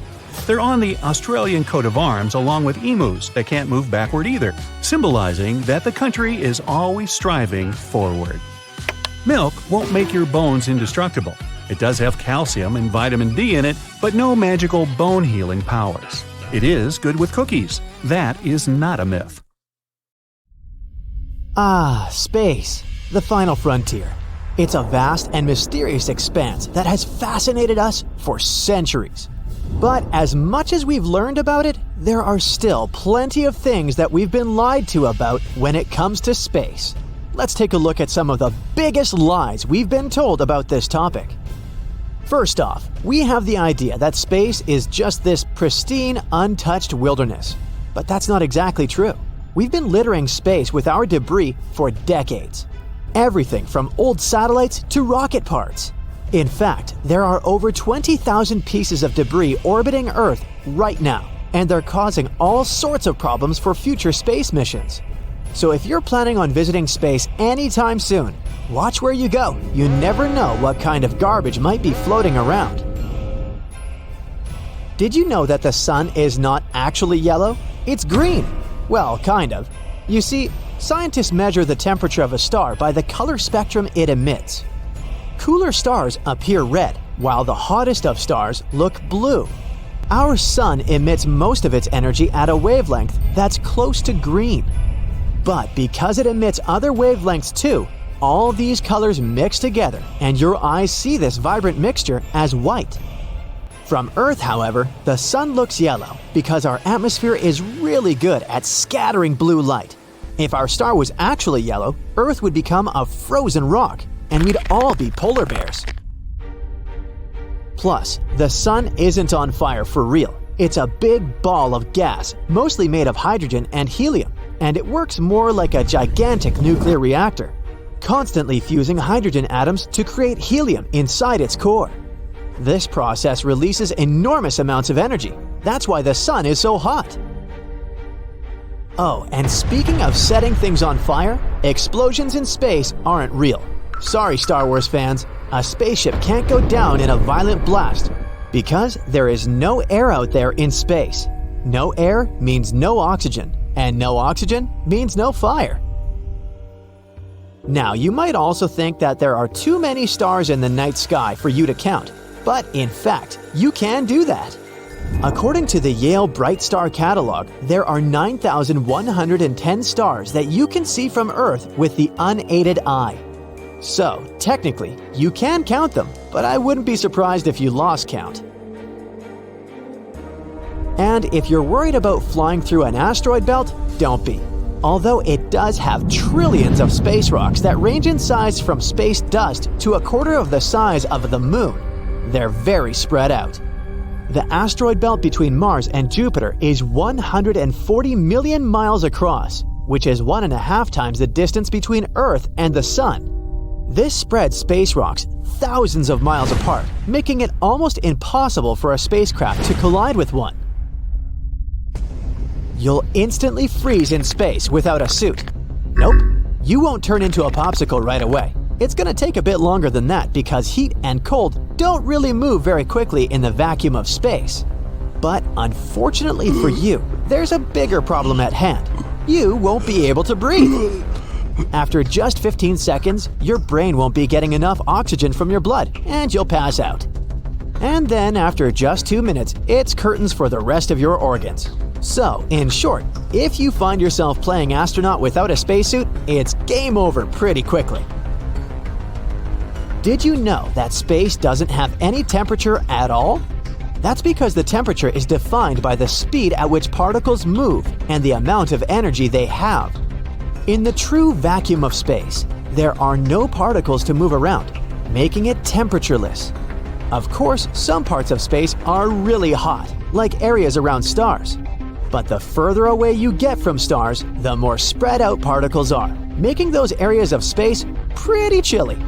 They're on the Australian coat of arms along with emus that can't move backward either, symbolizing that the country is always striving forward. Milk won't make your bones indestructible. It does have calcium and vitamin D in it, but no magical bone-healing powers. It is good with cookies. That is not a myth. Space, the final frontier. It's a vast and mysterious expanse that has fascinated us for centuries. But as much as we've learned about it, there are still plenty of things that we've been lied to about when it comes to space. Let's take a look at some of the biggest lies we've been told about this topic. First off, we have the idea that space is just this pristine, untouched wilderness. But that's not exactly true. We've been littering space with our debris for decades. Everything from old satellites to rocket parts. In fact, there are over 20,000 pieces of debris orbiting Earth right now, and they're causing all sorts of problems for future space missions. So if you're planning on visiting space anytime soon, watch where you go. You never know what kind of garbage might be floating around. Did you know that the sun is not actually yellow? It's green. Well, kind of. You see, scientists measure the temperature of a star by the color spectrum it emits. Cooler stars appear red, while the hottest of stars look blue. Our sun emits most of its energy at a wavelength that's close to green. But because it emits other wavelengths too, all these colors mix together, and your eyes see this vibrant mixture as white. From Earth, however, the sun looks yellow because our atmosphere is really good at scattering blue light. If our star was actually yellow, Earth would become a frozen rock, and we'd all be polar bears. Plus, the sun isn't on fire for real. It's a big ball of gas, mostly made of hydrogen and helium, and it works more like a gigantic nuclear reactor, constantly fusing hydrogen atoms to create helium inside its core. This process releases enormous amounts of energy. That's why the sun is so hot. Oh, and speaking of setting things on fire, explosions in space aren't real. Sorry, Star Wars fans, a spaceship can't go down in a violent blast because there is no air out there in space. No air means no oxygen, and no oxygen means no fire. Now, you might also think that there are too many stars in the night sky for you to count, but in fact, you can do that. According to the Yale Bright Star Catalog, there are 9,110 stars that you can see from Earth with the unaided eye. So, technically, you can count them, but I wouldn't be surprised if you lost count. And if you're worried about flying through an asteroid belt, don't be. Although it does have trillions of space rocks that range in size from space dust to a quarter of the size of the Moon, they're very spread out. The asteroid belt between Mars and Jupiter is 140 million miles across, which is 1.5 times the distance between Earth and the Sun. This spreads space rocks thousands of miles apart, making it almost impossible for a spacecraft to collide with one. You'll instantly freeze in space without a suit. Nope, you won't turn into a popsicle right away. It's going to take a bit longer than that because heat and cold don't really move very quickly in the vacuum of space. But unfortunately for you, there's a bigger problem at hand. You won't be able to breathe. After just 15 seconds, your brain won't be getting enough oxygen from your blood, and you'll pass out. And then after just 2 minutes, it's curtains for the rest of your organs. So, in short, if you find yourself playing astronaut without a spacesuit, it's game over pretty quickly. Did you know that space doesn't have any temperature at all? That's because the temperature is defined by the speed at which particles move and the amount of energy they have. In the true vacuum of space, there are no particles to move around, making it temperatureless. Of course, some parts of space are really hot, like areas around stars. But the further away you get from stars, the more spread out particles are, making those areas of space pretty chilly.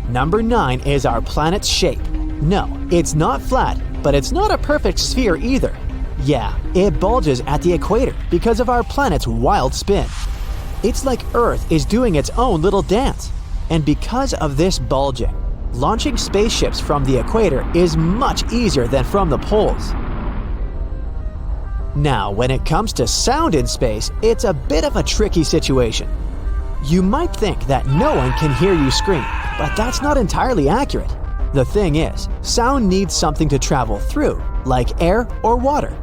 Number 9 is our planet's shape. No, it's not flat, but it's not a perfect sphere either. Yeah, it bulges at the equator because of our planet's wild spin. It's like Earth is doing its own little dance. And because of this bulging, launching spaceships from the equator is much easier than from the poles. Now, when it comes to sound in space, it's a bit of a tricky situation. You might think that no one can hear you scream, but that's not entirely accurate. The thing is, sound needs something to travel through, like air or water.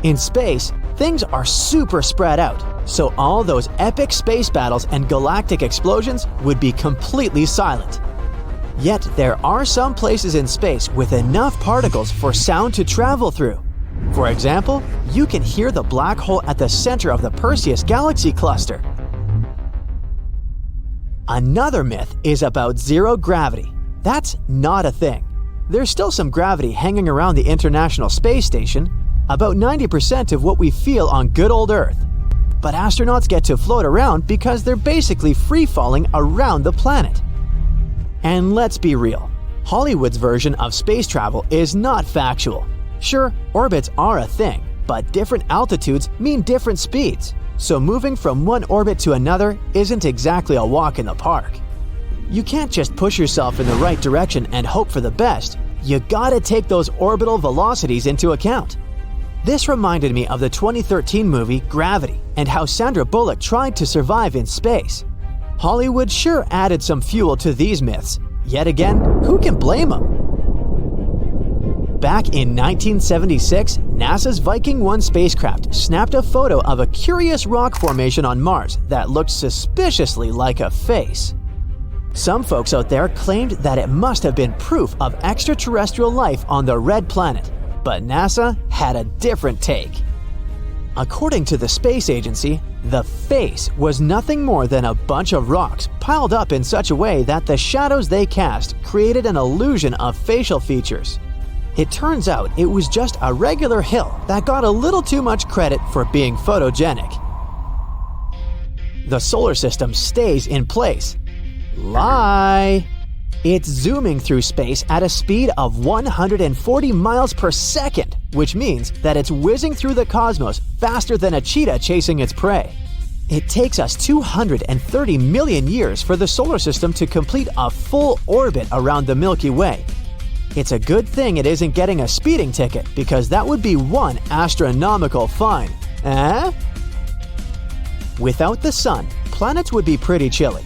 In space, things are super spread out, so all those epic space battles and galactic explosions would be completely silent. Yet there are some places in space with enough particles for sound to travel through. For example, you can hear the black hole at the center of the Perseus galaxy cluster. Another myth is about zero gravity. That's not a thing. There's still some gravity hanging around the International Space Station, about 90% of what we feel on good old Earth. But astronauts get to float around because they're basically free-falling around the planet. And let's be real, Hollywood's version of space travel is not factual. Sure, orbits are a thing, but different altitudes mean different speeds. So moving from one orbit to another isn't exactly a walk in the park. You can't just push yourself in the right direction and hope for the best. You gotta take those orbital velocities into account. This reminded me of the 2013 movie Gravity and how Sandra Bullock tried to survive in space. Hollywood sure added some fuel to these myths. Yet again, who can blame them? Back in 1976, NASA's Viking 1 spacecraft snapped a photo of a curious rock formation on Mars that looked suspiciously like a face. Some folks out there claimed that it must have been proof of extraterrestrial life on the red planet, but NASA had a different take. According to the space agency, the face was nothing more than a bunch of rocks piled up in such a way that the shadows they cast created an illusion of facial features. It turns out it was just a regular hill that got a little too much credit for being photogenic. The solar system stays in place. Lie! It's zooming through space at a speed of 140 miles per second, which means that it's whizzing through the cosmos faster than a cheetah chasing its prey. It takes us 230 million years for the solar system to complete a full orbit around the Milky Way. It's a good thing it isn't getting a speeding ticket, because that would be one astronomical fine. Eh? Without the sun, planets would be pretty chilly.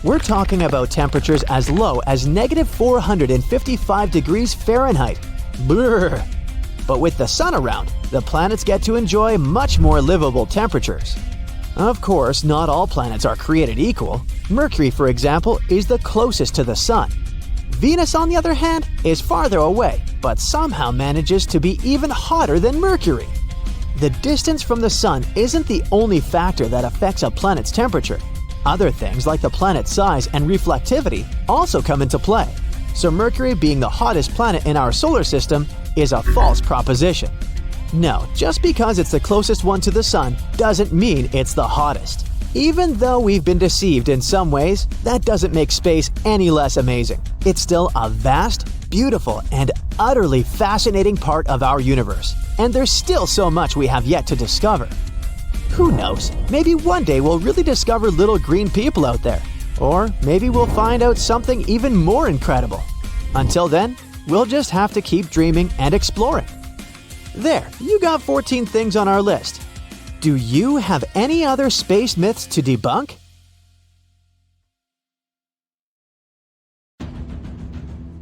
We're talking about temperatures as low as -455 degrees Fahrenheit. Brrr. But with the sun around, the planets get to enjoy much more livable temperatures. Of course, not all planets are created equal. Mercury, for example, is the closest to the sun. Venus, on the other hand, is farther away, but somehow manages to be even hotter than Mercury. The distance from the sun isn't the only factor that affects a planet's temperature. Other things like the planet's size and reflectivity also come into play. So Mercury being the hottest planet in our solar system is a false proposition. No, just because it's the closest one to the sun doesn't mean it's the hottest. Even though we've been deceived in some ways, that doesn't make space any less amazing. It's still a vast, beautiful, and utterly fascinating part of our universe. And there's still so much we have yet to discover. Who knows? Maybe one day we'll really discover little green people out there. Or maybe we'll find out something even more incredible. Until then, we'll just have to keep dreaming and exploring. There, you got 14 things on our list. Do you have any other space myths to debunk?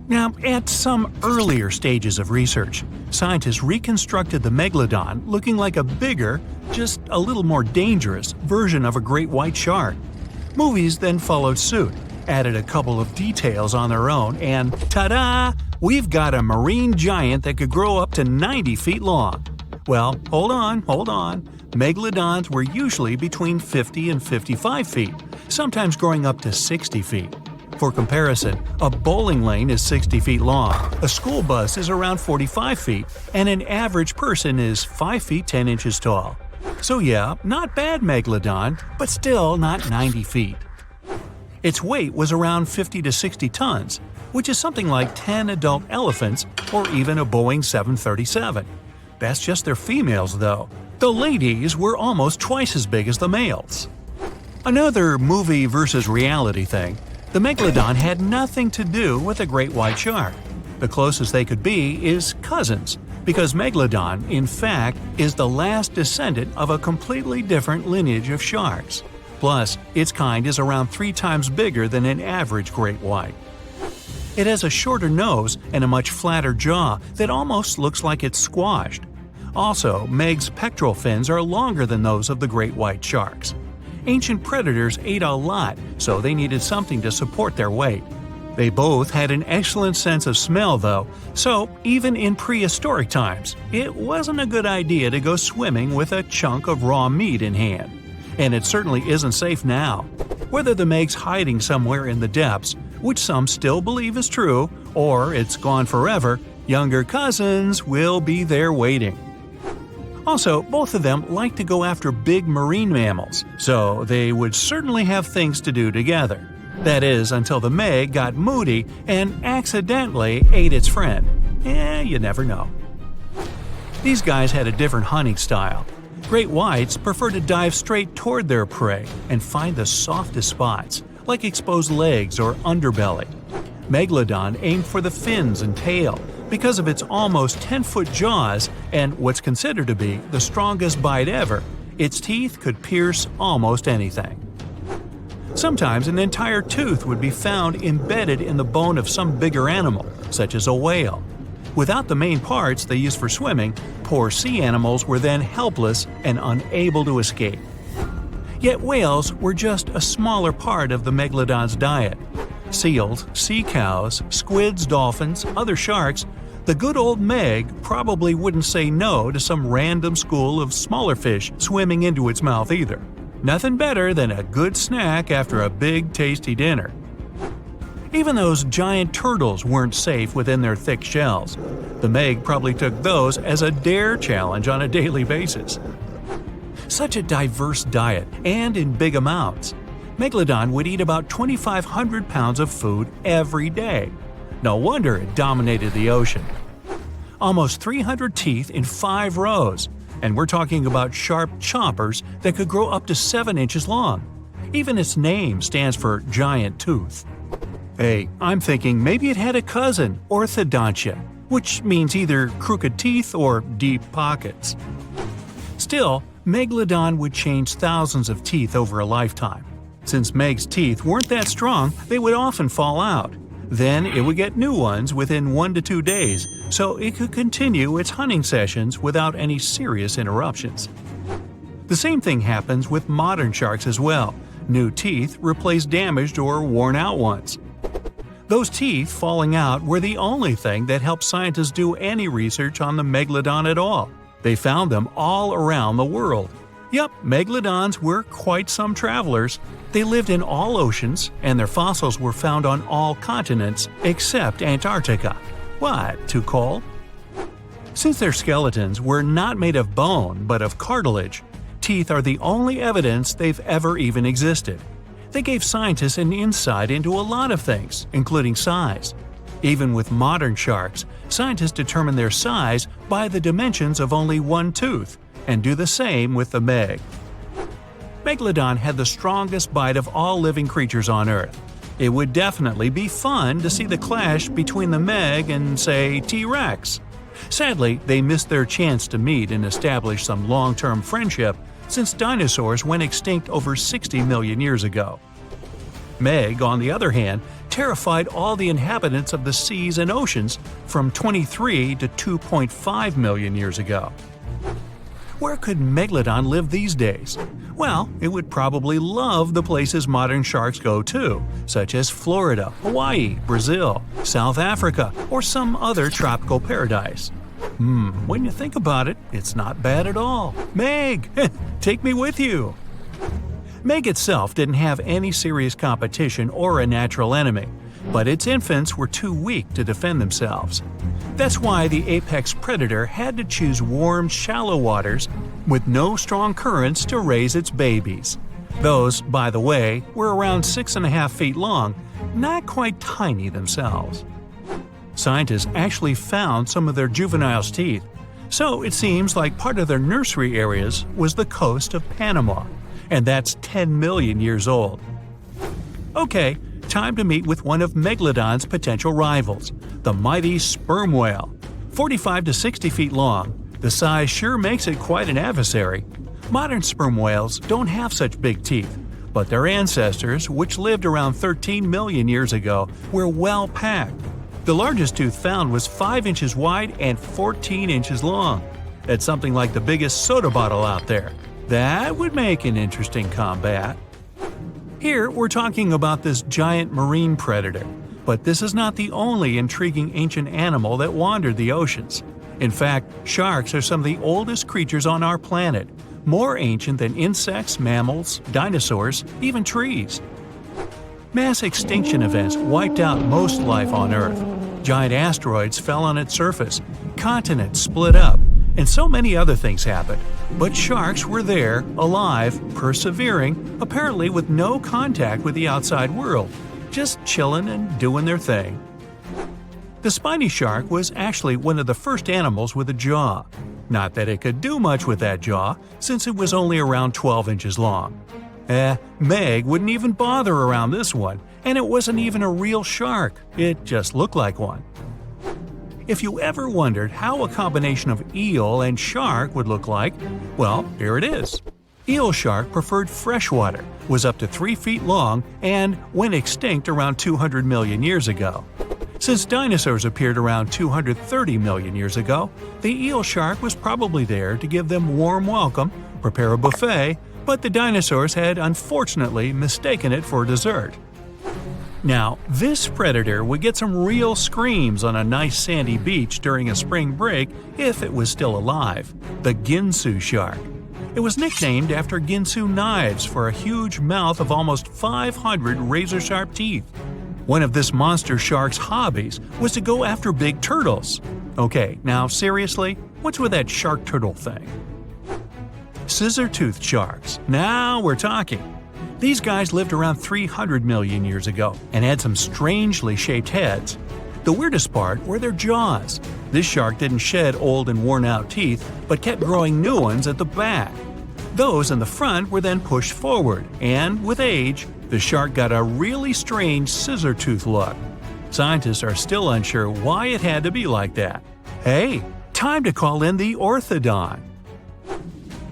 Now, at some earlier stages of research, scientists reconstructed the Megalodon looking like a bigger, just a little more dangerous version of a great white shark. Movies then followed suit, added a couple of details on their own, and ta-da! We've got a marine giant that could grow up to 90 feet long. Well, hold on. Megalodons were usually between 50 and 55 feet, sometimes growing up to 60 feet. For comparison, a bowling lane is 60 feet long, a school bus is around 45 feet, and an average person is 5 feet 10 inches tall. So yeah, not bad Megalodon, but still not 90 feet. Its weight was around 50 to 60 tons, which is something like 10 adult elephants or even a Boeing 737. That's just their females though. The ladies were almost twice as big as the males. Another movie versus reality thing, the Megalodon had nothing to do with a great white shark. The closest they could be is cousins, because Megalodon, in fact, is the last descendant of a completely different lineage of sharks. Plus, its kind is around 3 times bigger than an average great white. It has a shorter nose and a much flatter jaw that almost looks like it's squashed. Also, Meg's pectoral fins are longer than those of the great white sharks. Ancient predators ate a lot, so they needed something to support their weight. They both had an excellent sense of smell, though, so even in prehistoric times, it wasn't a good idea to go swimming with a chunk of raw meat in hand. And it certainly isn't safe now. Whether the Meg's hiding somewhere in the depths, which some still believe is true, or it's gone forever, younger cousins will be there waiting. Also, both of them like to go after big marine mammals, so they would certainly have things to do together. That is, until the Meg got moody and accidentally ate its friend. You never know. These guys had a different hunting style. Great whites prefer to dive straight toward their prey and find the softest spots, like exposed legs or underbelly. Megalodon aimed for the fins and tail because of its almost 10-foot jaws and what's considered to be the strongest bite ever. Its teeth could pierce almost anything. Sometimes an entire tooth would be found embedded in the bone of some bigger animal, such as a whale. Without the main parts they use for swimming, poor sea animals were then helpless and unable to escape. Yet whales were just a smaller part of the Megalodon's diet. Seals, sea cows, squids, dolphins, other sharks, the good old Meg probably wouldn't say no to some random school of smaller fish swimming into its mouth either. Nothing better than a good snack after a big tasty dinner. Even those giant turtles weren't safe within their thick shells. The Meg probably took those as a dare challenge on a daily basis. Such a diverse diet, and in big amounts. Megalodon would eat about 2,500 pounds of food every day. No wonder it dominated the ocean. Almost 300 teeth in 5 rows. And we're talking about sharp chompers that could grow up to 7 inches long. Even its name stands for giant tooth. Hey, I'm thinking maybe it had a cousin, orthodontia, which means either crooked teeth or deep pockets. Still, Megalodon would change thousands of teeth over a lifetime. Since Meg's teeth weren't that strong, they would often fall out. Then it would get new ones within 1 to 2 days, so it could continue its hunting sessions without any serious interruptions. The same thing happens with modern sharks as well. New teeth replace damaged or worn out ones. Those teeth falling out were the only thing that helped scientists do any research on the Megalodon at all. They found them all around the world. Yep, Megalodons were quite some travelers. They lived in all oceans, and their fossils were found on all continents except Antarctica. What, too cold? Since their skeletons were not made of bone but of cartilage, teeth are the only evidence they've ever even existed. They gave scientists an insight into a lot of things, including size. Even with modern sharks, scientists determine their size by the dimensions of only one tooth, and do the same with the Meg. Megalodon had the strongest bite of all living creatures on Earth. It would definitely be fun to see the clash between the Meg and, say, T-Rex. Sadly, they missed their chance to meet and establish some long-term friendship since dinosaurs went extinct over 60 million years ago. Meg, on the other hand, terrified all the inhabitants of the seas and oceans from 23 to 2.5 million years ago. Where could Megalodon live these days? Well, it would probably love the places modern sharks go to, such as Florida, Hawaii, Brazil, South Africa, or some other tropical paradise. When you think about it, it's not bad at all. Meg, take me with you! Meg itself didn't have any serious competition or a natural enemy, but its infants were too weak to defend themselves. That's why the apex predator had to choose warm, shallow waters with no strong currents to raise its babies. Those, by the way, were around 6.5 feet long, not quite tiny themselves. Scientists actually found some of their juveniles' teeth, so it seems like part of their nursery areas was the coast of Panama. and that's 10 million years old. Okay, time to meet with one of Megalodon's potential rivals, the mighty sperm whale. 45 to 60 feet long, the size sure makes it quite an adversary. Modern sperm whales don't have such big teeth, but their ancestors, which lived around 13 million years ago, were well packed. The largest tooth found was 5 inches wide and 14 inches long. That's something like the biggest soda bottle out there. That would make an interesting combat. Here, we're talking about this giant marine predator, but this is not the only intriguing ancient animal that wandered the oceans. In fact, sharks are some of the oldest creatures on our planet, more ancient than insects, mammals, dinosaurs, even trees. Mass extinction events wiped out most life on Earth. Giant asteroids fell on its surface, continents split up, and so many other things happened. But sharks were there, alive, persevering, apparently with no contact with the outside world, just chilling and doing their thing. The spiny shark was actually one of the first animals with a jaw. Not that it could do much with that jaw, since it was only around 12 inches long. Meg wouldn't even bother around this one, and it wasn't even a real shark, it just looked like one. If you ever wondered how a combination of eel and shark would look like, well, here it is. Eel shark preferred freshwater, was up to 3 feet long, and went extinct around 200 million years ago. Since dinosaurs appeared around 230 million years ago, the eel shark was probably there to give them warm welcome, prepare a buffet, but the dinosaurs had unfortunately mistaken it for dessert. Now, this predator would get some real screams on a nice sandy beach during a spring break if it was still alive, the Ginsu shark. It was nicknamed after Ginsu knives for a huge mouth of almost 500 razor-sharp teeth. One of this monster shark's hobbies was to go after big turtles. Okay, now seriously, what's with that shark turtle thing? Scissor-toothed sharks. Now we're talking. These guys lived around 300 million years ago and had some strangely shaped heads. The weirdest part were their jaws. This shark didn't shed old and worn-out teeth, but kept growing new ones at the back. Those in the front were then pushed forward, and with age, the shark got a really strange scissor-tooth look. Scientists are still unsure why it had to be like that. Hey, time to call in the orthodon.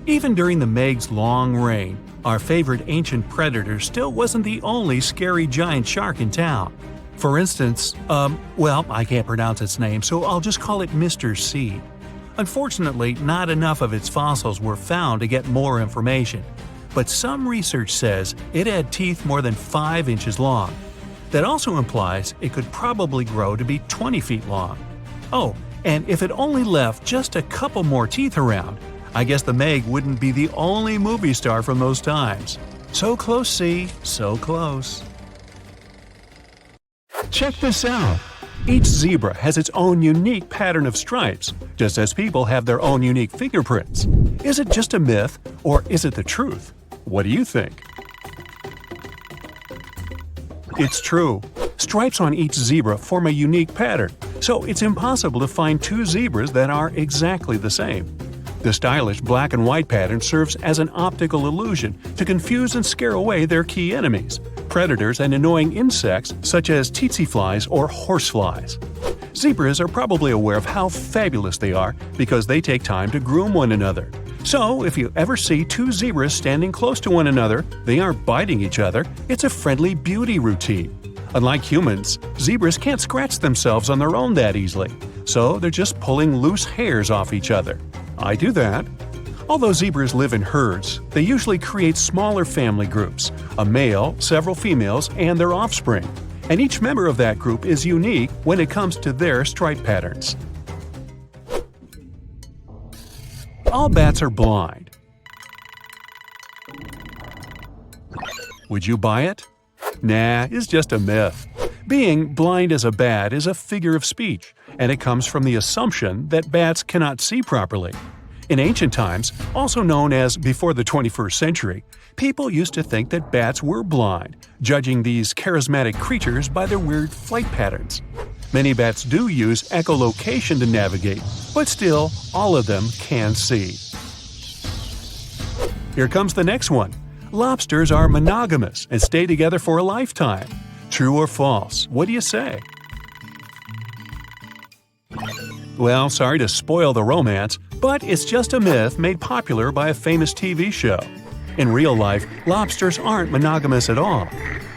Even during the Meg's long reign, our favorite ancient predator still wasn't the only scary giant shark in town. For instance, I can't pronounce its name, so I'll just call it Mr. C. Unfortunately, not enough of its fossils were found to get more information, but some research says it had teeth more than 5 inches long. That also implies it could probably grow to be 20 feet long. Oh, and if it only left just a couple more teeth around, I guess the Meg wouldn't be the only movie star from those times. So close, C, so close. Check this out. Each zebra has its own unique pattern of stripes, just as people have their own unique fingerprints. Is it just a myth, or is it the truth? What do you think? It's true. Stripes on each zebra form a unique pattern, so it's impossible to find two zebras that are exactly the same. The stylish black and white pattern serves as an optical illusion to confuse and scare away their key enemies, predators and annoying insects such as tsetse flies or horseflies. Zebras are probably aware of how fabulous they are because they take time to groom one another. So, if you ever see two zebras standing close to one another, they aren't biting each other, it's a friendly beauty routine. Unlike humans, zebras can't scratch themselves on their own that easily, so they're just pulling loose hairs off each other. I do that. Although zebras live in herds, they usually create smaller family groups, a male, several females, and their offspring, and each member of that group is unique when it comes to their stripe patterns. All bats are blind. Would you buy it? Nah, it's just a myth. Being blind as a bat is a figure of speech, and it comes from the assumption that bats cannot see properly. In ancient times, also known as before the 21st century, people used to think that bats were blind, judging these charismatic creatures by their weird flight patterns. Many bats do use echolocation to navigate, but still, all of them can see. Here comes the next one. Lobsters are monogamous and stay together for a lifetime. True or false? What do you say? Well, sorry to spoil the romance, but it's just a myth made popular by a famous TV show. In real life, lobsters aren't monogamous at all.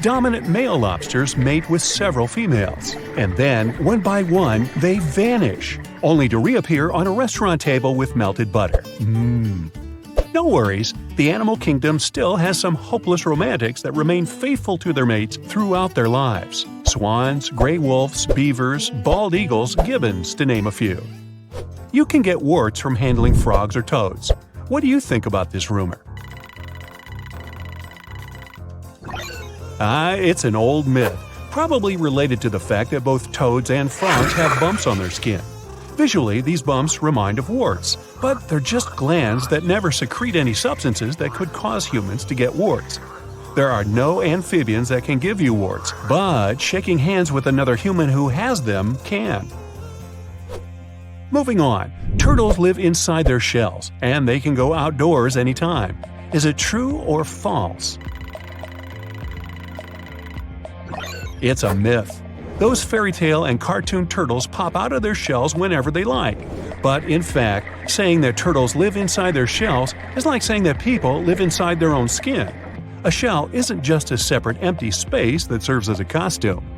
Dominant male lobsters mate with several females, and then, one by one, they vanish, only to reappear on a restaurant table with melted butter. No worries, the animal kingdom still has some hopeless romantics that remain faithful to their mates throughout their lives. Swans, gray wolves, beavers, bald eagles, gibbons, to name a few. You can get warts from handling frogs or toads. What do you think about this rumor? It's an old myth, probably related to the fact that both toads and frogs have bumps on their skin. Visually, these bumps remind of warts, but they're just glands that never secrete any substances that could cause humans to get warts. There are no amphibians that can give you warts, but shaking hands with another human who has them can. Moving on, turtles live inside their shells, and they can go outdoors anytime. Is it true or false? It's a myth. Those fairy tale and cartoon turtles pop out of their shells whenever they like. But in fact, saying that turtles live inside their shells is like saying that people live inside their own skin. A shell isn't just a separate empty space that serves as a costume.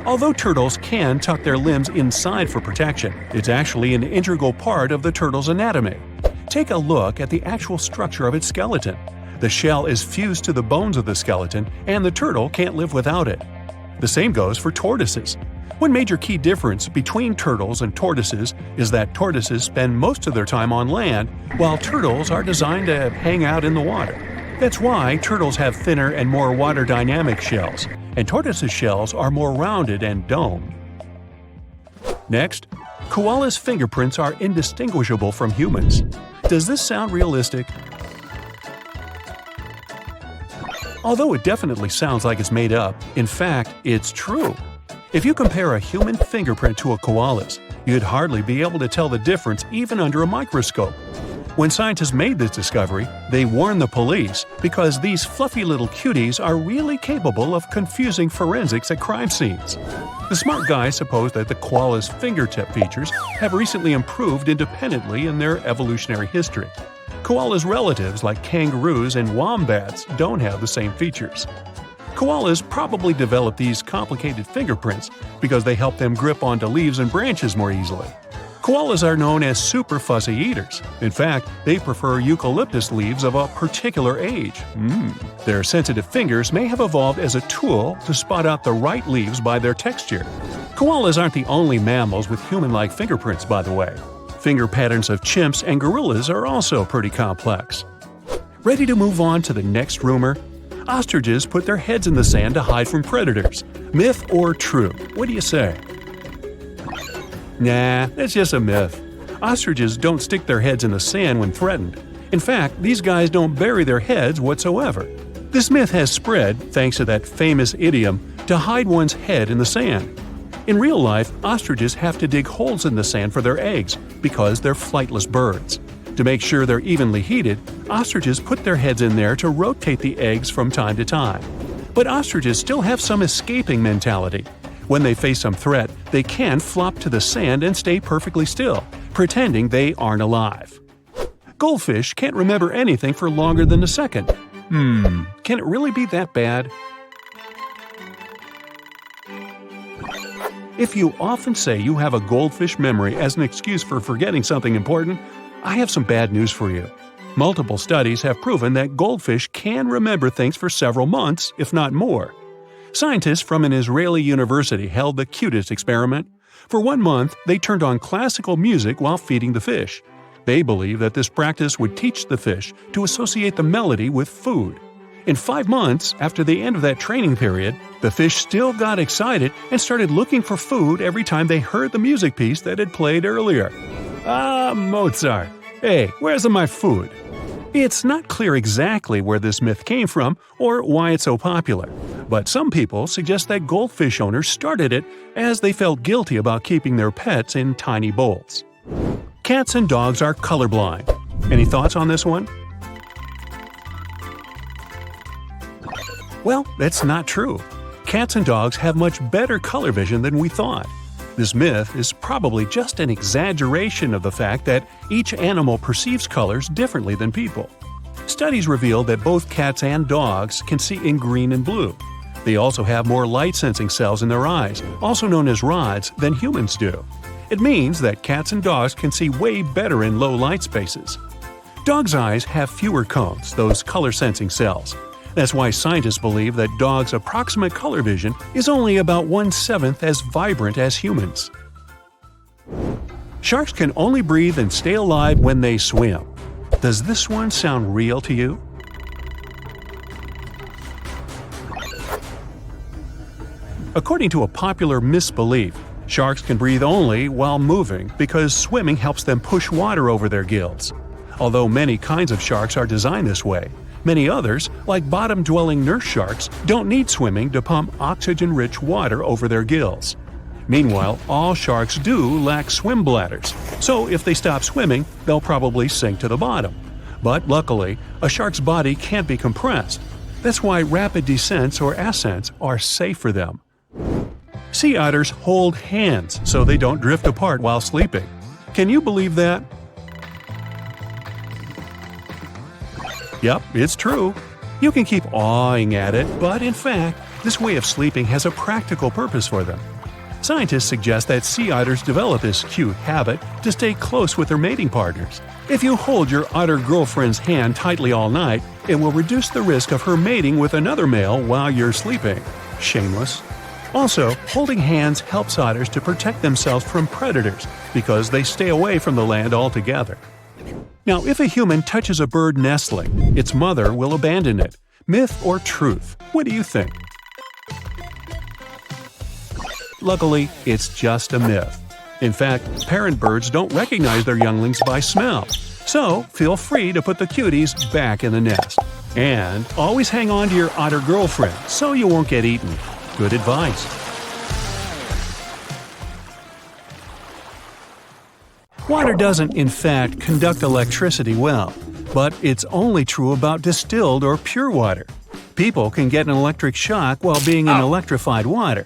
Although turtles can tuck their limbs inside for protection, it's actually an integral part of the turtle's anatomy. Take a look at the actual structure of its skeleton. The shell is fused to the bones of the skeleton, and the turtle can't live without it. The same goes for tortoises. One major key difference between turtles and tortoises is that tortoises spend most of their time on land, while turtles are designed to hang out in the water. That's why turtles have thinner and more water-dynamic shells, and tortoises' shells are more rounded and domed. Next, koalas' fingerprints are indistinguishable from humans. Does this sound realistic? Although it definitely sounds like it's made up, in fact, it's true. If you compare a human fingerprint to a koala's, you'd hardly be able to tell the difference even under a microscope. When scientists made this discovery, they warned the police because these fluffy little cuties are really capable of confusing forensics at crime scenes. The smart guys suppose that the koala's fingertip features have recently improved independently in their evolutionary history. Koalas' relatives like kangaroos and wombats don't have the same features. Koalas probably developed these complicated fingerprints because they help them grip onto leaves and branches more easily. Koalas are known as super fussy eaters. In fact, they prefer eucalyptus leaves of a particular age. Their sensitive fingers may have evolved as a tool to spot out the right leaves by their texture. Koalas aren't the only mammals with human-like fingerprints, by the way. Finger patterns of chimps and gorillas are also pretty complex. Ready to move on to the next rumor? Ostriches put their heads in the sand to hide from predators. Myth or true? What do you say? Nah, that's just a myth. Ostriches don't stick their heads in the sand when threatened. In fact, these guys don't bury their heads whatsoever. This myth has spread, thanks to that famous idiom, to hide one's head in the sand. In real life, ostriches have to dig holes in the sand for their eggs because they're flightless birds. To make sure they're evenly heated, ostriches put their heads in there to rotate the eggs from time to time. But ostriches still have some escaping mentality. When they face some threat, they can flop to the sand and stay perfectly still, pretending they aren't alive. Goldfish can't remember anything for longer than a second. Can it really be that bad? If you often say you have a goldfish memory as an excuse for forgetting something important, I have some bad news for you. Multiple studies have proven that goldfish can remember things for several months, if not more. Scientists from an Israeli university held the cutest experiment. For 1 month, they turned on classical music while feeding the fish. They believe that this practice would teach the fish to associate the melody with food. In 5 months, after the end of that training period, the fish still got excited and started looking for food every time they heard the music piece that had played earlier. Mozart. Hey, where's my food? It's not clear exactly where this myth came from or why it's so popular, but some people suggest that goldfish owners started it as they felt guilty about keeping their pets in tiny bowls. Cats and dogs are colorblind. Any thoughts on this one? Well, that's not true. Cats and dogs have much better color vision than we thought. This myth is probably just an exaggeration of the fact that each animal perceives colors differently than people. Studies reveal that both cats and dogs can see in green and blue. They also have more light-sensing cells in their eyes, also known as rods, than humans do. It means that cats and dogs can see way better in low light spaces. Dogs' eyes have fewer cones, those color-sensing cells. That's why scientists believe that dogs' approximate color vision is only about 1/7 as vibrant as humans. Sharks can only breathe and stay alive when they swim. Does this one sound real to you? According to a popular misbelief, sharks can breathe only while moving because swimming helps them push water over their gills. Although many kinds of sharks are designed this way, many others, like bottom-dwelling nurse sharks, don't need swimming to pump oxygen-rich water over their gills. Meanwhile, all sharks do lack swim bladders, so if they stop swimming, they'll probably sink to the bottom. But luckily, a shark's body can't be compressed. That's why rapid descents or ascents are safe for them. Sea otters hold hands so they don't drift apart while sleeping. Can you believe that? Yep, it's true. You can keep awing at it, but in fact, this way of sleeping has a practical purpose for them. Scientists suggest that sea otters develop this cute habit to stay close with their mating partners. If you hold your otter girlfriend's hand tightly all night, it will reduce the risk of her mating with another male while you're sleeping. Shameless. Also, holding hands helps otters to protect themselves from predators because they stay away from the land altogether. Now, if a human touches a bird nestling, its mother will abandon it. Myth or truth? What do you think? Luckily, it's just a myth. In fact, parent birds don't recognize their younglings by smell. So, feel free to put the cuties back in the nest. And always hang on to your otter girlfriend so you won't get eaten. Good advice. Water doesn't, in fact, conduct electricity well, but it's only true about distilled or pure water. People can get an electric shock while being in electrified water.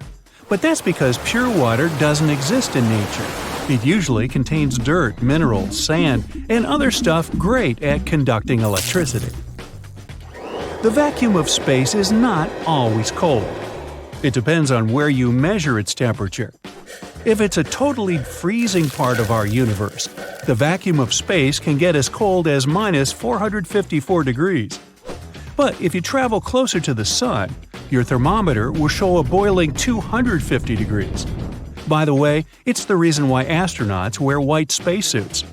But that's because pure water doesn't exist in nature. It usually contains dirt, minerals, sand, and other stuff great at conducting electricity. The vacuum of space is not always cold. It depends on where you measure its temperature. If it's a totally freezing part of our universe, the vacuum of space can get as cold as minus 454 degrees. But if you travel closer to the sun, your thermometer will show a boiling 250 degrees. By the way, it's the reason why astronauts wear white spacesuits.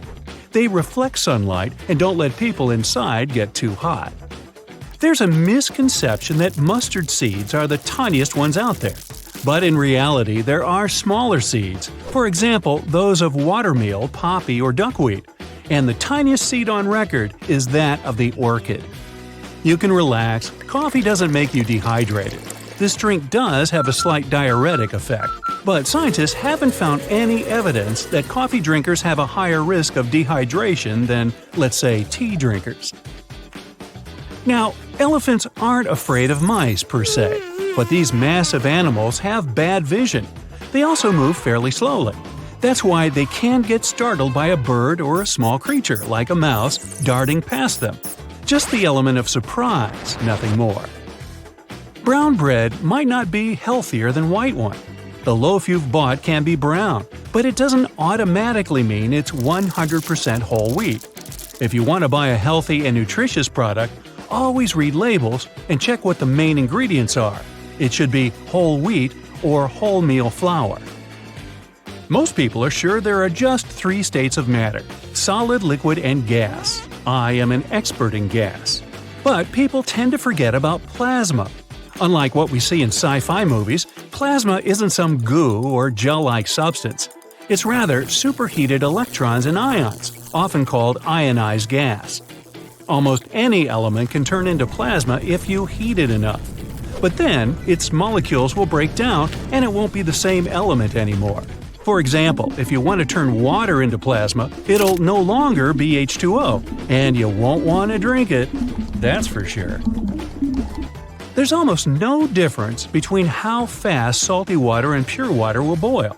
They reflect sunlight and don't let people inside get too hot. There's a misconception that mustard seeds are the tiniest ones out there. But in reality, there are smaller seeds, for example, those of watermeal, poppy, or duckweed, and the tiniest seed on record is that of the orchid. You can relax, coffee doesn't make you dehydrated. This drink does have a slight diuretic effect, but scientists haven't found any evidence that coffee drinkers have a higher risk of dehydration than, let's say, tea drinkers. Now, elephants aren't afraid of mice per se. But these massive animals have bad vision. They also move fairly slowly. That's why they can get startled by a bird or a small creature, like a mouse, darting past them. Just the element of surprise, nothing more. Brown bread might not be healthier than white one. The loaf you've bought can be brown, but it doesn't automatically mean it's 100% whole wheat. If you want to buy a healthy and nutritious product, always read labels and check what the main ingredients are. It should be whole wheat or wholemeal flour. Most people are sure there are just 3 states of matter: solid, liquid, and gas. I am an expert in gas. But people tend to forget about plasma. Unlike what we see in sci-fi movies, plasma isn't some goo or gel-like substance. It's rather superheated electrons and ions, often called ionized gas. Almost any element can turn into plasma if you heat it enough. But then, its molecules will break down and it won't be the same element anymore. For example, if you want to turn water into plasma, it'll no longer be H2O, and you won't want to drink it. That's for sure. There's almost no difference between how fast salty water and pure water will boil.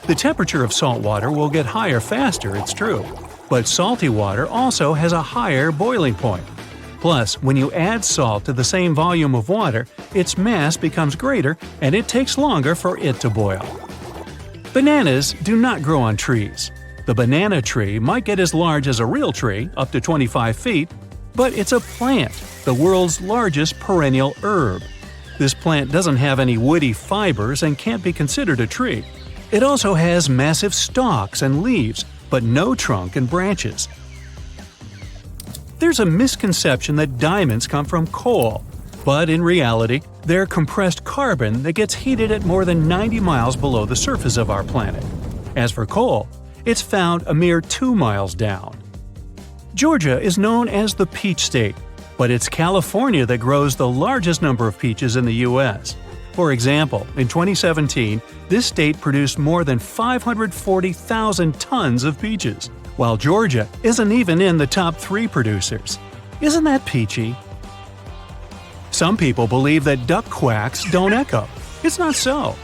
The temperature of salt water will get higher faster, it's true, but salty water also has a higher boiling point. Plus, when you add salt to the same volume of water, its mass becomes greater and it takes longer for it to boil. Bananas do not grow on trees. The banana tree might get as large as a real tree, up to 25 feet, but it's a plant, the world's largest perennial herb. This plant doesn't have any woody fibers and can't be considered a tree. It also has massive stalks and leaves, but no trunk and branches. There's a misconception that diamonds come from coal, but in reality, they're compressed carbon that gets heated at more than 90 miles below the surface of our planet. As for coal, it's found a mere 2 miles down. Georgia is known as the Peach State, but it's California that grows the largest number of peaches in the U.S. For example, in 2017, this state produced more than 540,000 tons of peaches, while Georgia isn't even in the top 3 producers. Isn't that peachy? Some people believe that duck quacks don't echo. It's not so.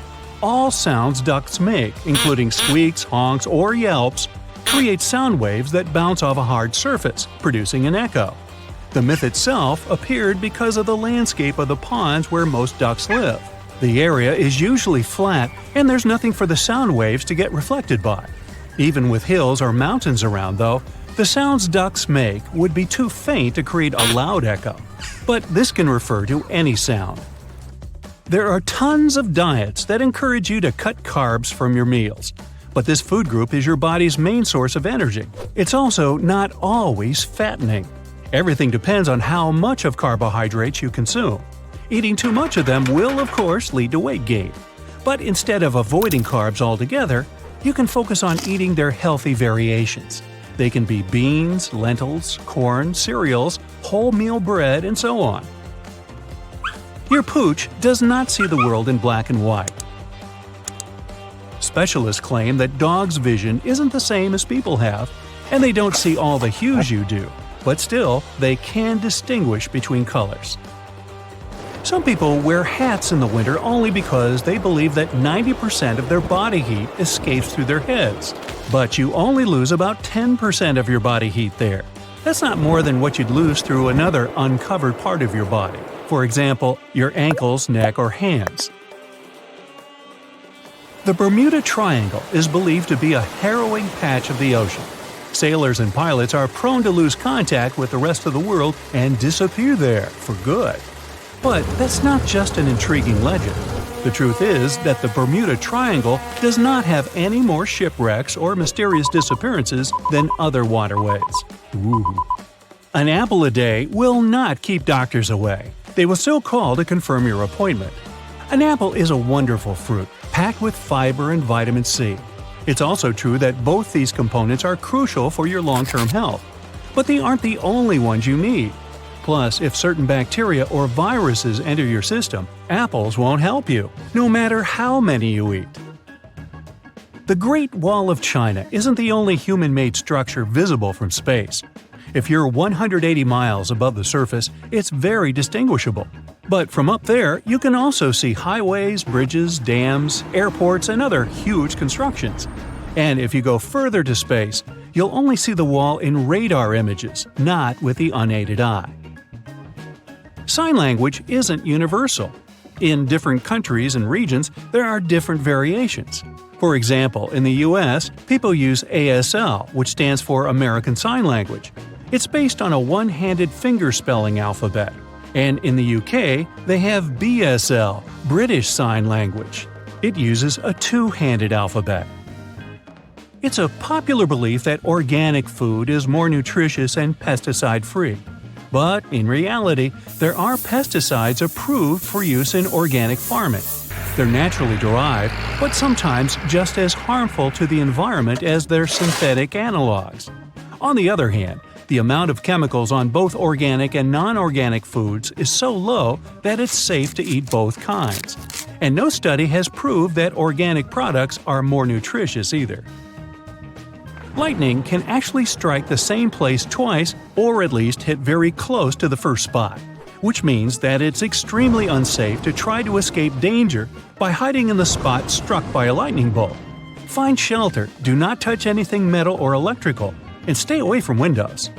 All sounds ducks make, including squeaks, honks, or yelps, create sound waves that bounce off a hard surface, producing an echo. The myth itself appeared because of the landscape of the ponds where most ducks live. The area is usually flat, and there's nothing for the sound waves to get reflected by. Even with hills or mountains around, though, the sounds ducks make would be too faint to create a loud echo. But this can refer to any sound. There are tons of diets that encourage you to cut carbs from your meals. But this food group is your body's main source of energy. It's also not always fattening. Everything depends on how much of carbohydrates you consume. Eating too much of them will, of course, lead to weight gain. But instead of avoiding carbs altogether, you can focus on eating their healthy variations. They can be beans, lentils, corn, cereals, wholemeal bread, and so on. Your pooch does not see the world in black and white. Specialists claim that dogs' vision isn't the same as people have, and they don't see all the hues you do, but still, they can distinguish between colors. Some people wear hats in the winter only because they believe that 90% of their body heat escapes through their heads. But you only lose about 10% of your body heat there. That's not more than what you'd lose through another uncovered part of your body. For example, your ankles, neck, or hands. The Bermuda Triangle is believed to be a harrowing patch of the ocean. Sailors and pilots are prone to lose contact with the rest of the world and disappear there for good. But that's not just an intriguing legend. The truth is that the Bermuda Triangle does not have any more shipwrecks or mysterious disappearances than other waterways. Ooh. An apple a day will not keep doctors away. They will still call to confirm your appointment. An apple is a wonderful fruit, packed with fiber and vitamin C. It's also true that both these components are crucial for your long-term health. But they aren't the only ones you need. Plus, if certain bacteria or viruses enter your system, apples won't help you, no matter how many you eat. The Great Wall of China isn't the only human-made structure visible from space. If you're 180 miles above the surface, it's very distinguishable. But from up there, you can also see highways, bridges, dams, airports, and other huge constructions. And if you go further to space, you'll only see the wall in radar images, not with the unaided eye. Sign language isn't universal. In different countries and regions, there are different variations. For example, in the US, people use ASL, which stands for American Sign Language. It's based on a one-handed finger-spelling alphabet. And in the UK, they have BSL, British Sign Language. It uses a two-handed alphabet. It's a popular belief that organic food is more nutritious and pesticide-free. But in reality, there are pesticides approved for use in organic farming. They're naturally derived, but sometimes just as harmful to the environment as their synthetic analogs. On the other hand, the amount of chemicals on both organic and non-organic foods is so low that it's safe to eat both kinds. And no study has proved that organic products are more nutritious either. Lightning can actually strike the same place twice or at least hit very close to the first spot. which means that it's extremely unsafe to try to escape danger by hiding in the spot struck by a lightning bolt. Find shelter, do not touch anything metal or electrical, and stay away from windows.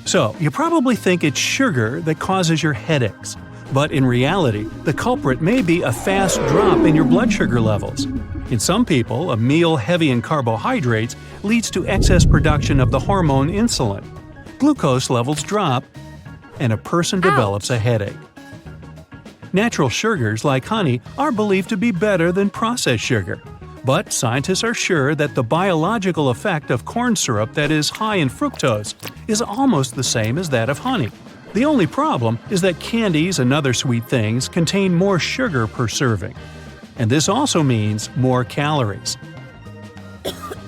So, you probably think it's sugar that causes your headaches, but in reality, the culprit may be a fast drop in your blood sugar levels. In some people, a meal heavy in carbohydrates leads to excess production of the hormone insulin. Glucose levels drop, and a person develops a headache. Natural sugars like honey are believed to be better than processed sugar, but scientists are sure that the biological effect of corn syrup that is high in fructose is almost the same as that of honey. The only problem is that candies and other sweet things contain more sugar per serving. And this also means more calories.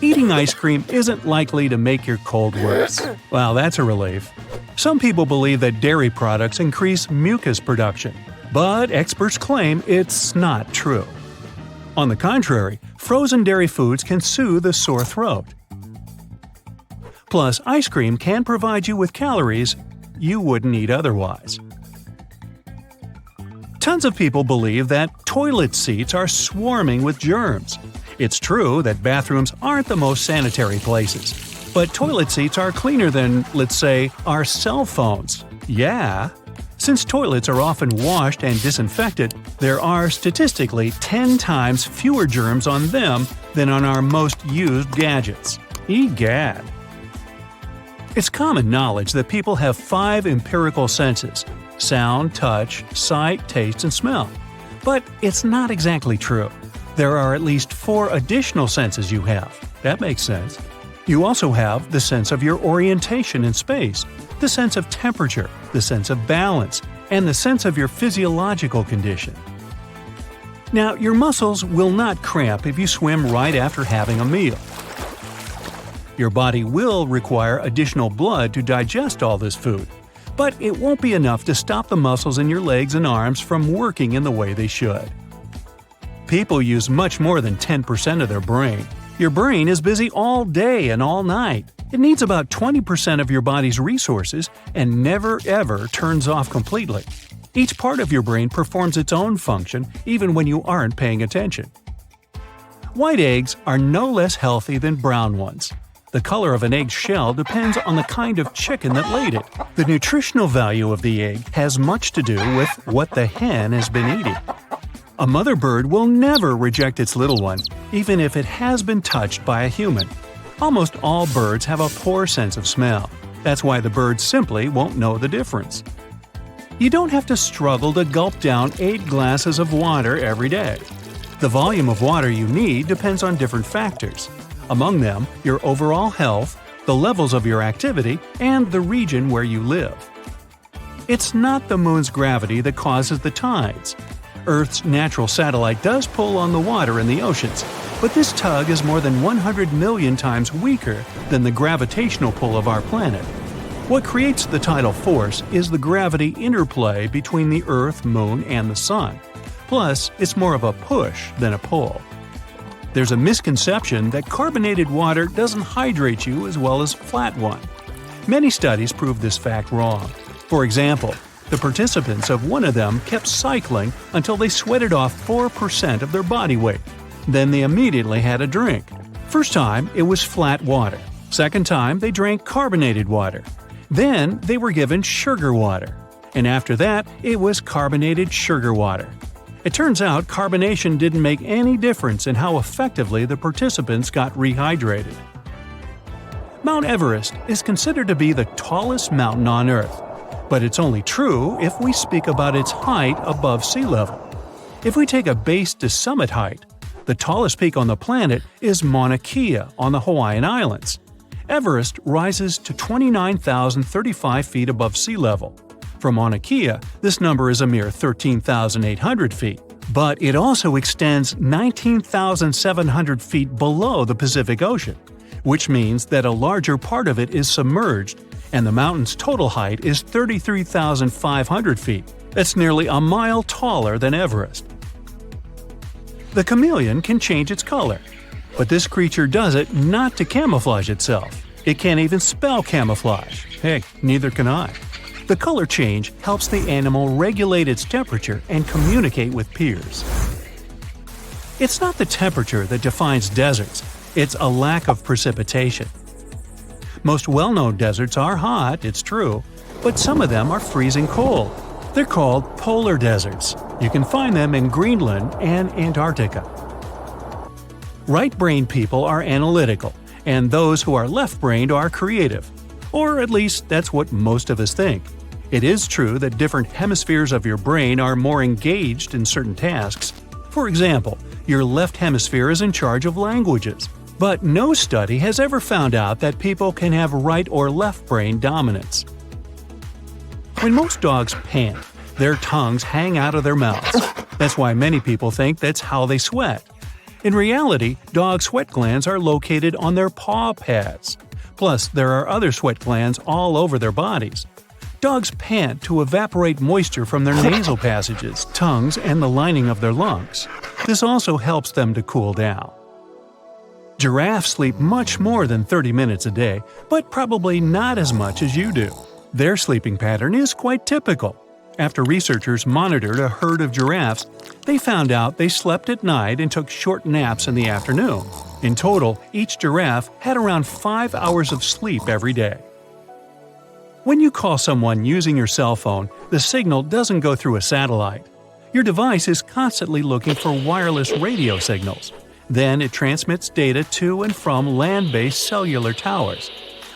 Eating ice cream isn't likely to make your cold worse. Well, that's a relief. Some people believe that dairy products increase mucus production, but experts claim it's not true. On the contrary, frozen dairy foods can soothe a sore throat. Plus, ice cream can provide you with calories you wouldn't eat otherwise. Tons of people believe that toilet seats are swarming with germs. It's true that bathrooms aren't the most sanitary places, but toilet seats are cleaner than, let's say, our cell phones. Yeah. Since toilets are often washed and disinfected, there are statistically 10 times fewer germs on them than on our most used gadgets. Egad. It's common knowledge that people have 5 empirical senses: sound, touch, sight, taste, and smell. But it's not exactly true. There are at least 4 additional senses you have. That makes sense. You also have the sense of your orientation in space, the sense of temperature, the sense of balance, and the sense of your physiological condition. Now, your muscles will not cramp if you swim right after having a meal. Your body will require additional blood to digest all this food, but it won't be enough to stop the muscles in your legs and arms from working in the way they should. People use much more than 10% of their brain. Your brain is busy all day and all night. It needs about 20% of your body's resources and never ever turns off completely. Each part of your brain performs its own function even when you aren't paying attention. White eggs are no less healthy than brown ones. The color of an egg's shell depends on the kind of chicken that laid it. The nutritional value of the egg has much to do with what the hen has been eating. A mother bird will never reject its little one, even if it has been touched by a human. Almost all birds have a poor sense of smell. That's why the bird simply won't know the difference. You don't have to struggle to gulp down 8 glasses of water every day. The volume of water you need depends on different factors. Among them, your overall health, the levels of your activity, and the region where you live. It's not the moon's gravity that causes the tides. Earth's natural satellite does pull on the water in the oceans, but this tug is more than 100 million times weaker than the gravitational pull of our planet. What creates the tidal force is the gravity interplay between the Earth, Moon, and the Sun. Plus, it's more of a push than a pull. There's a misconception that carbonated water doesn't hydrate you as well as flat one. Many studies prove this fact wrong. For example, the participants of one of them kept cycling until they sweated off 4% of their body weight. Then they immediately had a drink. First time, it was flat water. Second time, they drank carbonated water. Then they were given sugar water. And after that, it was carbonated sugar water. It turns out carbonation didn't make any difference in how effectively the participants got rehydrated. Mount Everest is considered to be the tallest mountain on Earth, but it's only true if we speak about its height above sea level. If we take a base to summit height, the tallest peak on the planet is Mauna Kea on the Hawaiian Islands. Everest rises to 29,035 feet above sea level. For Mauna Kea, this number is a mere 13,800 feet, but it also extends 19,700 feet below the Pacific Ocean, which means that a larger part of it is submerged, and the mountain's total height is 33,500 feet. That's nearly a mile taller than Everest. The chameleon can change its color, but this creature does it not to camouflage itself. It can't even spell camouflage. Heck, neither can I. The color change helps the animal regulate its temperature and communicate with peers. It's not the temperature that defines deserts, it's a lack of precipitation. Most well-known deserts are hot, it's true, but some of them are freezing cold. They're called polar deserts. You can find them in Greenland and Antarctica. Right-brained people are analytical, and those who are left-brained are creative. Or at least that's what most of us think. It is true that different hemispheres of your brain are more engaged in certain tasks. For example, your left hemisphere is in charge of languages. But no study has ever found out that people can have right or left brain dominance. When most dogs pant, their tongues hang out of their mouths. That's why many people think that's how they sweat. In reality, dog sweat glands are located on their paw pads. Plus, there are other sweat glands all over their bodies. Dogs pant to evaporate moisture from their nasal passages, tongues, and the lining of their lungs. This also helps them to cool down. Giraffes sleep much more than 30 minutes a day, but probably not as much as you do. Their sleeping pattern is quite typical. After researchers monitored a herd of giraffes, they found out they slept at night and took short naps in the afternoon. In total, each giraffe had around 5 hours of sleep every day. When you call someone using your cell phone, the signal doesn't go through a satellite. Your device is constantly looking for wireless radio signals. Then it transmits data to and from land-based cellular towers.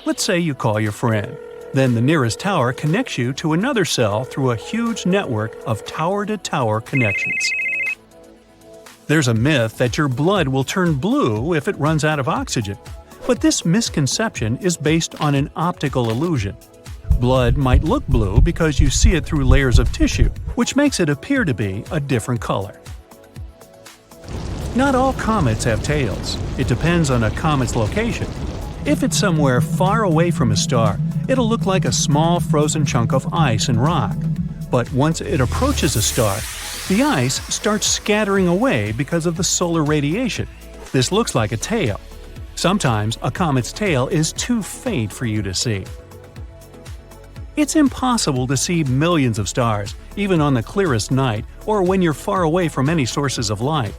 Let's say you call your friend. Then the nearest tower connects you to another cell through a huge network of tower-to-tower connections. There's a myth that your blood will turn blue if it runs out of oxygen, but this misconception is based on an optical illusion. Blood might look blue because you see it through layers of tissue, which makes it appear to be a different color. Not all comets have tails. It depends on a comet's location. If it's somewhere far away from a star, it'll look like a small frozen chunk of ice and rock. But once it approaches a star, the ice starts scattering away because of the solar radiation. This looks like a tail. Sometimes a comet's tail is too faint for you to see. It's impossible to see millions of stars, even on the clearest night or when you're far away from any sources of light.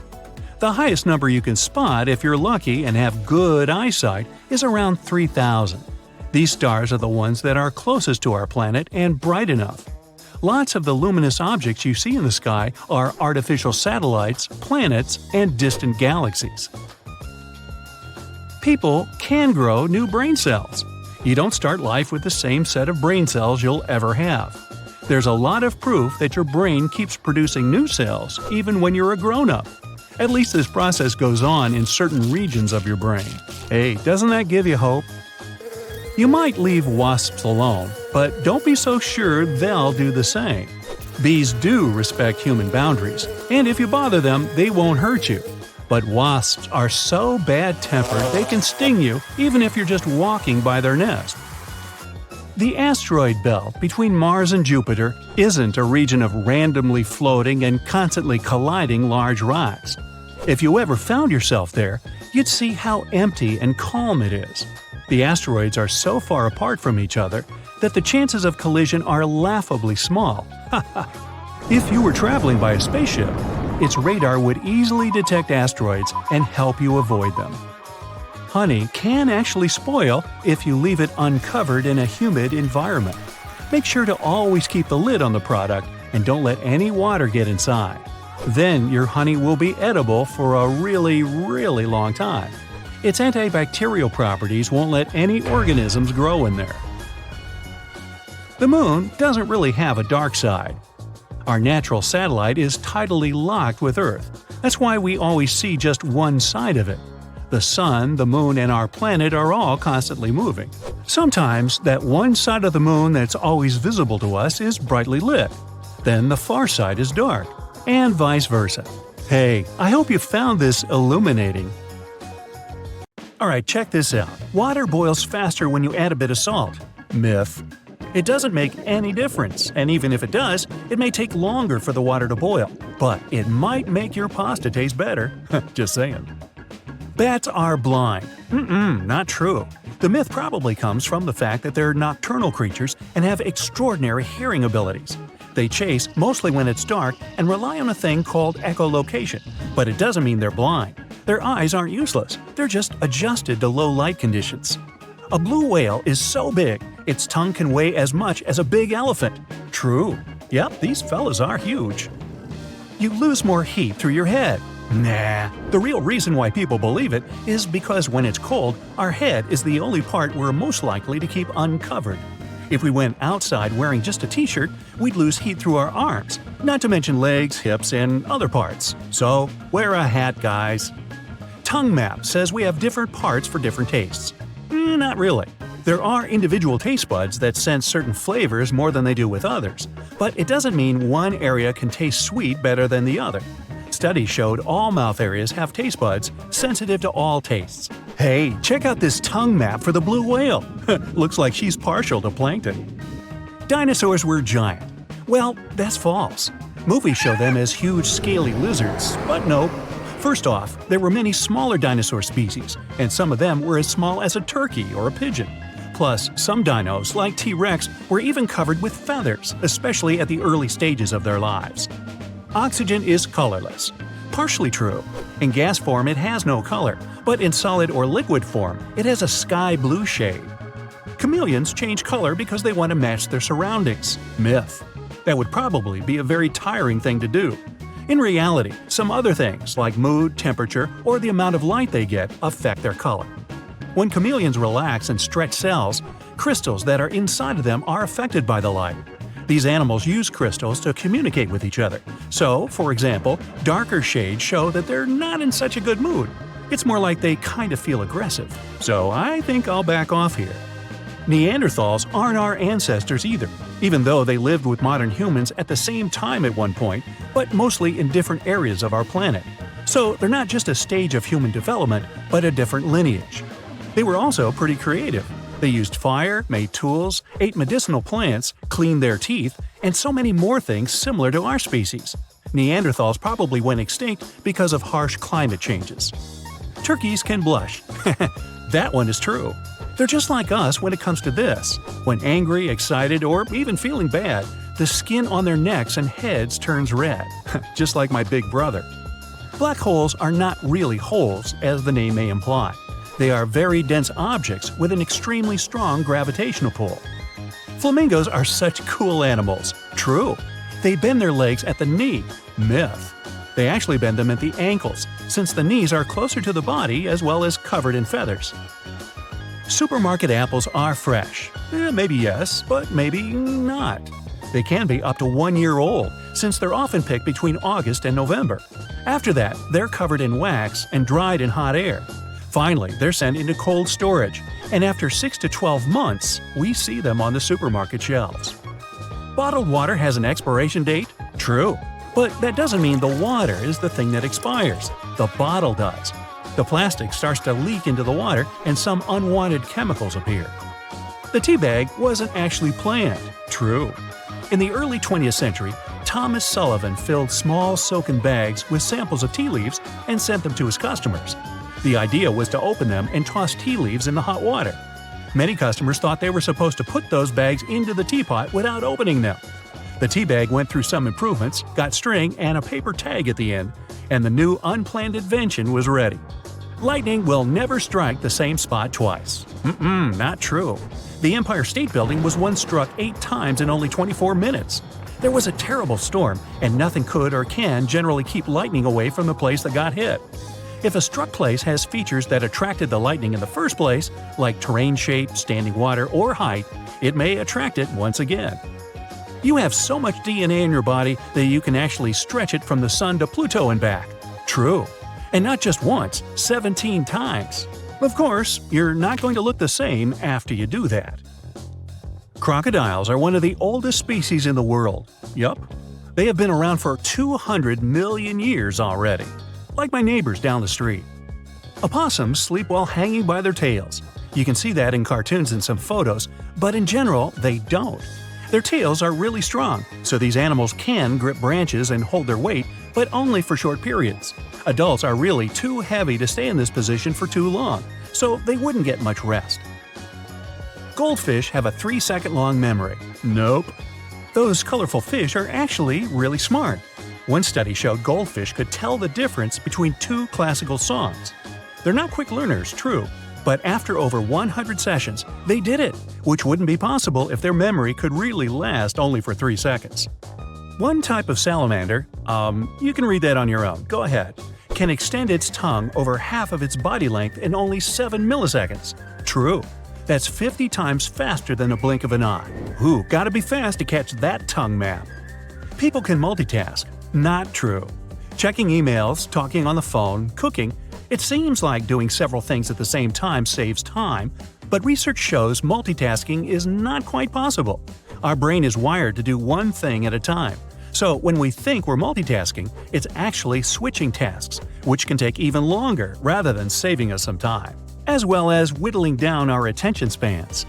The highest number you can spot if you're lucky and have good eyesight is around 3,000. These stars are the ones that are closest to our planet and bright enough. Lots of the luminous objects you see in the sky are artificial satellites, planets, and distant galaxies. People can grow new brain cells. You don't start life with the same set of brain cells you'll ever have. There's a lot of proof that your brain keeps producing new cells even when you're a grown-up. At least this process goes on in certain regions of your brain. Hey, doesn't that give you hope? You might leave wasps alone, but don't be so sure they'll do the same. Bees do respect human boundaries, and if you bother them, they won't hurt you. But wasps are so bad-tempered they can sting you even if you're just walking by their nest. The asteroid belt between Mars and Jupiter isn't a region of randomly floating and constantly colliding large rocks. If you ever found yourself there, you'd see how empty and calm it is. The asteroids are so far apart from each other that the chances of collision are laughably small. If you were traveling by a spaceship, its radar would easily detect asteroids and help you avoid them. Honey can actually spoil if you leave it uncovered in a humid environment. Make sure to always keep the lid on the product and don't let any water get inside. Then your honey will be edible for a really, really long time. Its antibacterial properties won't let any organisms grow in there. The moon doesn't really have a dark side. Our natural satellite is tidally locked with Earth. That's why we always see just one side of it. The sun, the moon, and our planet are all constantly moving. Sometimes that one side of the moon that's always visible to us is brightly lit. Then the far side is dark, and vice versa. Hey, I hope you found this illuminating. Alright, check this out. Water boils faster when you add a bit of salt. Myth. It doesn't make any difference, and even if it does, it may take longer for the water to boil. But it might make your pasta taste better. Just saying. Bats are blind. Not true. The myth probably comes from the fact that they're nocturnal creatures and have extraordinary hearing abilities. They chase mostly when it's dark and rely on a thing called echolocation, but it doesn't mean they're blind. Their eyes aren't useless, they're just adjusted to low light conditions. A blue whale is so big, its tongue can weigh as much as a big elephant. True. Yep, these fellas are huge. You lose more heat through your head. Nah, the real reason why people believe it is because when it's cold, our head is the only part we're most likely to keep uncovered. If we went outside wearing just a t-shirt, we'd lose heat through our arms, not to mention legs, hips, and other parts. So, wear a hat, guys. Tongue Map says we have different parts for different tastes. Not really. There are individual taste buds that sense certain flavors more than they do with others, but it doesn't mean one area can taste sweet better than the other. Studies showed all mouth areas have taste buds sensitive to all tastes. Hey, check out this tongue map for the blue whale. Looks like she's partial to plankton. Dinosaurs were giant. Well, that's false. Movies show them as huge, scaly lizards, but nope. First off, there were many smaller dinosaur species, and some of them were as small as a turkey or a pigeon. Plus, some dinos, like T-Rex, were even covered with feathers, especially at the early stages of their lives. Oxygen is colorless. Partially true. In gas form, it has no color, but in solid or liquid form, it has a sky blue shade. Chameleons change color because they want to match their surroundings. Myth. That would probably be a very tiring thing to do. In reality, some other things like mood, temperature, or the amount of light they get affect their color. When chameleons relax and stretch cells, crystals that are inside of them are affected by the light. These animals use crystals to communicate with each other. So, for example, darker shades show that they're not in such a good mood. It's more like they kind of feel aggressive. So I think I'll back off here. Neanderthals aren't our ancestors either, even though they lived with modern humans at the same time at one point, but mostly in different areas of our planet. So they're not just a stage of human development, but a different lineage. They were also pretty creative. They used fire, made tools, ate medicinal plants, cleaned their teeth, and so many more things similar to our species. Neanderthals probably went extinct because of harsh climate changes. Turkeys can blush. That one is true. They're just like us when it comes to this. When angry, excited, or even feeling bad, the skin on their necks and heads turns red, just like my big brother. Black holes are not really holes, as the name may imply. They are very dense objects with an extremely strong gravitational pull. Flamingos are such cool animals. True. They bend their legs at the knee. Myth. They actually bend them at the ankles, since the knees are closer to the body as well as covered in feathers. Supermarket apples are fresh. Maybe yes, but maybe not. They can be up to 1 year old, since they're often picked between August and November. After that, they're covered in wax and dried in hot air. Finally, they're sent into cold storage, and after 6 to 12 months, we see them on the supermarket shelves. Bottled water has an expiration date? True. But that doesn't mean the water is the thing that expires. The bottle does. The plastic starts to leak into the water, and some unwanted chemicals appear. The tea bag wasn't actually planned. True. In the early 20th century, Thomas Sullivan filled small silken bags with samples of tea leaves and sent them to his customers. The idea was to open them and toss tea leaves in the hot water. Many customers thought they were supposed to put those bags into the teapot without opening them. The tea bag went through some improvements, got string and a paper tag at the end, and the new unplanned invention was ready. Lightning will never strike the same spot twice. Not true. The Empire State Building was once struck 8 times in only 24 minutes. There was a terrible storm, and nothing could or can generally keep lightning away from the place that got hit. If a struck place has features that attracted the lightning in the first place, like terrain shape, standing water, or height, it may attract it once again. You have so much DNA in your body that you can actually stretch it from the sun to Pluto and back. True. And not just once, 17 times. Of course, you're not going to look the same after you do that. Crocodiles are one of the oldest species in the world. Yup. They have been around for 200 million years already. Like my neighbors down the street. Opossums sleep while hanging by their tails. You can see that in cartoons and some photos, but in general, they don't. Their tails are really strong, so these animals can grip branches and hold their weight, but only for short periods. Adults are really too heavy to stay in this position for too long, so they wouldn't get much rest. Goldfish have a 3-second-long memory. Nope. Those colorful fish are actually really smart. One study showed goldfish could tell the difference between 2 classical songs. They're not quick learners, true, but after over 100 sessions, they did it, which wouldn't be possible if their memory could really last only for 3 seconds. One type of salamander, you can read that on your own, go ahead, can extend its tongue over half of its body length in only 7 milliseconds. True. That's 50 times faster than a blink of an eye. Ooh, gotta be fast to catch that tongue map. People can multitask. Not true. Checking emails, talking on the phone, cooking, it seems like doing several things at the same time saves time, but research shows multitasking is not quite possible. Our brain is wired to do one thing at a time. So when we think we're multitasking, it's actually switching tasks, which can take even longer rather than saving us some time, as well as whittling down our attention spans.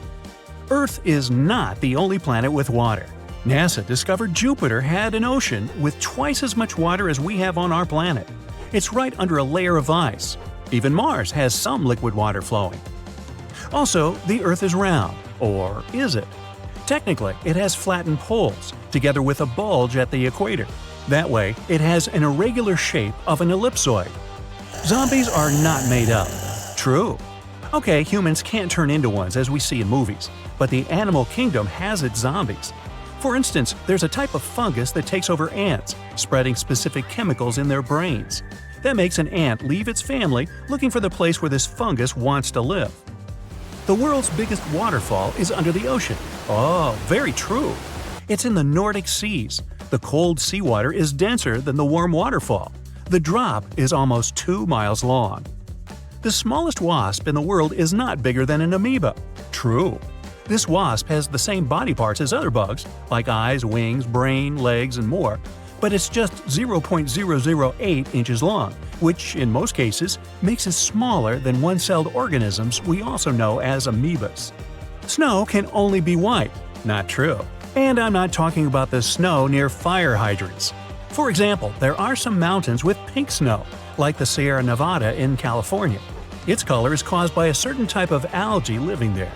Earth is not the only planet with water. NASA discovered Jupiter had an ocean with twice as much water as we have on our planet. It's right under a layer of ice. Even Mars has some liquid water flowing. Also, the Earth is round. Or is it? Technically, it has flattened poles, together with a bulge at the equator. That way, it has an irregular shape of an ellipsoid. Zombies are not made up. True. Okay, humans can't turn into ones as we see in movies, but the animal kingdom has its zombies. For instance, there's a type of fungus that takes over ants, spreading specific chemicals in their brains. That makes an ant leave its family looking for the place where this fungus wants to live. The world's biggest waterfall is under the ocean. Oh, very true. It's in the Nordic Seas. The cold seawater is denser than the warm waterfall. The drop is almost 2 miles long. The smallest wasp in the world is not bigger than an amoeba. True. This wasp has the same body parts as other bugs, like eyes, wings, brain, legs, and more, but it's just 0.008 inches long, which, in most cases, makes it smaller than one-celled organisms we also know as amoebas. Snow can only be white. Not true. And I'm not talking about the snow near fire hydrants. For example, there are some mountains with pink snow, like the Sierra Nevada in California. Its color is caused by a certain type of algae living there.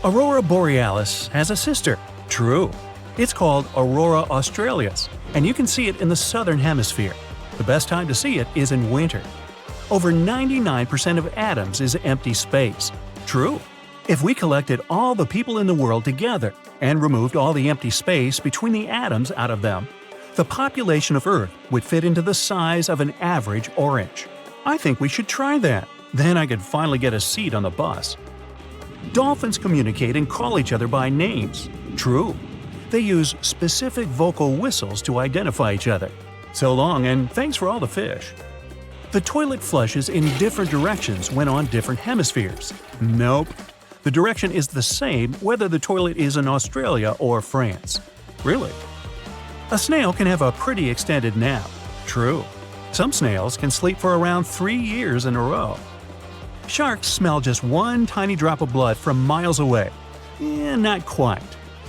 Aurora Borealis has a sister. True. It's called Aurora Australis, and you can see it in the southern hemisphere. The best time to see it is in winter. Over 99% of atoms is empty space. True. If we collected all the people in the world together and removed all the empty space between the atoms out of them, the population of Earth would fit into the size of an average orange. I think we should try that. Then I could finally get a seat on the bus. Dolphins communicate and call each other by names. True. They use specific vocal whistles to identify each other. So long, and thanks for all the fish. The toilet flushes in different directions when on different hemispheres. Nope. The direction is the same whether the toilet is in Australia or France. Really? A snail can have a pretty extended nap. True. Some snails can sleep for around 3 years in a row. Sharks smell just one tiny drop of blood from miles away. Not quite.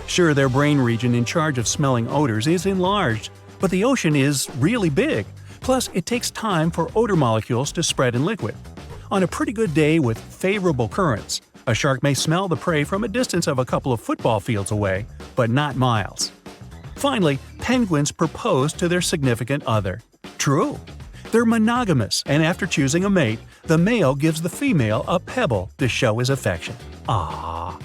Sure, their brain region in charge of smelling odors is enlarged, but the ocean is really big. Plus, it takes time for odor molecules to spread in liquid. On a pretty good day with favorable currents, a shark may smell the prey from a distance of a couple of football fields away, but not miles. Finally, penguins propose to their significant other. True. They're monogamous, and after choosing a mate, the male gives the female a pebble to show his affection. Ah.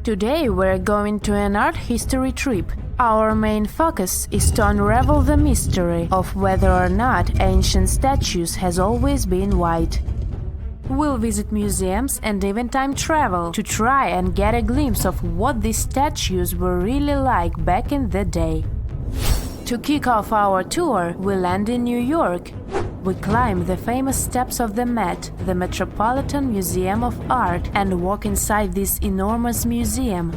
Today we're going to an art history trip. Our main focus is to unravel the mystery of whether or not ancient statues has always been white. We'll visit museums and even time travel to try and get a glimpse of what these statues were really like back in the day. To kick off our tour, we land in New York. We climb the famous steps of the Met, the Metropolitan Museum of Art, and walk inside this enormous museum.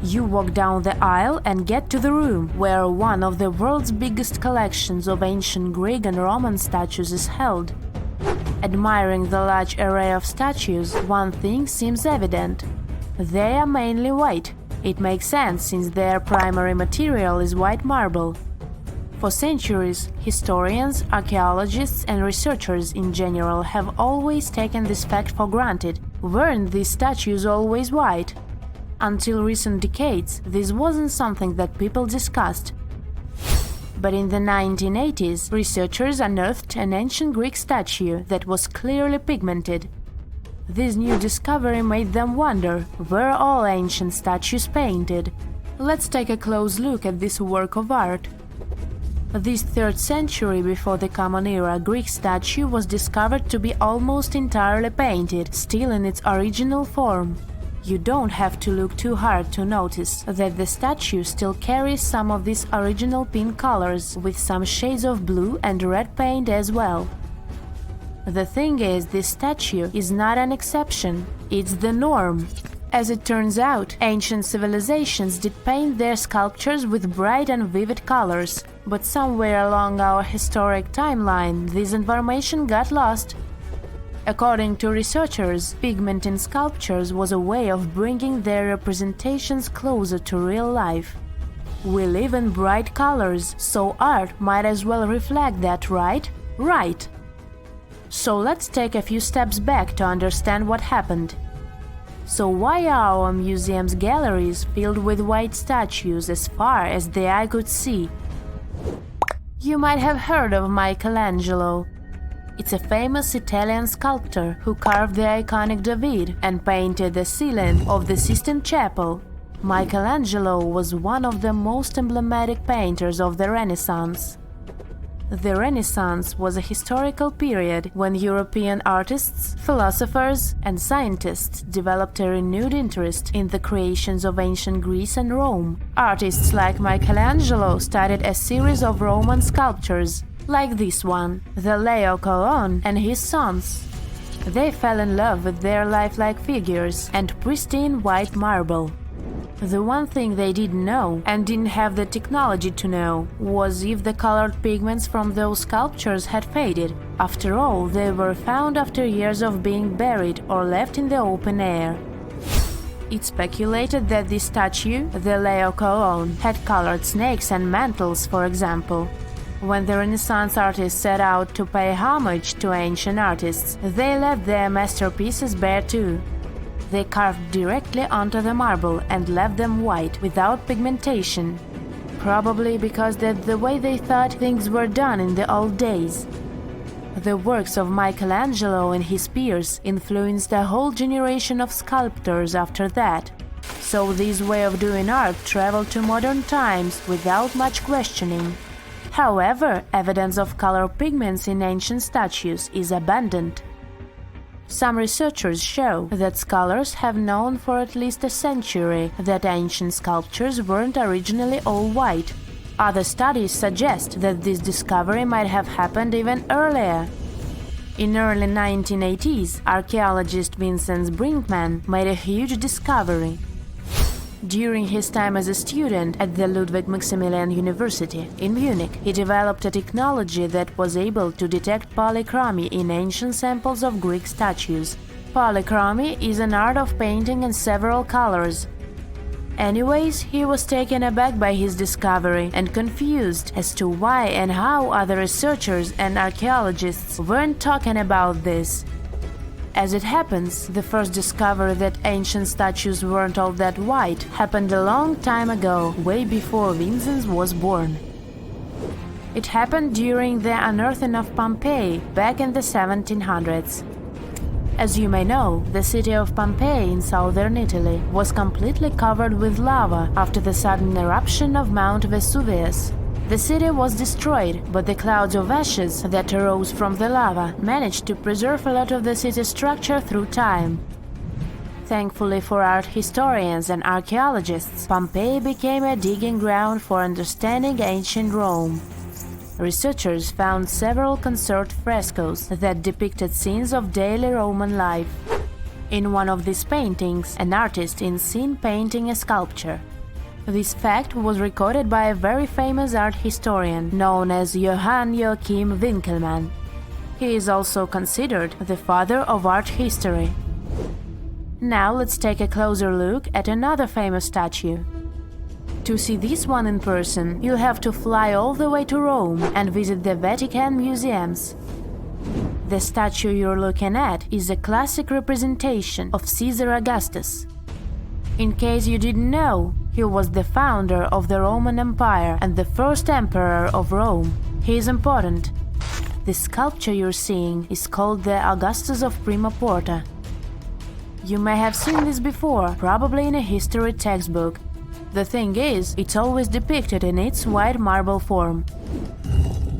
You walk down the aisle and get to the room where one of the world's biggest collections of ancient Greek and Roman statues is held. Admiring the large array of statues, one thing seems evident. They are mainly white. It makes sense since their primary material is white marble. For centuries, historians, archaeologists, and researchers in general have always taken this fact for granted. Weren't these statues always white? Until recent decades, this wasn't something that people discussed. But in the 1980s, researchers unearthed an ancient Greek statue that was clearly pigmented. This new discovery made them wonder, were all ancient statues painted? Let's take a close look at this work of art. This 3rd century before the Common Era Greek statue was discovered to be almost entirely painted, still in its original form. You don't have to look too hard to notice that the statue still carries some of these original pink colors, with some shades of blue and red paint as well. The thing is, this statue is not an exception, it's the norm. As it turns out, ancient civilizations did paint their sculptures with bright and vivid colors, but somewhere along our historic timeline, this information got lost. According to researchers, pigment in sculptures was a way of bringing their representations closer to real life. We live in bright colors, so art might as well reflect that, right? Right! So let's take a few steps back to understand what happened. So why are our museum's galleries filled with white statues as far as the eye could see? You might have heard of Michelangelo. It's a famous Italian sculptor who carved the iconic David and painted the ceiling of the Sistine Chapel. Michelangelo was one of the most emblematic painters of the Renaissance. The Renaissance was a historical period when European artists, philosophers, and scientists developed a renewed interest in the creations of ancient Greece and Rome. Artists like Michelangelo started a series of Roman sculptures, like this one, the Laocoon and his sons. They fell in love with their lifelike figures and pristine white marble. The one thing they didn't know, and didn't have the technology to know, was if the colored pigments from those sculptures had faded. After all, they were found after years of being buried or left in the open air. It's speculated that this statue, the Laocoon, had colored snakes and mantles, for example. When the Renaissance artists set out to pay homage to ancient artists, they left their masterpieces bare too. They carved directly onto the marble and left them white, without pigmentation. Probably because that's the way they thought things were done in the old days. The works of Michelangelo and his peers influenced a whole generation of sculptors after that. So this way of doing art traveled to modern times without much questioning. However, evidence of color pigments in ancient statues is abundant. Some researchers show that scholars have known for at least a century that ancient sculptures weren't originally all white. Other studies suggest that this discovery might have happened even earlier. In early 1980s, archaeologist Vincent Brinkmann made a huge discovery. During his time as a student at the Ludwig Maximilian University in Munich, he developed a technology that was able to detect polychromy in ancient samples of Greek statues. Polychromy is an art of painting in several colors. Anyways, he was taken aback by his discovery and confused as to why and how other researchers and archaeologists weren't talking about this. As it happens, the first discovery that ancient statues weren't all that white happened a long time ago, way before Vincent was born. It happened during the unearthing of Pompeii back in the 1700s. As you may know, the city of Pompeii in southern Italy was completely covered with lava after the sudden eruption of Mount Vesuvius. The city was destroyed, but the clouds of ashes that arose from the lava managed to preserve a lot of the city's structure through time. Thankfully for art historians and archaeologists, Pompeii became a digging ground for understanding ancient Rome. Researchers found several conserved frescoes that depicted scenes of daily Roman life. In one of these paintings, an artist is seen painting a sculpture. This fact was recorded by a very famous art historian known as Johann Joachim Winckelmann. He is also considered the father of art history. Now let's take a closer look at another famous statue. To see this one in person, you'll have to fly all the way to Rome and visit the Vatican museums. The statue you're looking at is a classic representation of Caesar Augustus. In case you didn't know, he was the founder of the Roman Empire and the first emperor of Rome. He is important. The sculpture you're seeing is called the Augustus of Prima Porta. You may have seen this before, probably in a history textbook. The thing is, it's always depicted in its white marble form.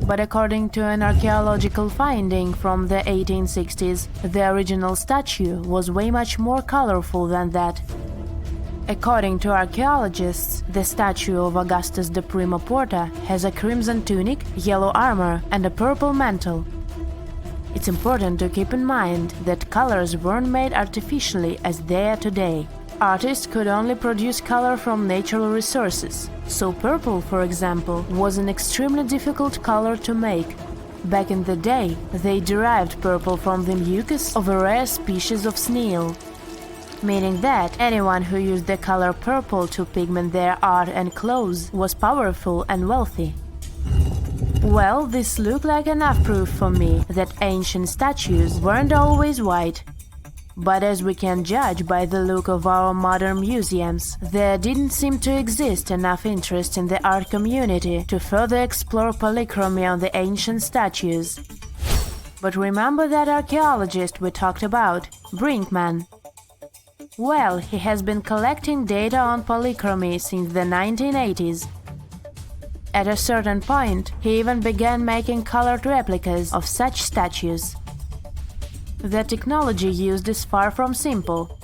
But according to an archaeological finding from the 1860s, the original statue was way much more colorful than that. According to archaeologists, the statue of Augustus de Prima Porta has a crimson tunic, yellow armor, and a purple mantle. It's important to keep in mind that colors weren't made artificially as they are today. Artists could only produce color from natural resources, so purple, for example, was an extremely difficult color to make. Back in the day, they derived purple from the mucus of a rare species of snail, meaning that anyone who used the color purple to pigment their art and clothes was powerful and wealthy. Well, this looked like enough proof for me that ancient statues weren't always white. But as we can judge by the look of our modern museums, there didn't seem to exist enough interest in the art community to further explore polychromy on the ancient statues. But remember that archaeologist we talked about, Brinkman? Well, he has been collecting data on polychromy since the 1980s. At a certain point, he even began making colored replicas of such statues. The technology used is far from simple.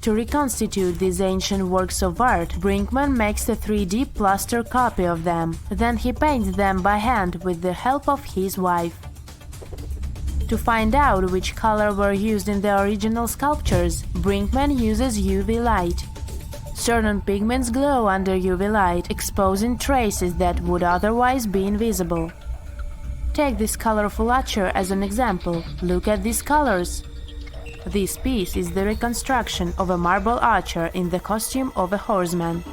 To reconstitute these ancient works of art, Brinkman makes a 3D plaster copy of them. Then he paints them by hand with the help of his wife. To find out which color were used in the original sculptures, Brinkman uses UV light. Certain pigments glow under UV light, exposing traces that would otherwise be invisible. Take this colorful archer as an example. Look at these colors. This piece is the reconstruction of a marble archer in the costume of a horseman.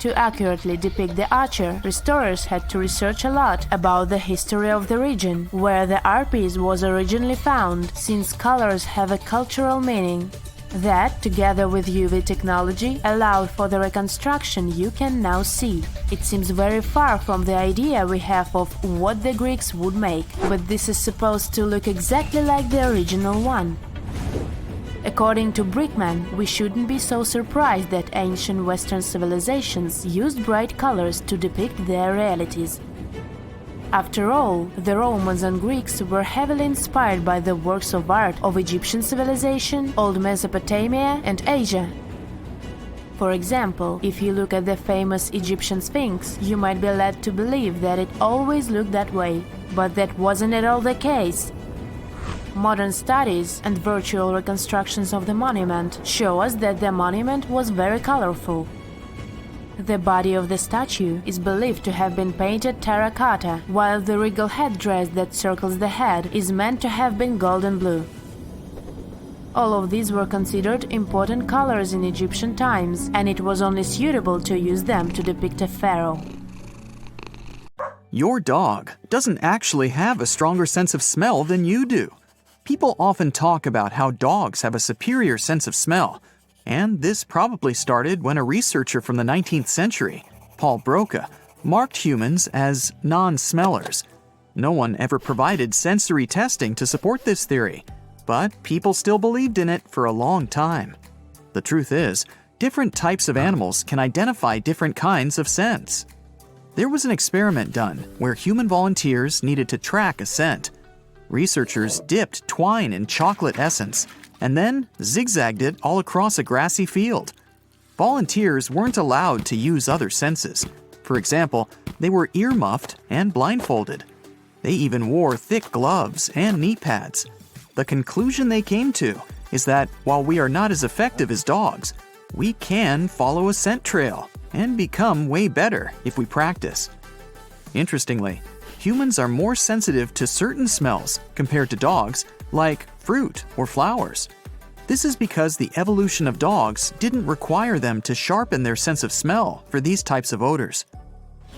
To accurately depict the archer, restorers had to research a lot about the history of the region where the art piece was originally found, since colors have a cultural meaning. That, together with UV technology, allowed for the reconstruction you can now see. It seems very far from the idea we have of what the Greeks would make, but this is supposed to look exactly like the original one. According to Brinkman, we shouldn't be so surprised that ancient Western civilizations used bright colors to depict their realities. After all, the Romans and Greeks were heavily inspired by the works of art of Egyptian civilization, Old Mesopotamia, and Asia. For example, if you look at the famous Egyptian Sphinx, you might be led to believe that it always looked that way, but that wasn't at all the case. Modern studies and virtual reconstructions of the monument show us that the monument was very colorful. The body of the statue is believed to have been painted terracotta, while the regal headdress that circles the head is meant to have been golden blue. All of these were considered important colors in Egyptian times, and it was only suitable to use them to depict a pharaoh. Your dog doesn't actually have a stronger sense of smell than you do. People often talk about how dogs have a superior sense of smell. And this probably started when a researcher from the 19th century, Paul Broca, marked humans as non-smellers. No one ever provided sensory testing to support this theory, but people still believed in it for a long time. The truth is, different types of animals can identify different kinds of scents. There was an experiment done where human volunteers needed to track a scent. Researchers dipped twine in chocolate essence and then zigzagged it all across a grassy field. Volunteers weren't allowed to use other senses. For example, they were ear-muffed and blindfolded. They even wore thick gloves and knee pads. The conclusion they came to is that while we are not as effective as dogs, we can follow a scent trail and become way better if we practice. Interestingly, humans are more sensitive to certain smells compared to dogs, like fruit or flowers. This is because the evolution of dogs didn't require them to sharpen their sense of smell for these types of odors.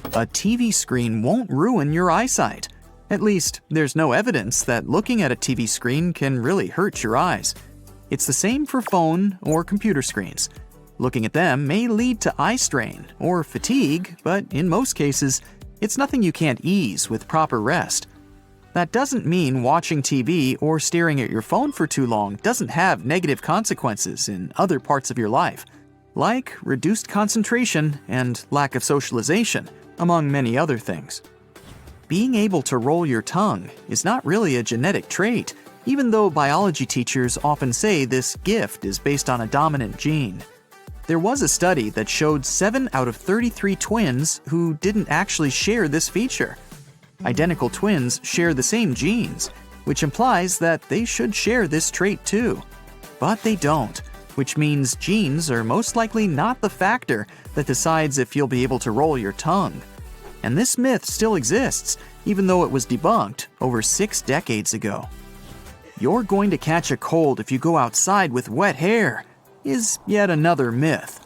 A TV screen won't ruin your eyesight. At least, there's no evidence that looking at a TV screen can really hurt your eyes. It's the same for phone or computer screens. Looking at them may lead to eye strain or fatigue, but in most cases, it's nothing you can't ease with proper rest. That doesn't mean watching TV or staring at your phone for too long doesn't have negative consequences in other parts of your life, like reduced concentration and lack of socialization, among many other things. Being able to roll your tongue is not really a genetic trait, even though biology teachers often say this gift is based on a dominant gene. There was a study that showed 7 out of 33 twins who didn't actually share this feature. Identical twins share the same genes, which implies that they should share this trait too. But they don't, which means genes are most likely not the factor that decides if you'll be able to roll your tongue. And this myth still exists, even though it was debunked over 6 decades ago. You're going to catch a cold if you go outside with wet hair is yet another myth.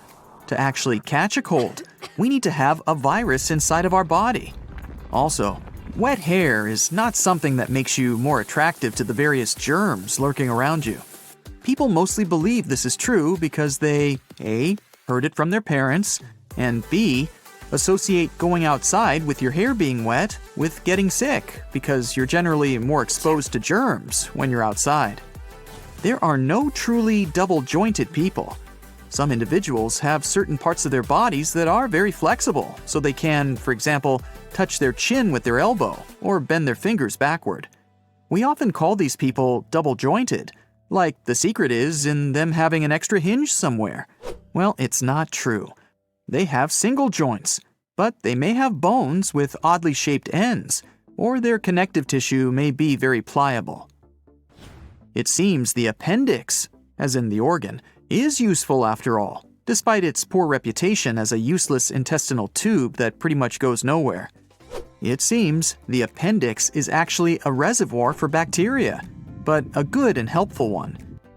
To actually catch a cold, we need to have a virus inside of our body. Also, wet hair is not something that makes you more attractive to the various germs lurking around you. People mostly believe this is true because they A. heard it from their parents, and B. associate going outside with your hair being wet with getting sick because you're generally more exposed to germs when you're outside. There are no truly double-jointed people. Some individuals have certain parts of their bodies that are very flexible, so they can, for example, touch their chin with their elbow or bend their fingers backward. We often call these people double-jointed, like the secret is in them having an extra hinge somewhere. Well, it's not true. They have single joints, but they may have bones with oddly shaped ends, or their connective tissue may be very pliable. It seems the appendix, as in the organ, is useful after all, despite its poor reputation as a useless intestinal tube that pretty much goes nowhere. It seems the appendix is actually a reservoir for bacteria, but a good and helpful one.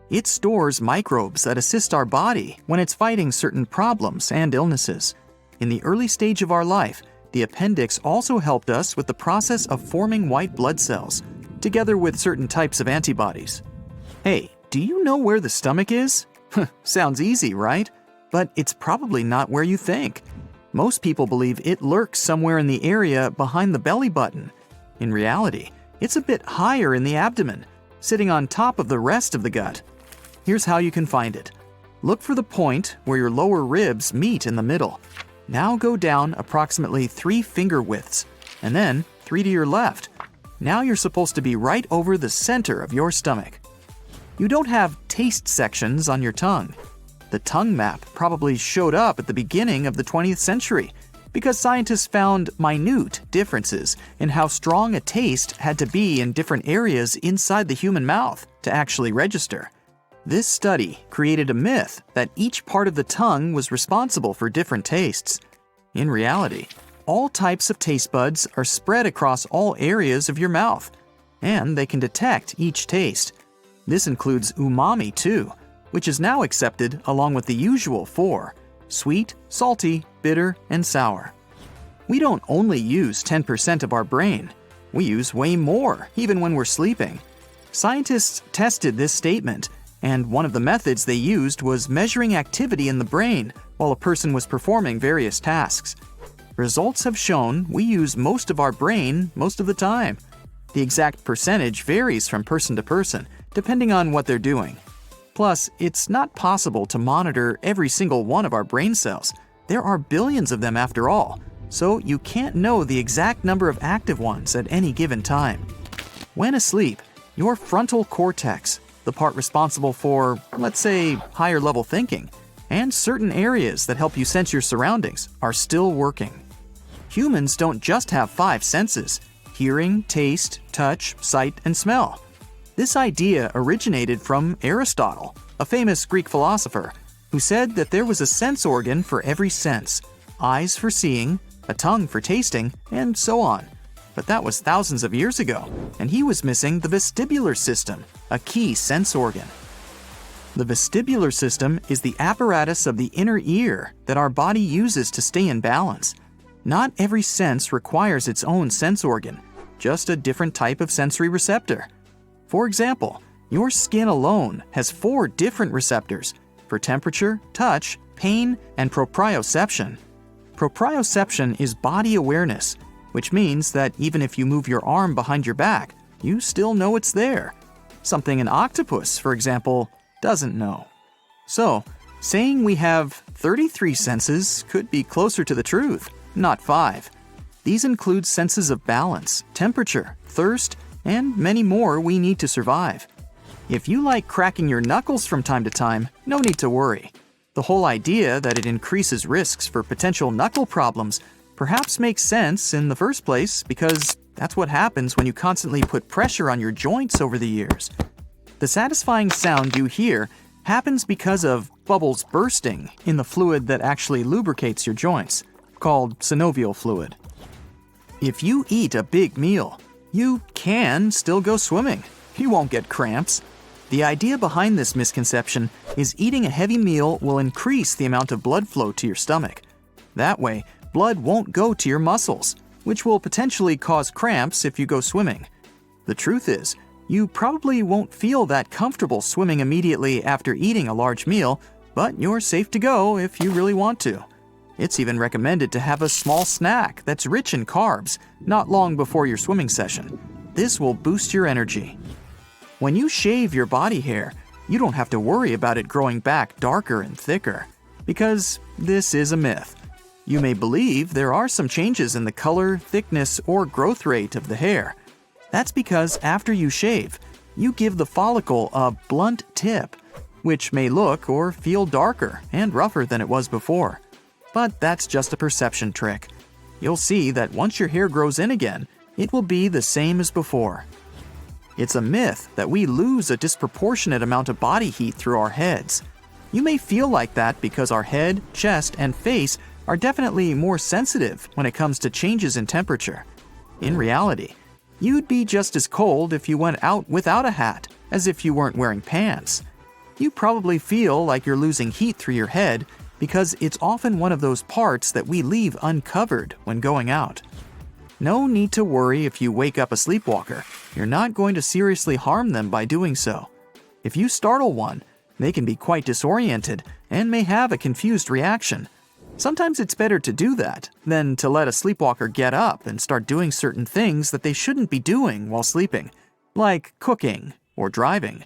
It stores microbes that assist our body when it's fighting certain problems and illnesses. In the early stage of our life, the appendix also helped us with the process of forming white blood cells, together with certain types of antibodies. Hey, do you know where the stomach is? Sounds easy, right? But it's probably not where you think. Most people believe it lurks somewhere in the area behind the belly button. In reality, it's a bit higher in the abdomen, sitting on top of the rest of the gut. Here's how you can find it. Look for the point where your lower ribs meet in the middle. Now go down approximately 3 finger widths, and then 3 to your left. Now you're supposed to be right over the center of your stomach. You don't have taste sections on your tongue. The tongue map probably showed up at the beginning of the 20th century because scientists found minute differences in how strong a taste had to be in different areas inside the human mouth to actually register. This study created a myth that each part of the tongue was responsible for different tastes. In reality, all types of taste buds are spread across all areas of your mouth, and they can detect each taste. This includes umami too, which is now accepted along with the usual 4: sweet, salty, bitter, and sour. We don't only use 10% of our brain. We use way more, even when we're sleeping. Scientists tested this statement, and one of the methods they used was measuring activity in the brain while a person was performing various tasks. Results have shown we use most of our brain most of the time. The exact percentage varies from person to person, depending on what they're doing. Plus, it's not possible to monitor every single one of our brain cells. There are billions of them after all, so you can't know the exact number of active ones at any given time. When asleep, your frontal cortex, the part responsible for, let's say, higher level thinking, and certain areas that help you sense your surroundings are still working. Humans don't just have 5 senses: hearing, taste, touch, sight, and smell. This idea originated from Aristotle, a famous Greek philosopher, who said that there was a sense organ for every sense: eyes for seeing, a tongue for tasting, and so on. But that was thousands of years ago, and he was missing the vestibular system, a key sense organ. The vestibular system is the apparatus of the inner ear that our body uses to stay in balance. Not every sense requires its own sense organ, just a different type of sensory receptor. For example, your skin alone has 4 different receptors for temperature, touch, pain, and proprioception. Proprioception is body awareness, which means that even if you move your arm behind your back, you still know it's there. Something an octopus, for example, doesn't know. So, saying we have 33 senses could be closer to the truth, not 5. These include senses of balance, temperature, thirst, and many more we need to survive. If you like cracking your knuckles from time to time, no need to worry. The whole idea that it increases risks for potential knuckle problems perhaps makes sense in the first place because that's what happens when you constantly put pressure on your joints over the years. The satisfying sound you hear happens because of bubbles bursting in the fluid that actually lubricates your joints, called synovial fluid. If you eat a big meal, you can still go swimming. You won't get cramps. The idea behind this misconception is eating a heavy meal will increase the amount of blood flow to your stomach. That way, blood won't go to your muscles, which will potentially cause cramps if you go swimming. The truth is, you probably won't feel that comfortable swimming immediately after eating a large meal, but you're safe to go if you really want to. It's even recommended to have a small snack that's rich in carbs not long before your swimming session. This will boost your energy. When you shave your body hair, you don't have to worry about it growing back darker and thicker, because this is a myth. You may believe there are some changes in the color, thickness, or growth rate of the hair. That's because after you shave, you give the follicle a blunt tip, which may look or feel darker and rougher than it was before. But that's just a perception trick. You'll see that once your hair grows in again, it will be the same as before. It's a myth that we lose a disproportionate amount of body heat through our heads. You may feel like that because our head, chest, and face are definitely more sensitive when it comes to changes in temperature. In reality, you'd be just as cold if you went out without a hat as if you weren't wearing pants. You probably feel like you're losing heat through your head because it's often one of those parts that we leave uncovered when going out. No need to worry if you wake up a sleepwalker. You're not going to seriously harm them by doing so. If you startle one, they can be quite disoriented and may have a confused reaction. Sometimes it's better to do that than to let a sleepwalker get up and start doing certain things that they shouldn't be doing while sleeping, like cooking or driving.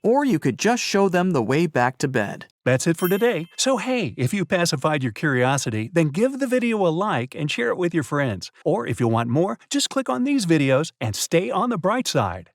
Or you could just show them the way back to bed. That's it for today. So hey, if you pacified your curiosity, then give the video a like and share it with your friends. Or if you want more, just click on these videos and stay on the bright side.